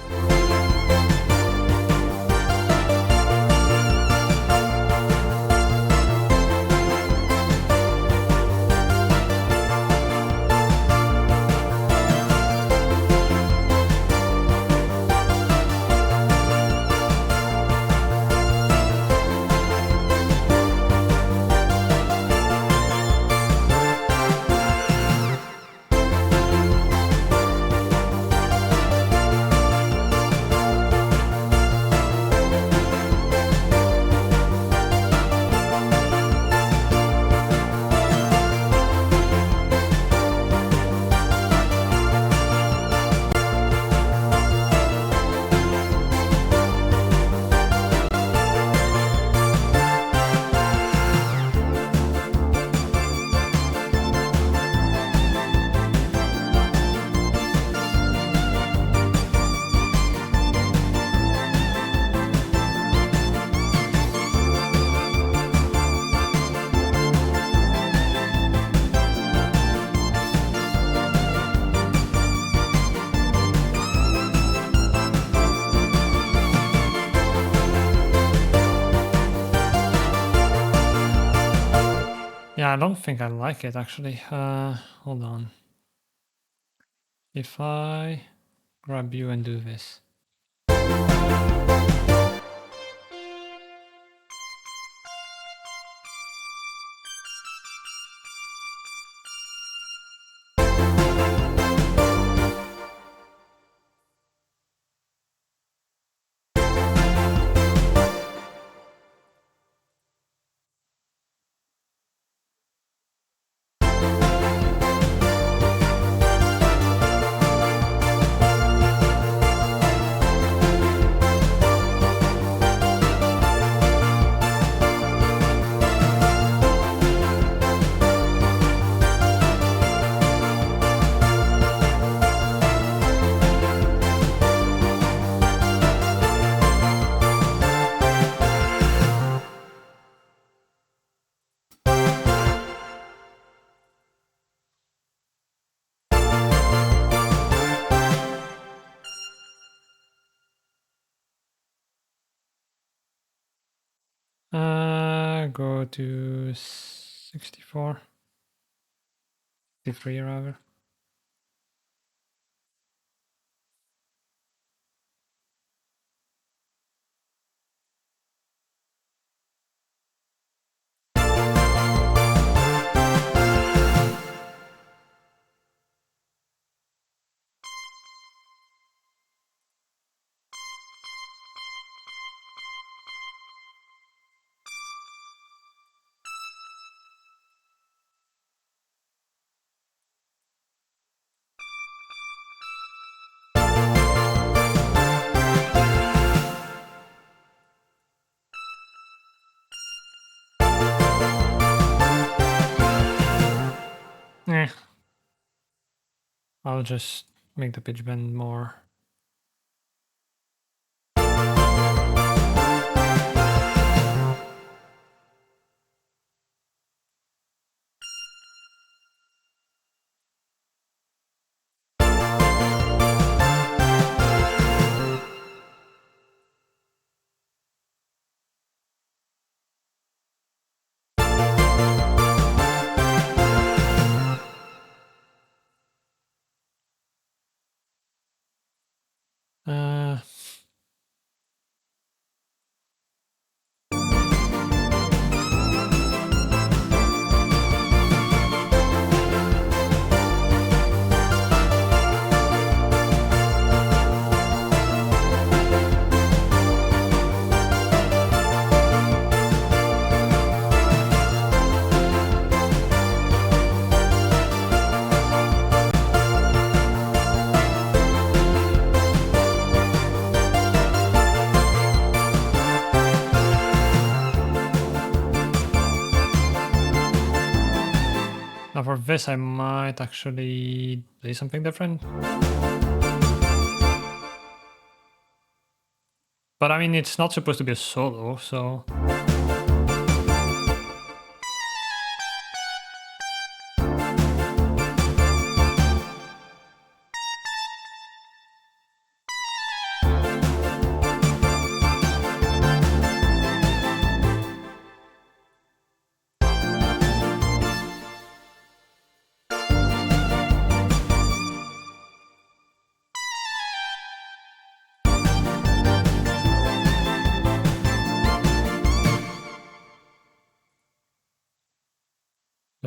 Yeah, I don't think I like it actually. Hold on. If I grab you and do this. Go to 64. 63 rather. Eh. I'll just make the pitch bend more. Uh, Now for this I might actually play something different. But I mean, it's not supposed to be a solo, so...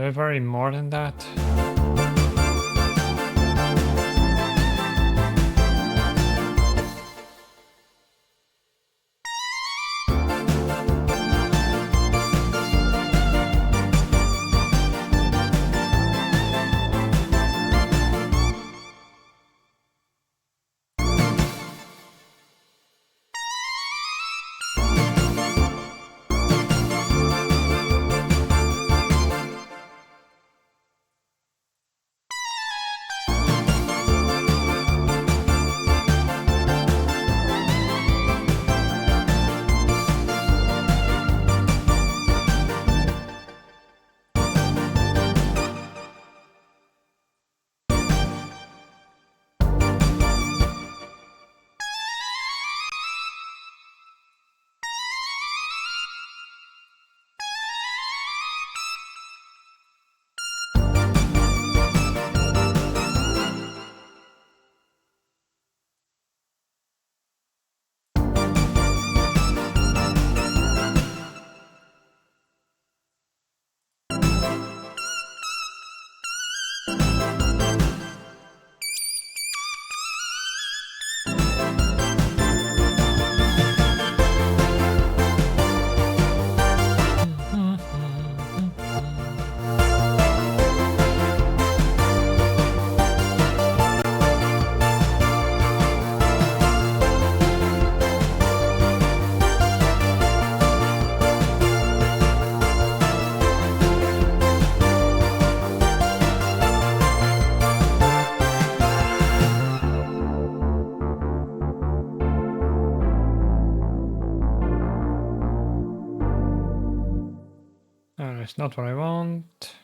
Do I vary more than that? It's not what I want.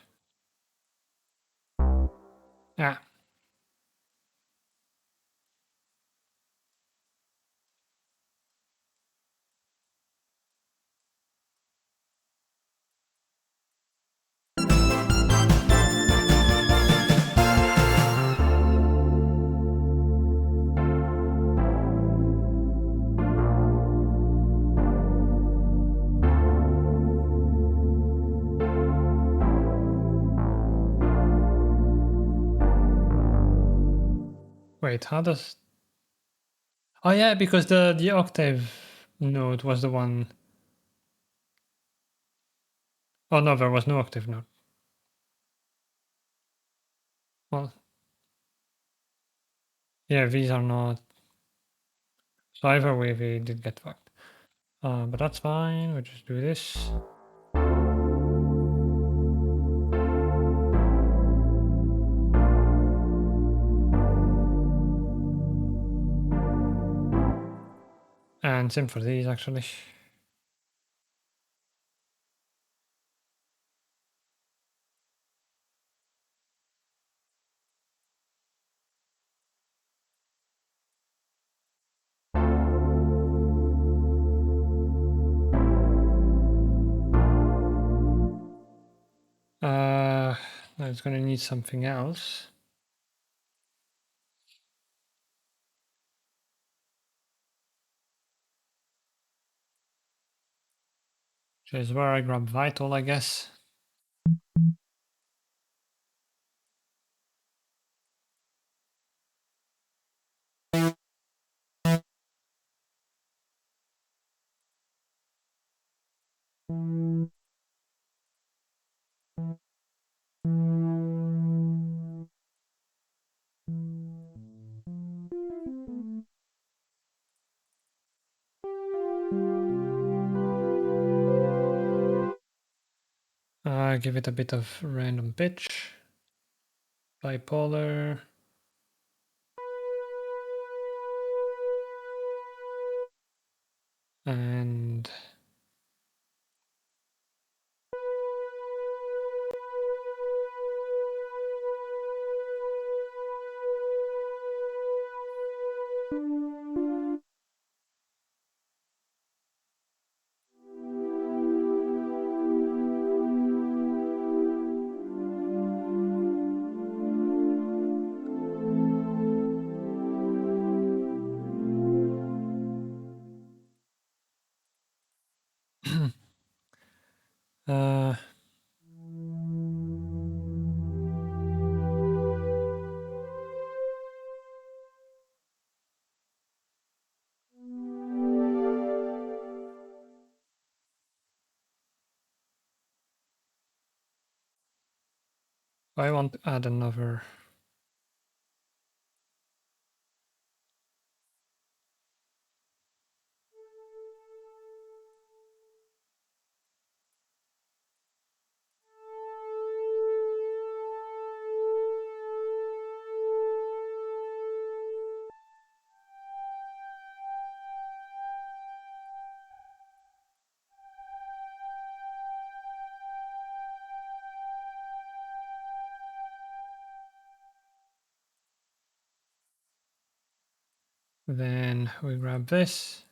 Yeah. Wait, how does... Oh yeah, because the octave note was the one... Oh no, there was no octave note. Well, yeah, these are not... So either way, they did get fucked. But that's fine, we'll just do this. And same for these, actually. Now it's gonna need something else. Which is where I grab Vital, I guess. Give it a bit of random pitch. Bipolar. And uh, I want to add another. Then we grab this.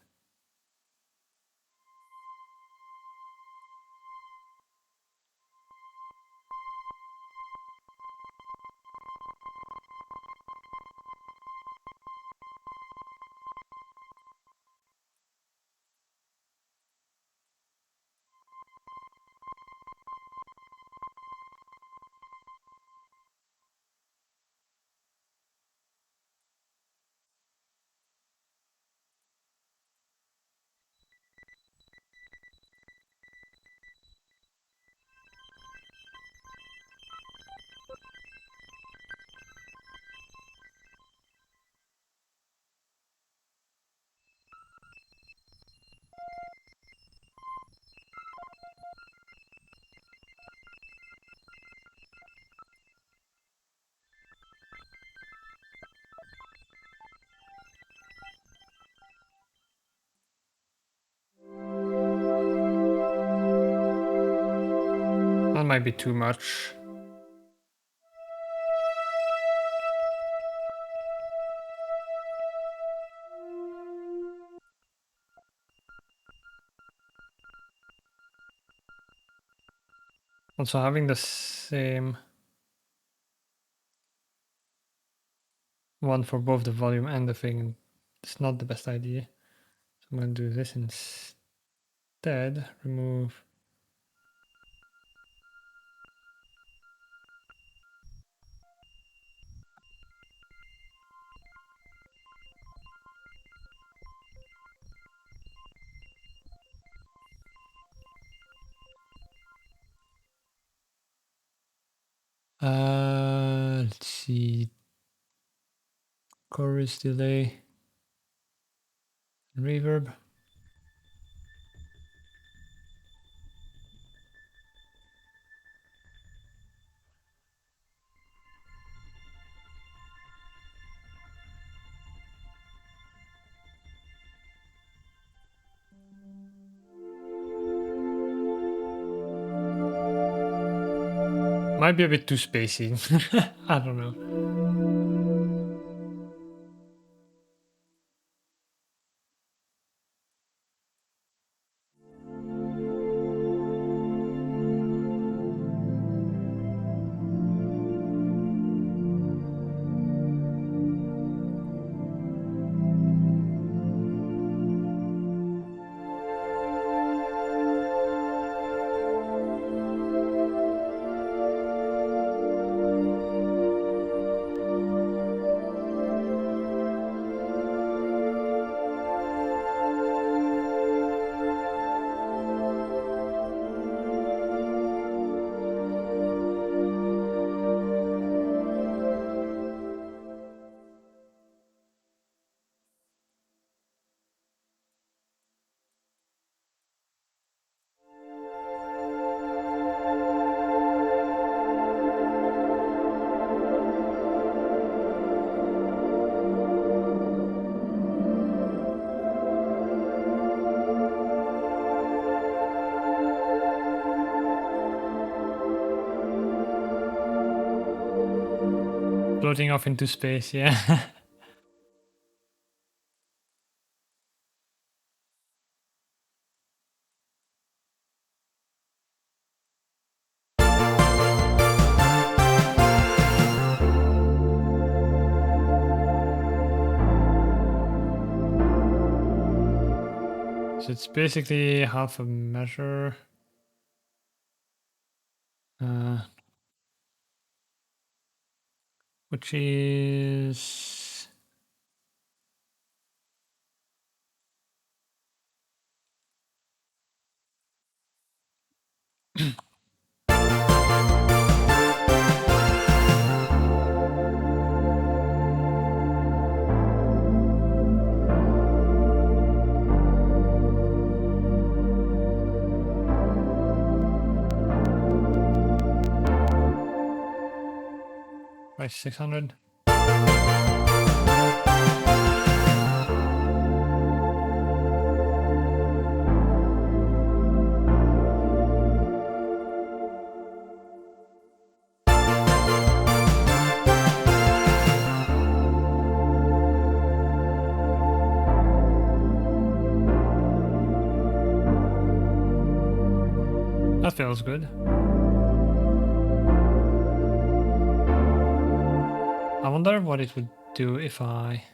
That might be too much. Also having the same one for both the volume and the thing is not the best idea. So I'm going to do this instead. Remove. see chorus delay and reverb. Might be a bit too spacey. I don't know. Floating off into space, yeah. So it's basically half a measure. Which is by 600. That feels good. I wonder what it would do if I...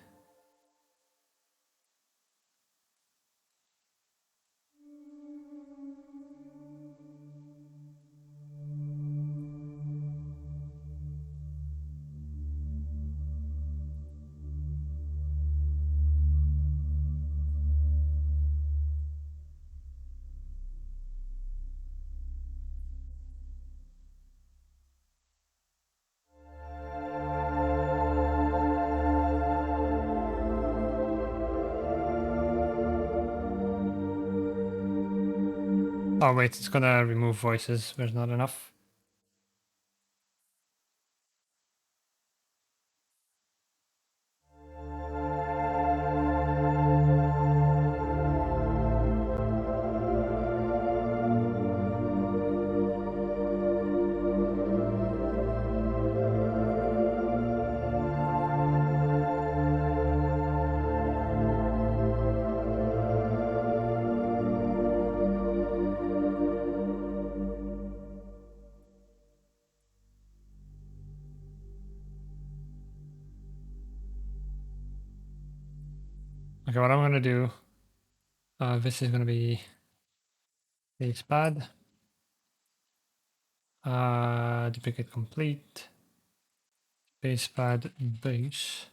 Oh wait, it's gonna remove voices. There's not enough. Okay, what I'm gonna do, this is gonna be base pad, duplicate complete, base pad base.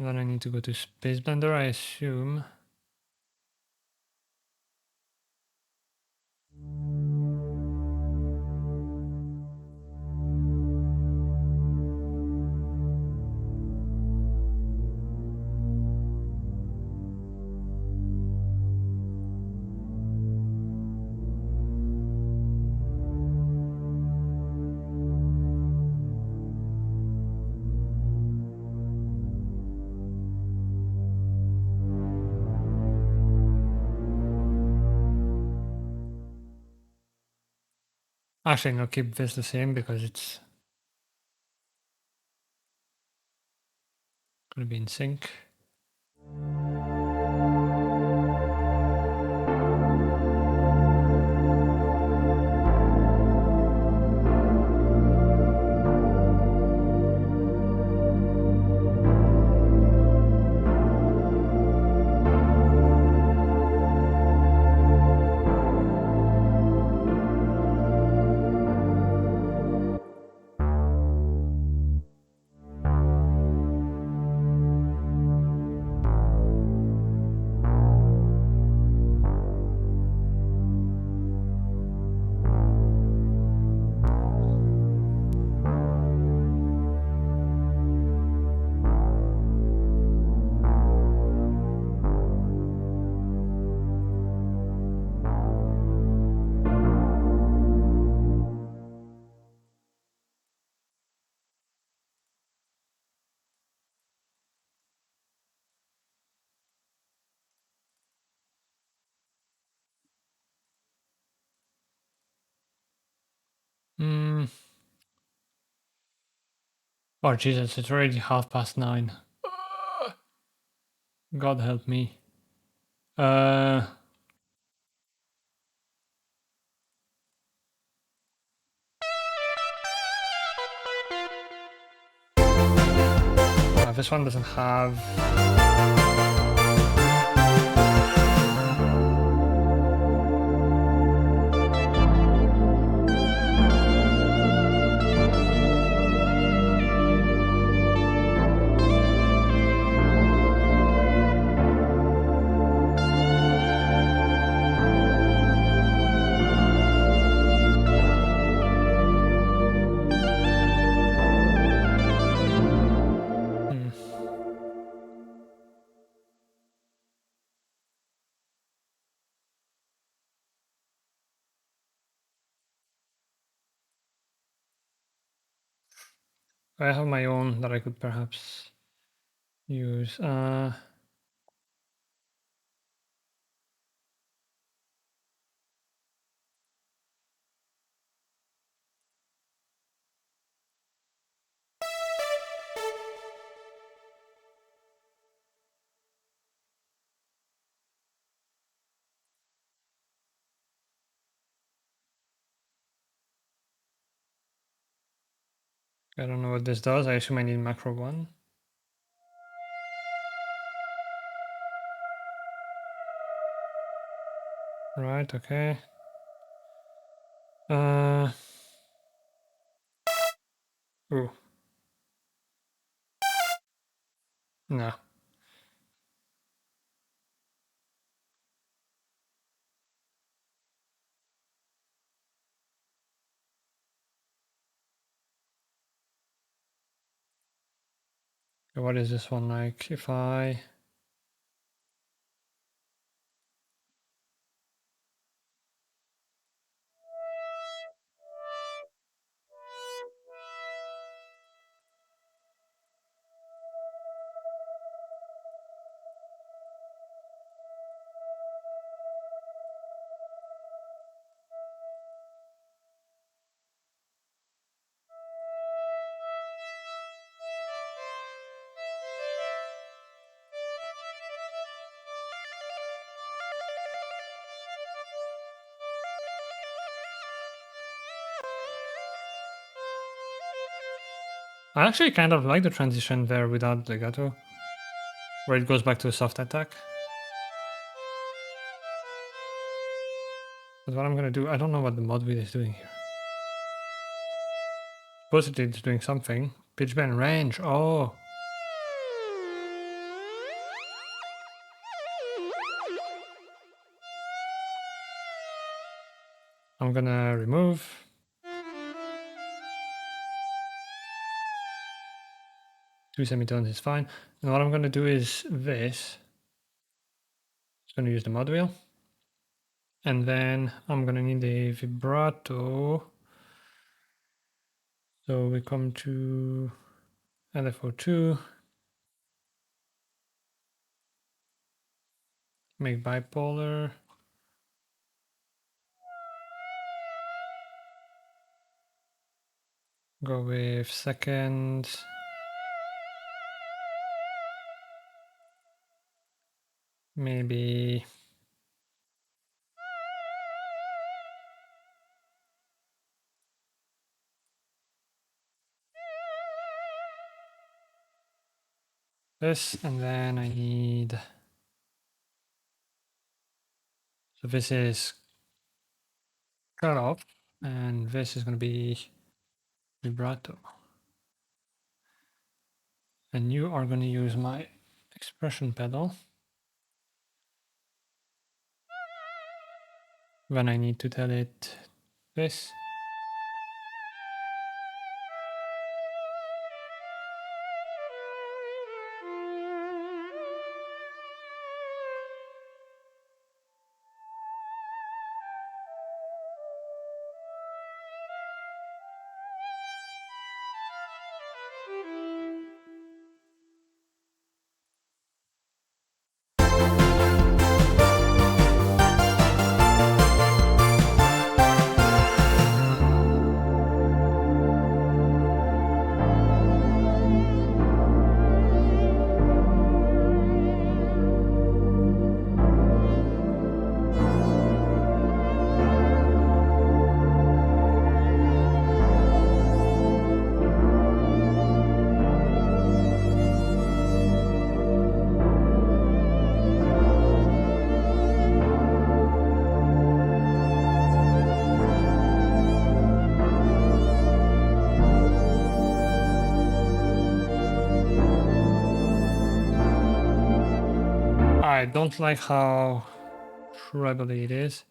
Then I need to go to Space Blender, I assume. Actually, I'll keep this the same because it's gonna be in sync. Hmm. Oh Jesus, it's already 9:30. God help me. This one doesn't have. I have my own that I could perhaps use. I don't know what this does. I assume I need macro 1. Right, okay. Ooh. No. What is this one like? If I... I actually kind of like the transition there without legato, where it goes back to a soft attack. But what I'm gonna do, I don't know what the mod wheel is doing here. Supposedly it's doing something. Pitch bend range, oh! I'm gonna remove. Two semitones is fine. And what I'm gonna do is this. I'm gonna use the mod wheel. And then I'm gonna need a vibrato. So we come to LFO2. Make bipolar. Go with second. Maybe this, and then I need, so this is cut off, and this is going to be vibrato. And you are going to use my expression pedal when I need to tell it this. I don't like how trebly it is.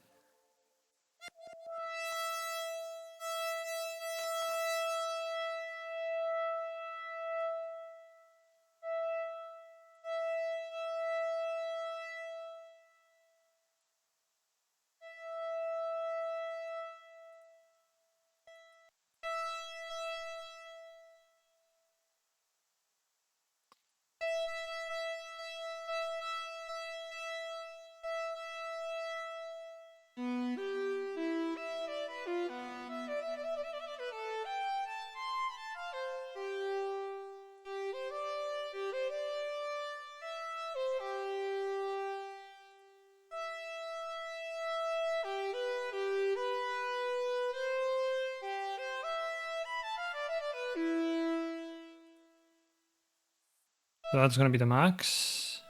So that's going to be the max.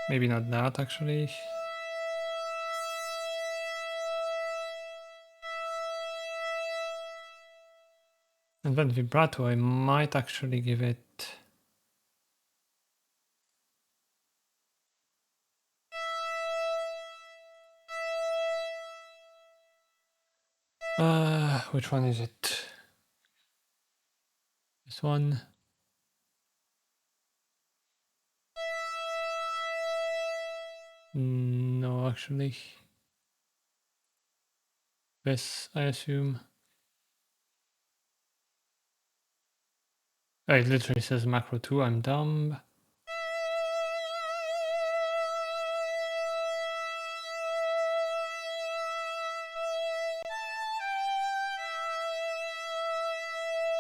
Maybe not that actually. And then vibrato, I might actually give it. Which one is it? This one. No, actually. This, I assume. Oh, it literally says macro 2, I'm dumb.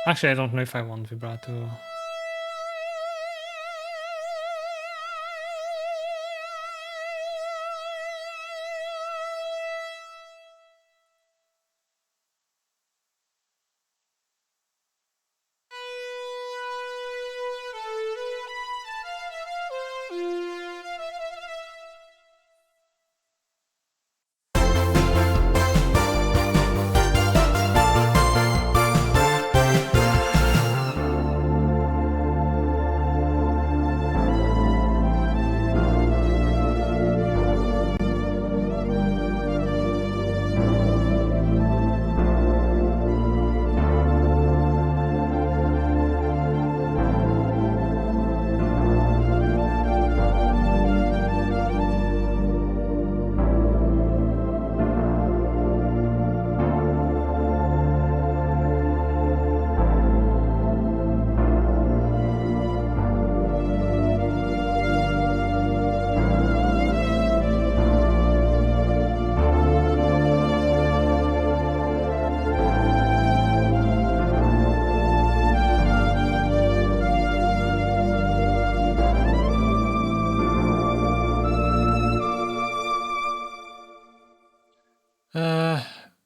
Actually, I don't know if I want vibrato.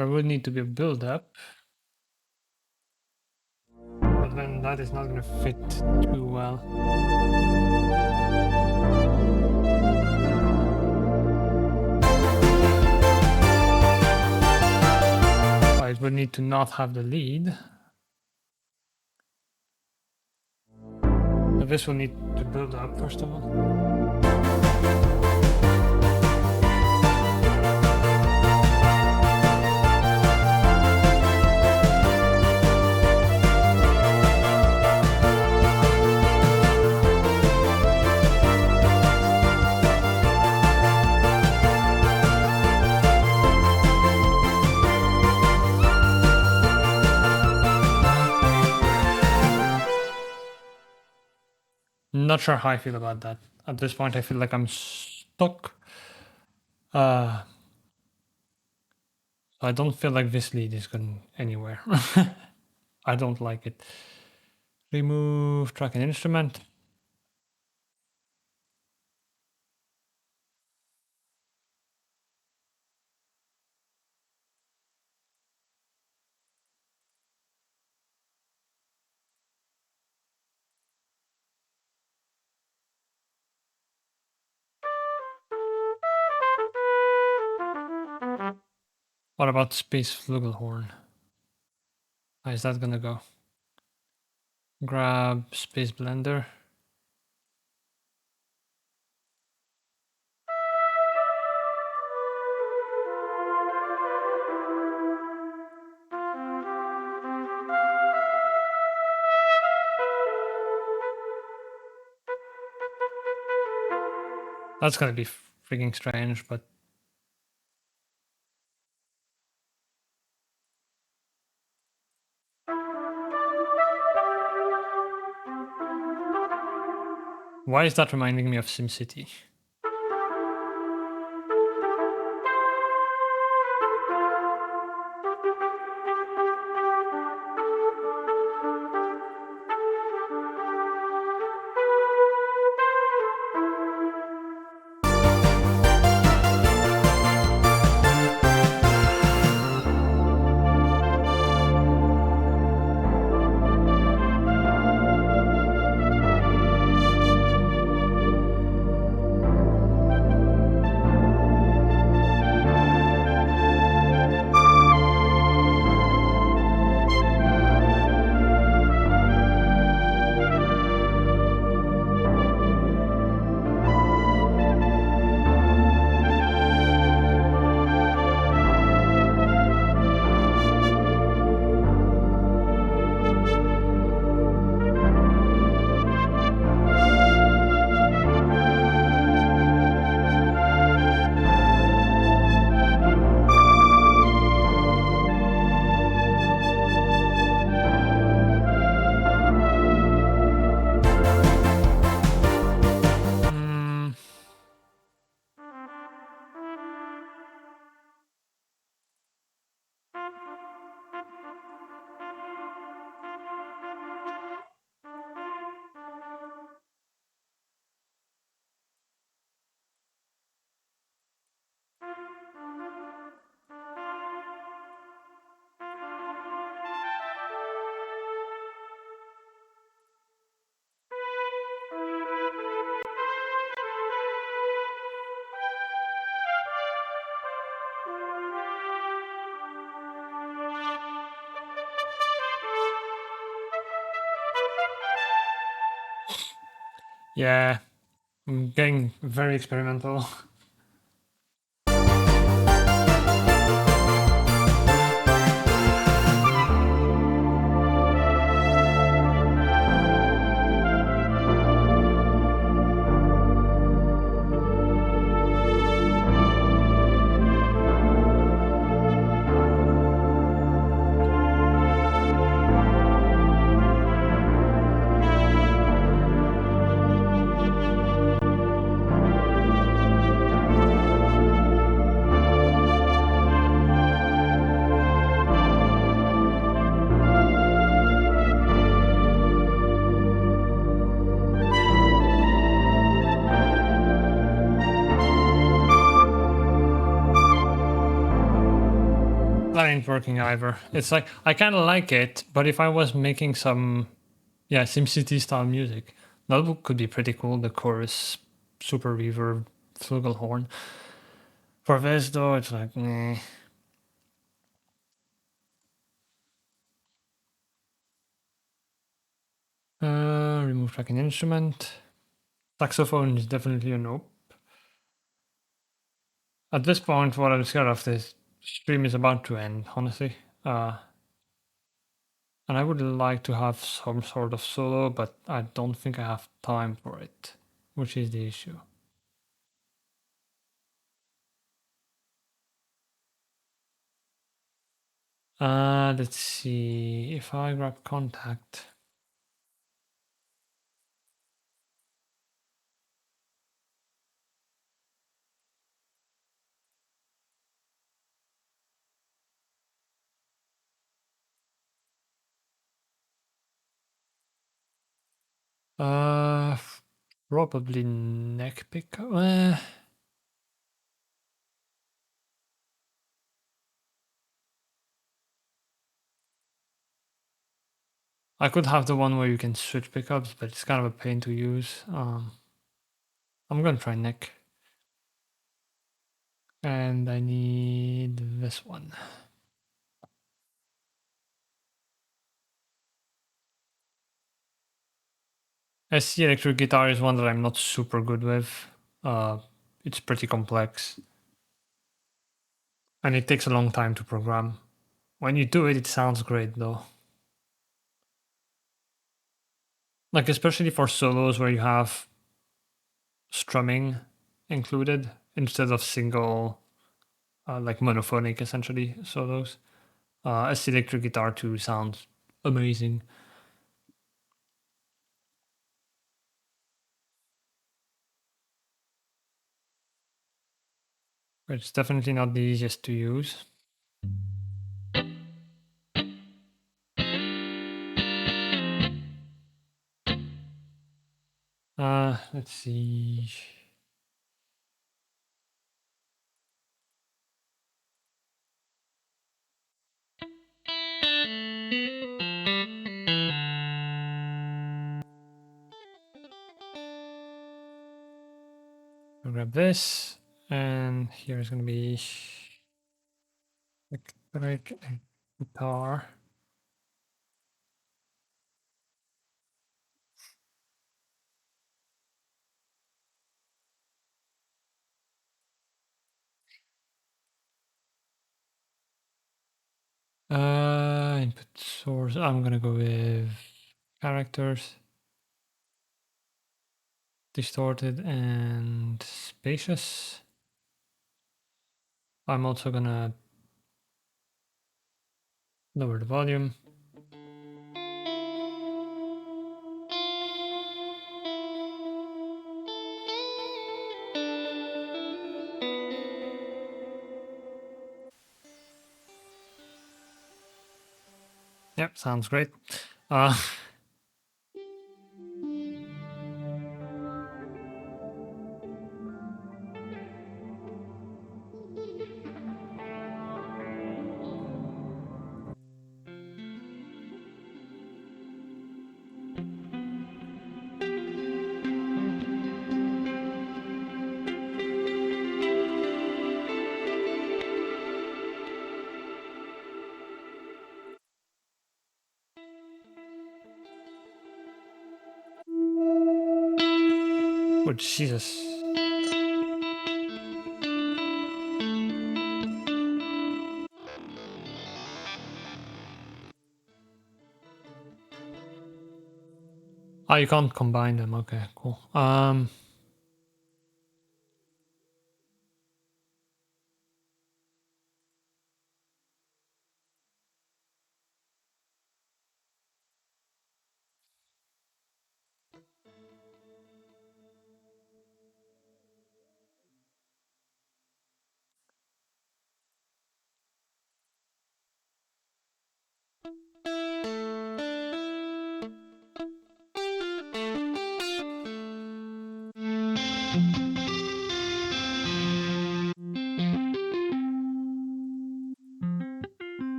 There would need to be a build-up. But then that is not going to fit too well. It would need to not have the lead. So this will need to build up first of all. Not sure how I feel about that. At this point, I feel like I'm stuck. I don't feel like this lead is going anywhere. I don't like it. Remove track and instrument. What about space flugelhorn? How is that gonna go? Grab space blender. That's gonna be freaking strange, but why is that reminding me of SimCity? Yeah, I'm getting very experimental. ain't working either. It's like I kind of like it, but if I was making some, yeah, SimCity style music, could be pretty cool. The chorus, super reverb, flugelhorn. For this though, it's like, meh. Remove tracking instrument. Saxophone is definitely a nope. At this point, what I'm scared of, this stream is about to end, honestly. And I would like to have some sort of solo, but I don't think I have time for it, which is the issue. Let's see, if I grab contact. Uh, Probably neck pickup. I could have the one where you can switch pickups, but it's kind of a pain to use. I'm gonna try neck. And I need this one. SC electric guitar is one that I'm not super good with. It's pretty complex. And it takes a long time to program. When you do it, it sounds great though. Like, especially for solos where you have strumming included instead of single, like monophonic essentially solos. SC electric guitar 2 sounds amazing. It's definitely not the easiest to use. Let's see. I'll grab this, and here's gonna be electric guitar. Input source. I'm gonna go with characters, distorted and spacious. I'm also gonna lower the volume. Yep, sounds great. Oh, Jesus. Oh, you can't combine them. Okay, cool.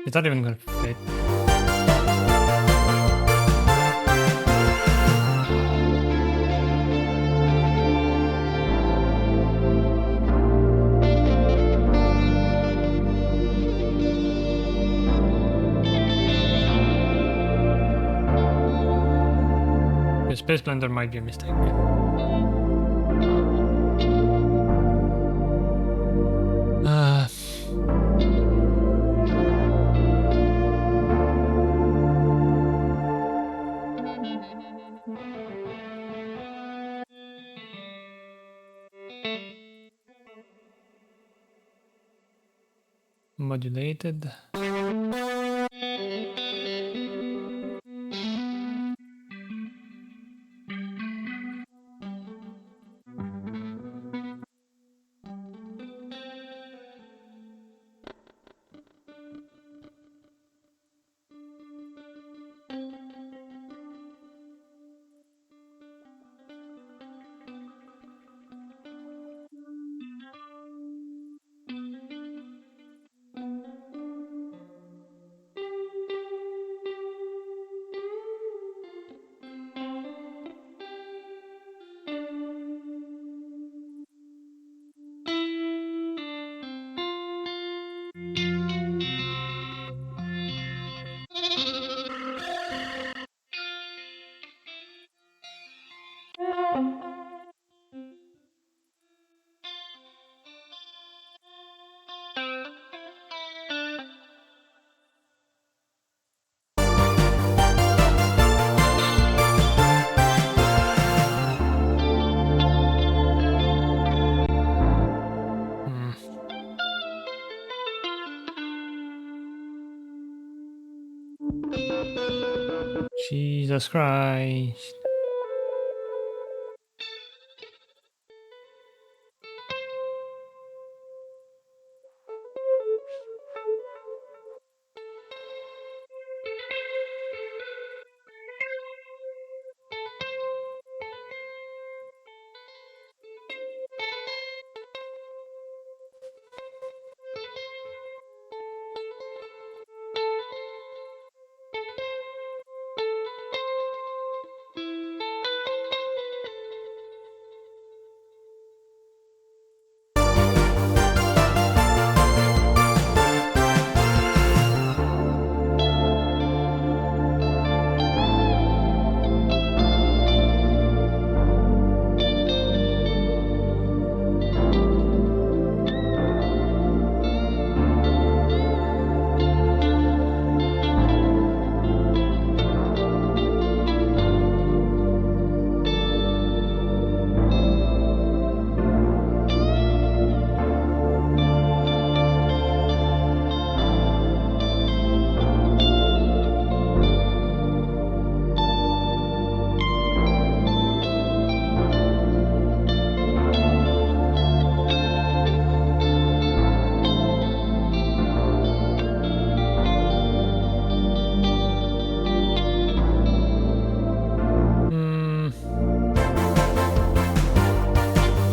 Is that even gonna fit? The Space Blender might be a mistake. Modulated. Jesus Christ.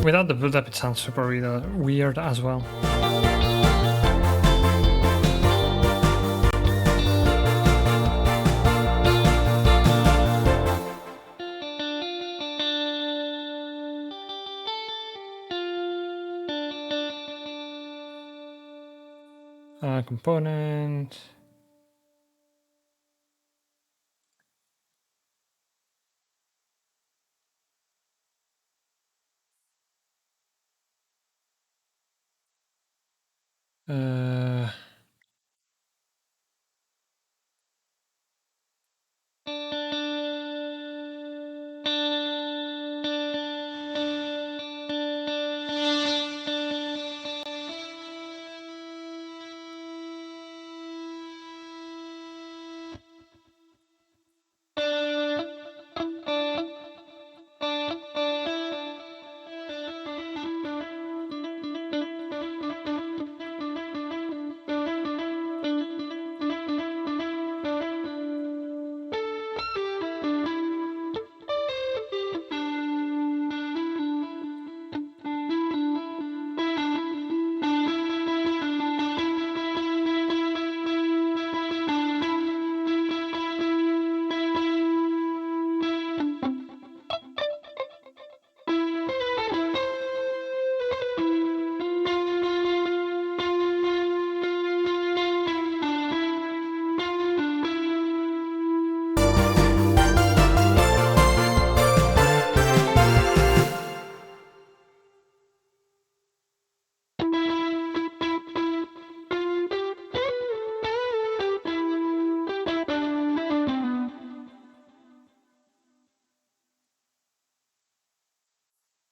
Without the build-up, it sounds super weird as well. Component.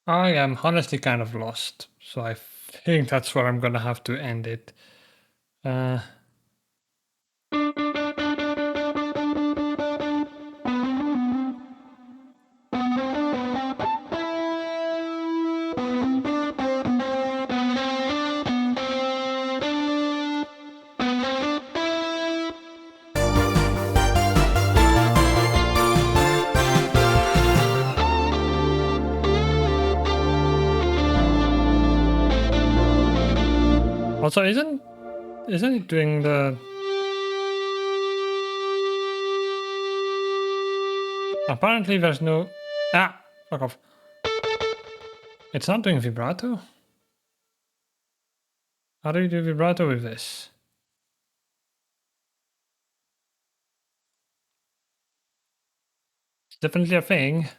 I am honestly kind of lost, so I think that's where I'm gonna have to end it. Uh, Also, isn't it doing the... Apparently there's no... Ah! Fuck off. It's not doing vibrato? How do you do vibrato with this? It's definitely a thing.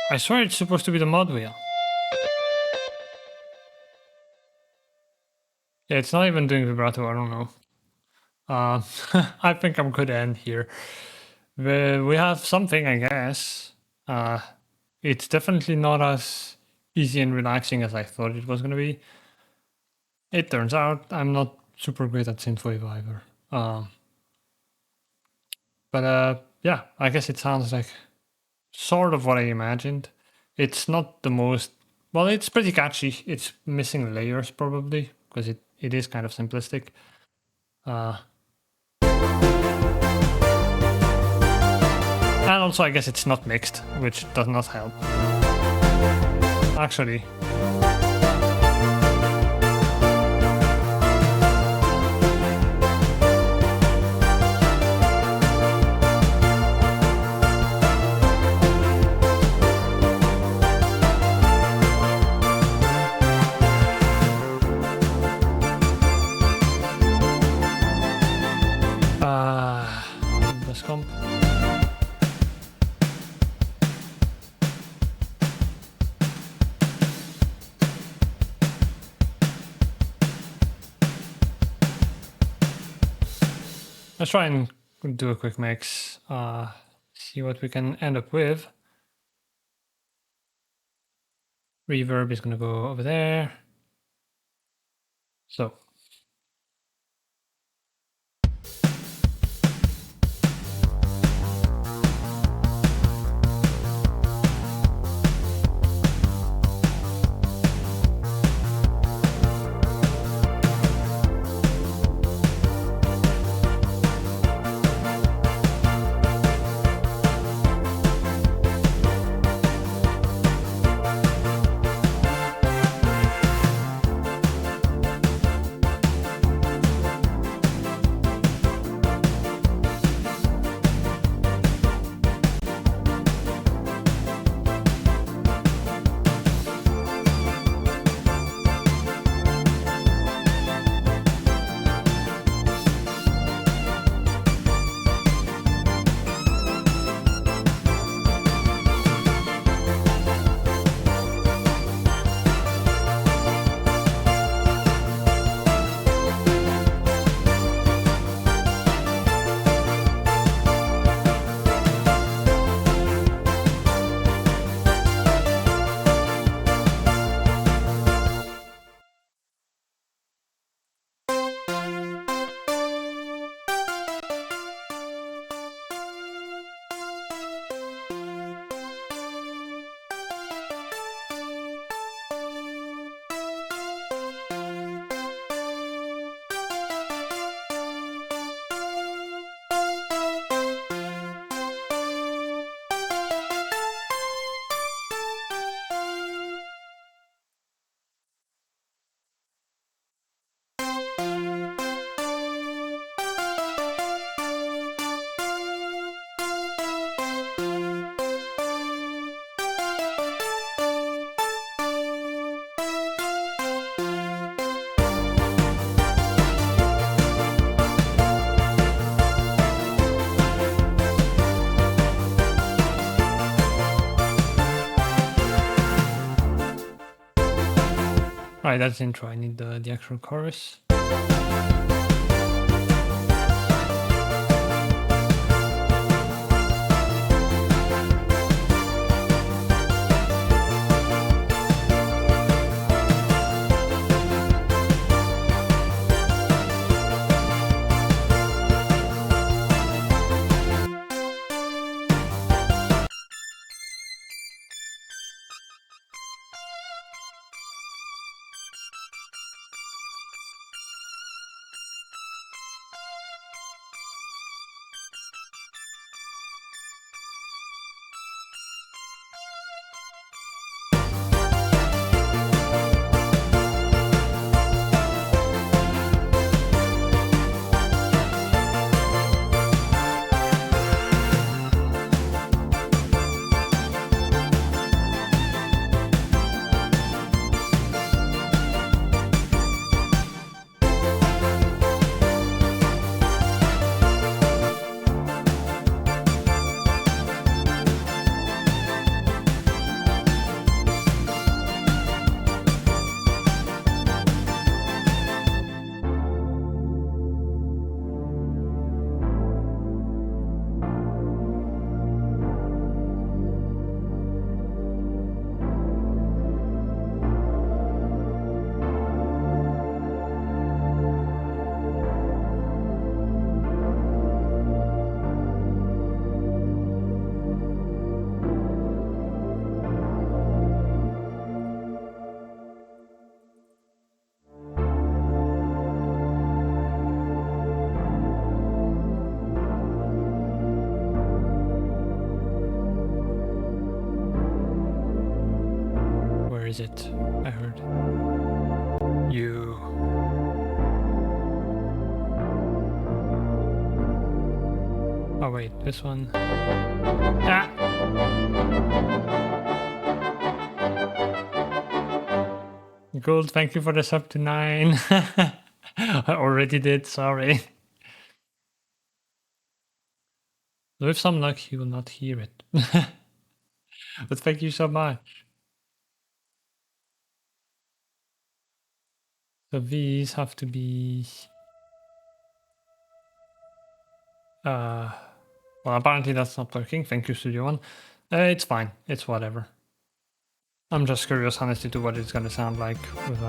I swear it's supposed to be the mod wheel. Yeah, it's not even doing vibrato, I don't know. I think I'm good to end here. We have something, I guess. It's definitely not as easy and relaxing as I thought it was going to be. It turns out I'm not super great at synthwave either. But yeah, I guess it sounds like sort of what I imagined. It's not the most... Well, it's pretty catchy. It's missing layers probably, because it is kind of simplistic. And also I guess it's not mixed, which does not help. Actually. This comp. Let's try and do a quick mix, see what we can end up with. Reverb is going to go over there. So. Alright, that's the intro. I need the actual chorus. Where is it? I heard you. Oh wait, this one. Ah! Gold, thank you for the sub to 9. I already did, sorry. With some luck, he will not hear it. But thank you so much. So these have to be... well, apparently that's not working. Thank you, Studio One. It's fine. It's whatever. I'm just curious, honestly, to what it's gonna sound like with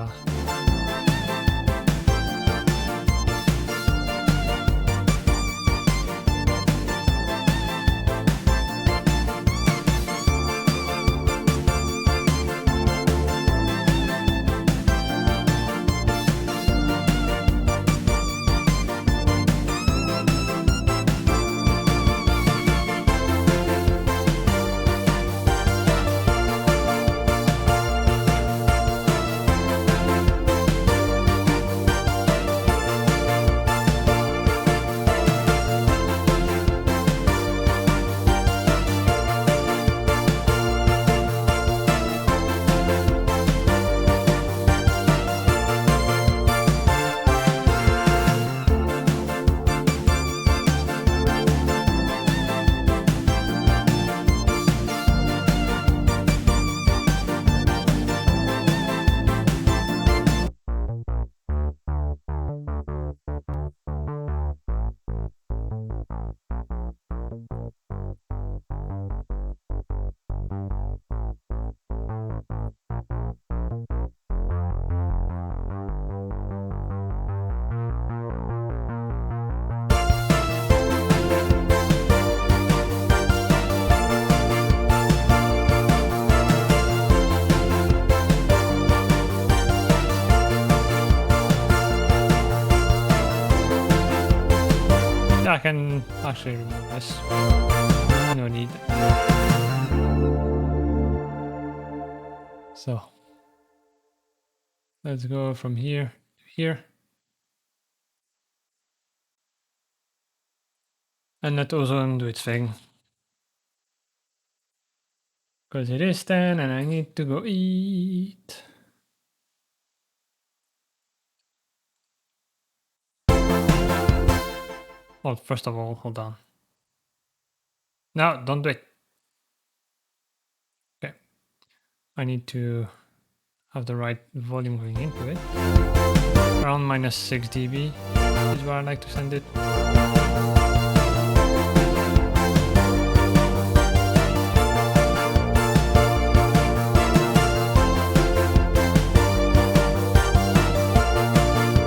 I can actually remove this. No need. So let's go from here to here. And let ozone do its thing. Because it is 10 and I need to go eat. Well, first of all, hold on. No, don't do it. Okay. I need to have the right volume going into it. Around minus 6 dB is where I like to send it.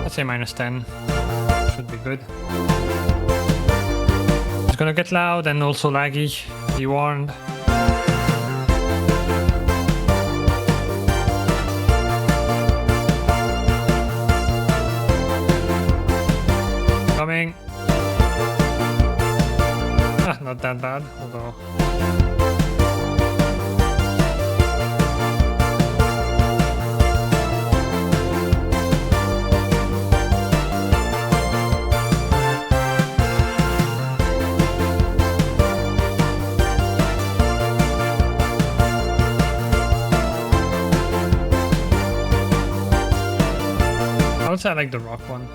Let's say minus 10 should be good. It's gonna get loud and also laggy, be warned. Coming. Ah, not that bad, although. I would say I like the rock one.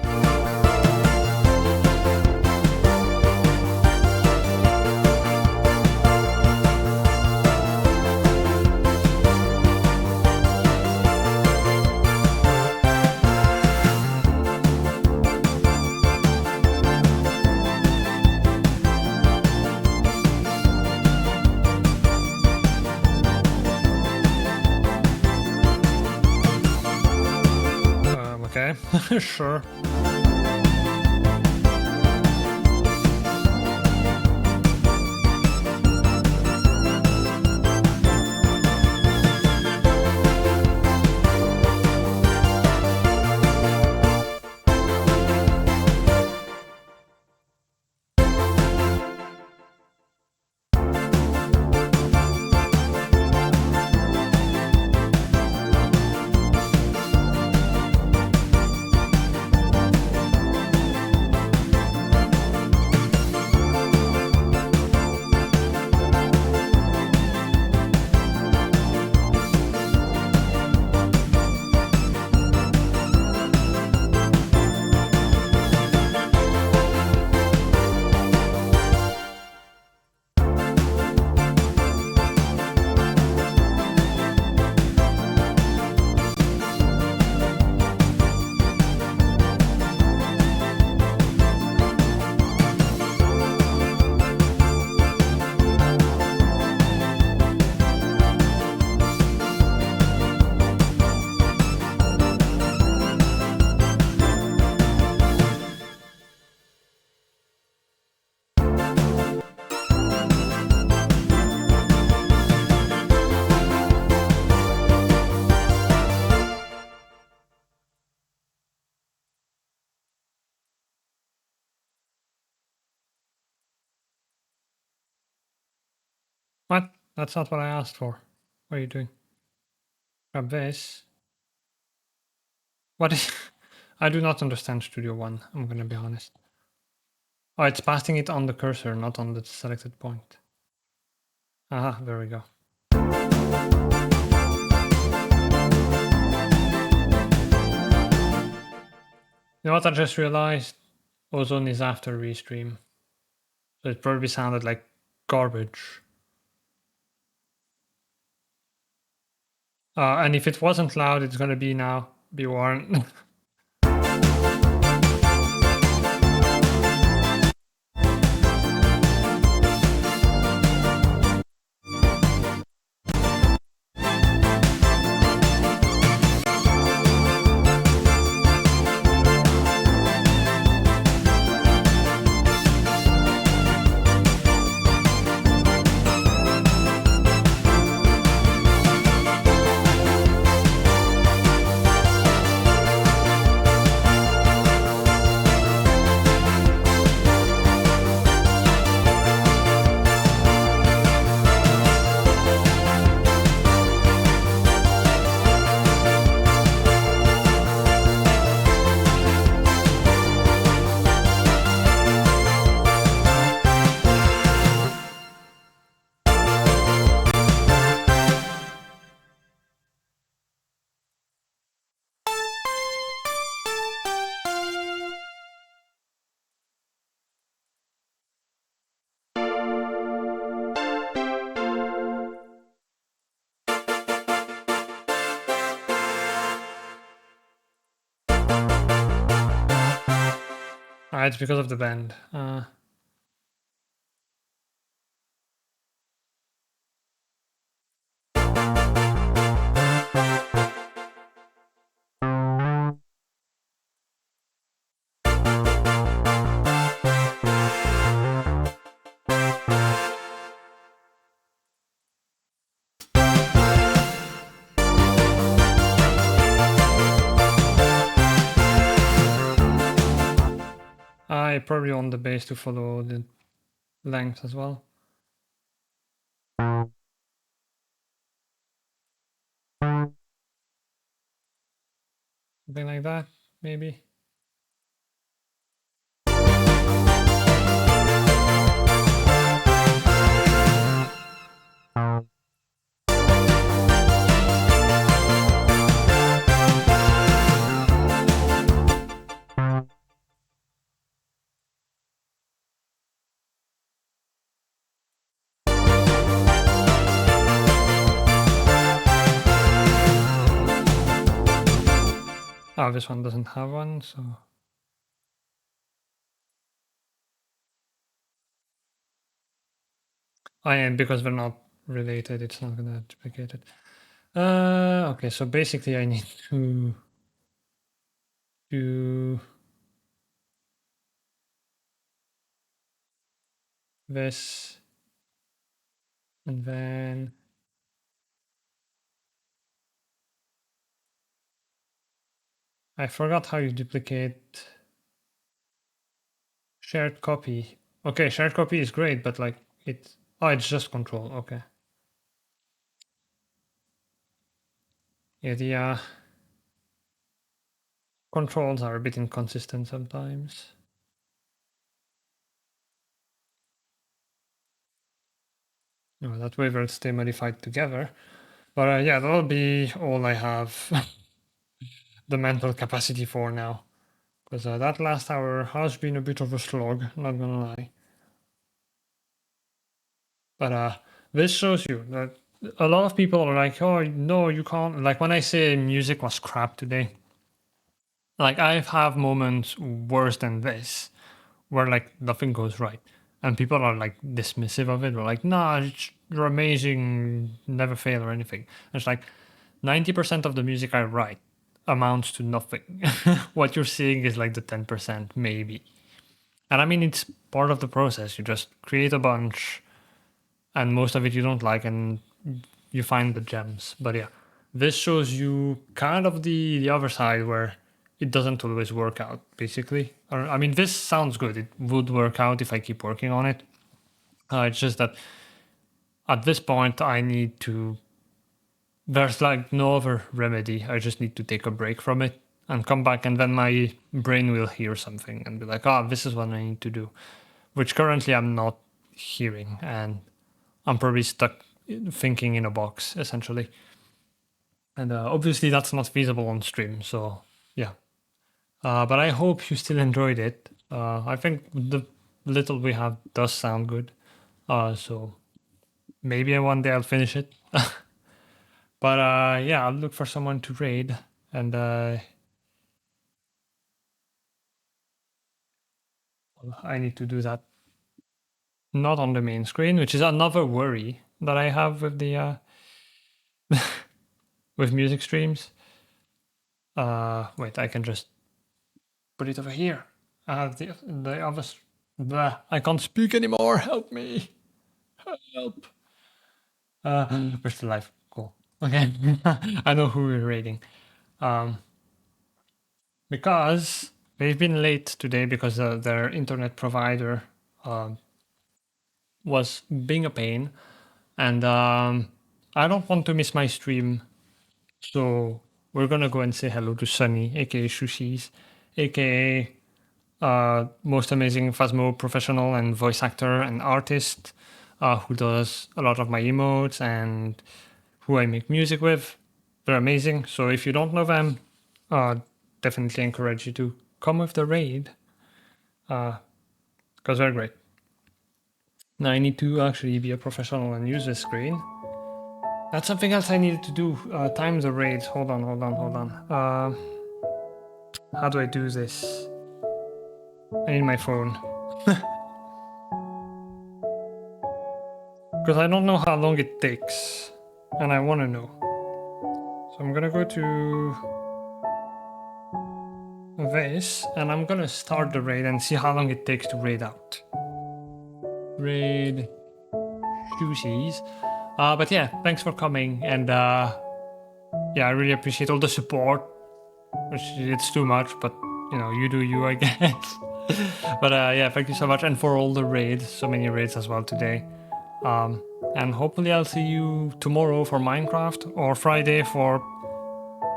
Okay, sure. What? That's not what I asked for. What are you doing? Grab this. What is... I do not understand Studio One, I'm gonna be honest. Oh, it's passing it on the cursor, not on the selected point. Aha, there we go. You know what I just realized? Ozone is after Restream. So it probably sounded like garbage. And if it wasn't loud, it's gonna be now. Be warned. it's because of the bend. I probably want the bass to follow the length as well. Something like that, maybe. Oh, this one doesn't have one, so. Oh, yeah, because they're not related, it's not gonna duplicate it. Okay, so basically I need to do this, and then I forgot how you duplicate shared copy. Okay, shared copy is great, but like it's just control. Okay. Yeah, the controls are a bit inconsistent sometimes. No, that way they'll stay modified together. But yeah, that'll be all I have the mental capacity for now. Because that last hour has been a bit of a slog, not gonna lie. But this shows you that a lot of people are like, oh, no, you can't. Like when I say music was crap today, like I have moments worse than this where like nothing goes right. And people are like dismissive of it. They're like, nah, you're amazing, never fail or anything. And it's like 90% of the music I write amounts to nothing. What you're seeing is like the 10%, maybe. And I mean, it's part of the process. You just create a bunch, and most of it you don't like, and you find the gems. But yeah, this shows you kind of the other side where it doesn't always work out, basically. Or I mean, this sounds good. It would work out if I keep working on it. It's just that at this point, I need to. There's like no other remedy. I just need to take a break from it and come back, and then my brain will hear something and be like, "Ah, this is what I need to do," which currently I'm not hearing, and I'm probably stuck thinking in a box essentially. And obviously, that's not feasible on stream. So yeah, but I hope you still enjoyed it. I think the little we have does sound good. So maybe one day I'll finish it. But yeah, I'll look for someone to raid, and I need to do that not on the main screen, which is another worry that I have with the with music streams. Wait, I can just put it over here. The other. I can't speak anymore. Help me. Help. We're still live. Cool. Okay. I know who we're raiding. Because they've been late today because their internet provider was being a pain, and I don't want to miss my stream, so we're gonna go and say hello to Sunny, aka Shushis, aka most amazing Phasmo professional and voice actor and artist, who does a lot of my emotes and who I make music with. They're amazing. So if you don't know them, definitely encourage you to come with the raid, because they're great. Now I need to actually be a professional and use this screen. That's something else I needed to do. Time the raids. Hold on. How do I do this? I need my phone. Because I don't know how long it takes. And I want to know. So I'm gonna go to this, and I'm gonna start the raid and see how long it takes to raid out. Raid juicies. But yeah, thanks for coming, and yeah, I really appreciate all the support. Which it's too much, but you know, you do you, I guess. But yeah, thank you so much, and for all the raids, so many raids as well today. And hopefully I'll see you tomorrow for Minecraft, or Friday for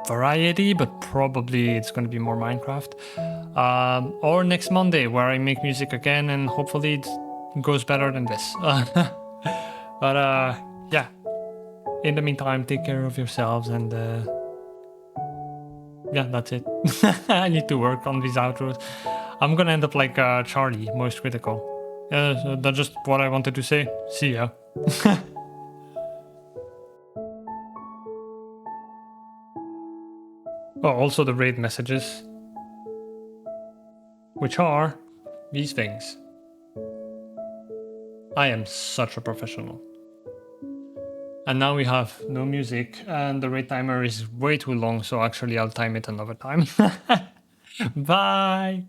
variety, but probably it's going to be more Minecraft. Or next Monday, where I make music again, and hopefully it goes better than this. But yeah, in the meantime, take care of yourselves, and yeah, that's it. I need to work on these outros. I'm gonna end up like Charlie, most critical. So that's just what I wanted to say. See ya. Oh, also the raid messages, which are these things. I am such a professional. And now we have no music, and the raid timer is way too long, so actually I'll time it another time. Bye!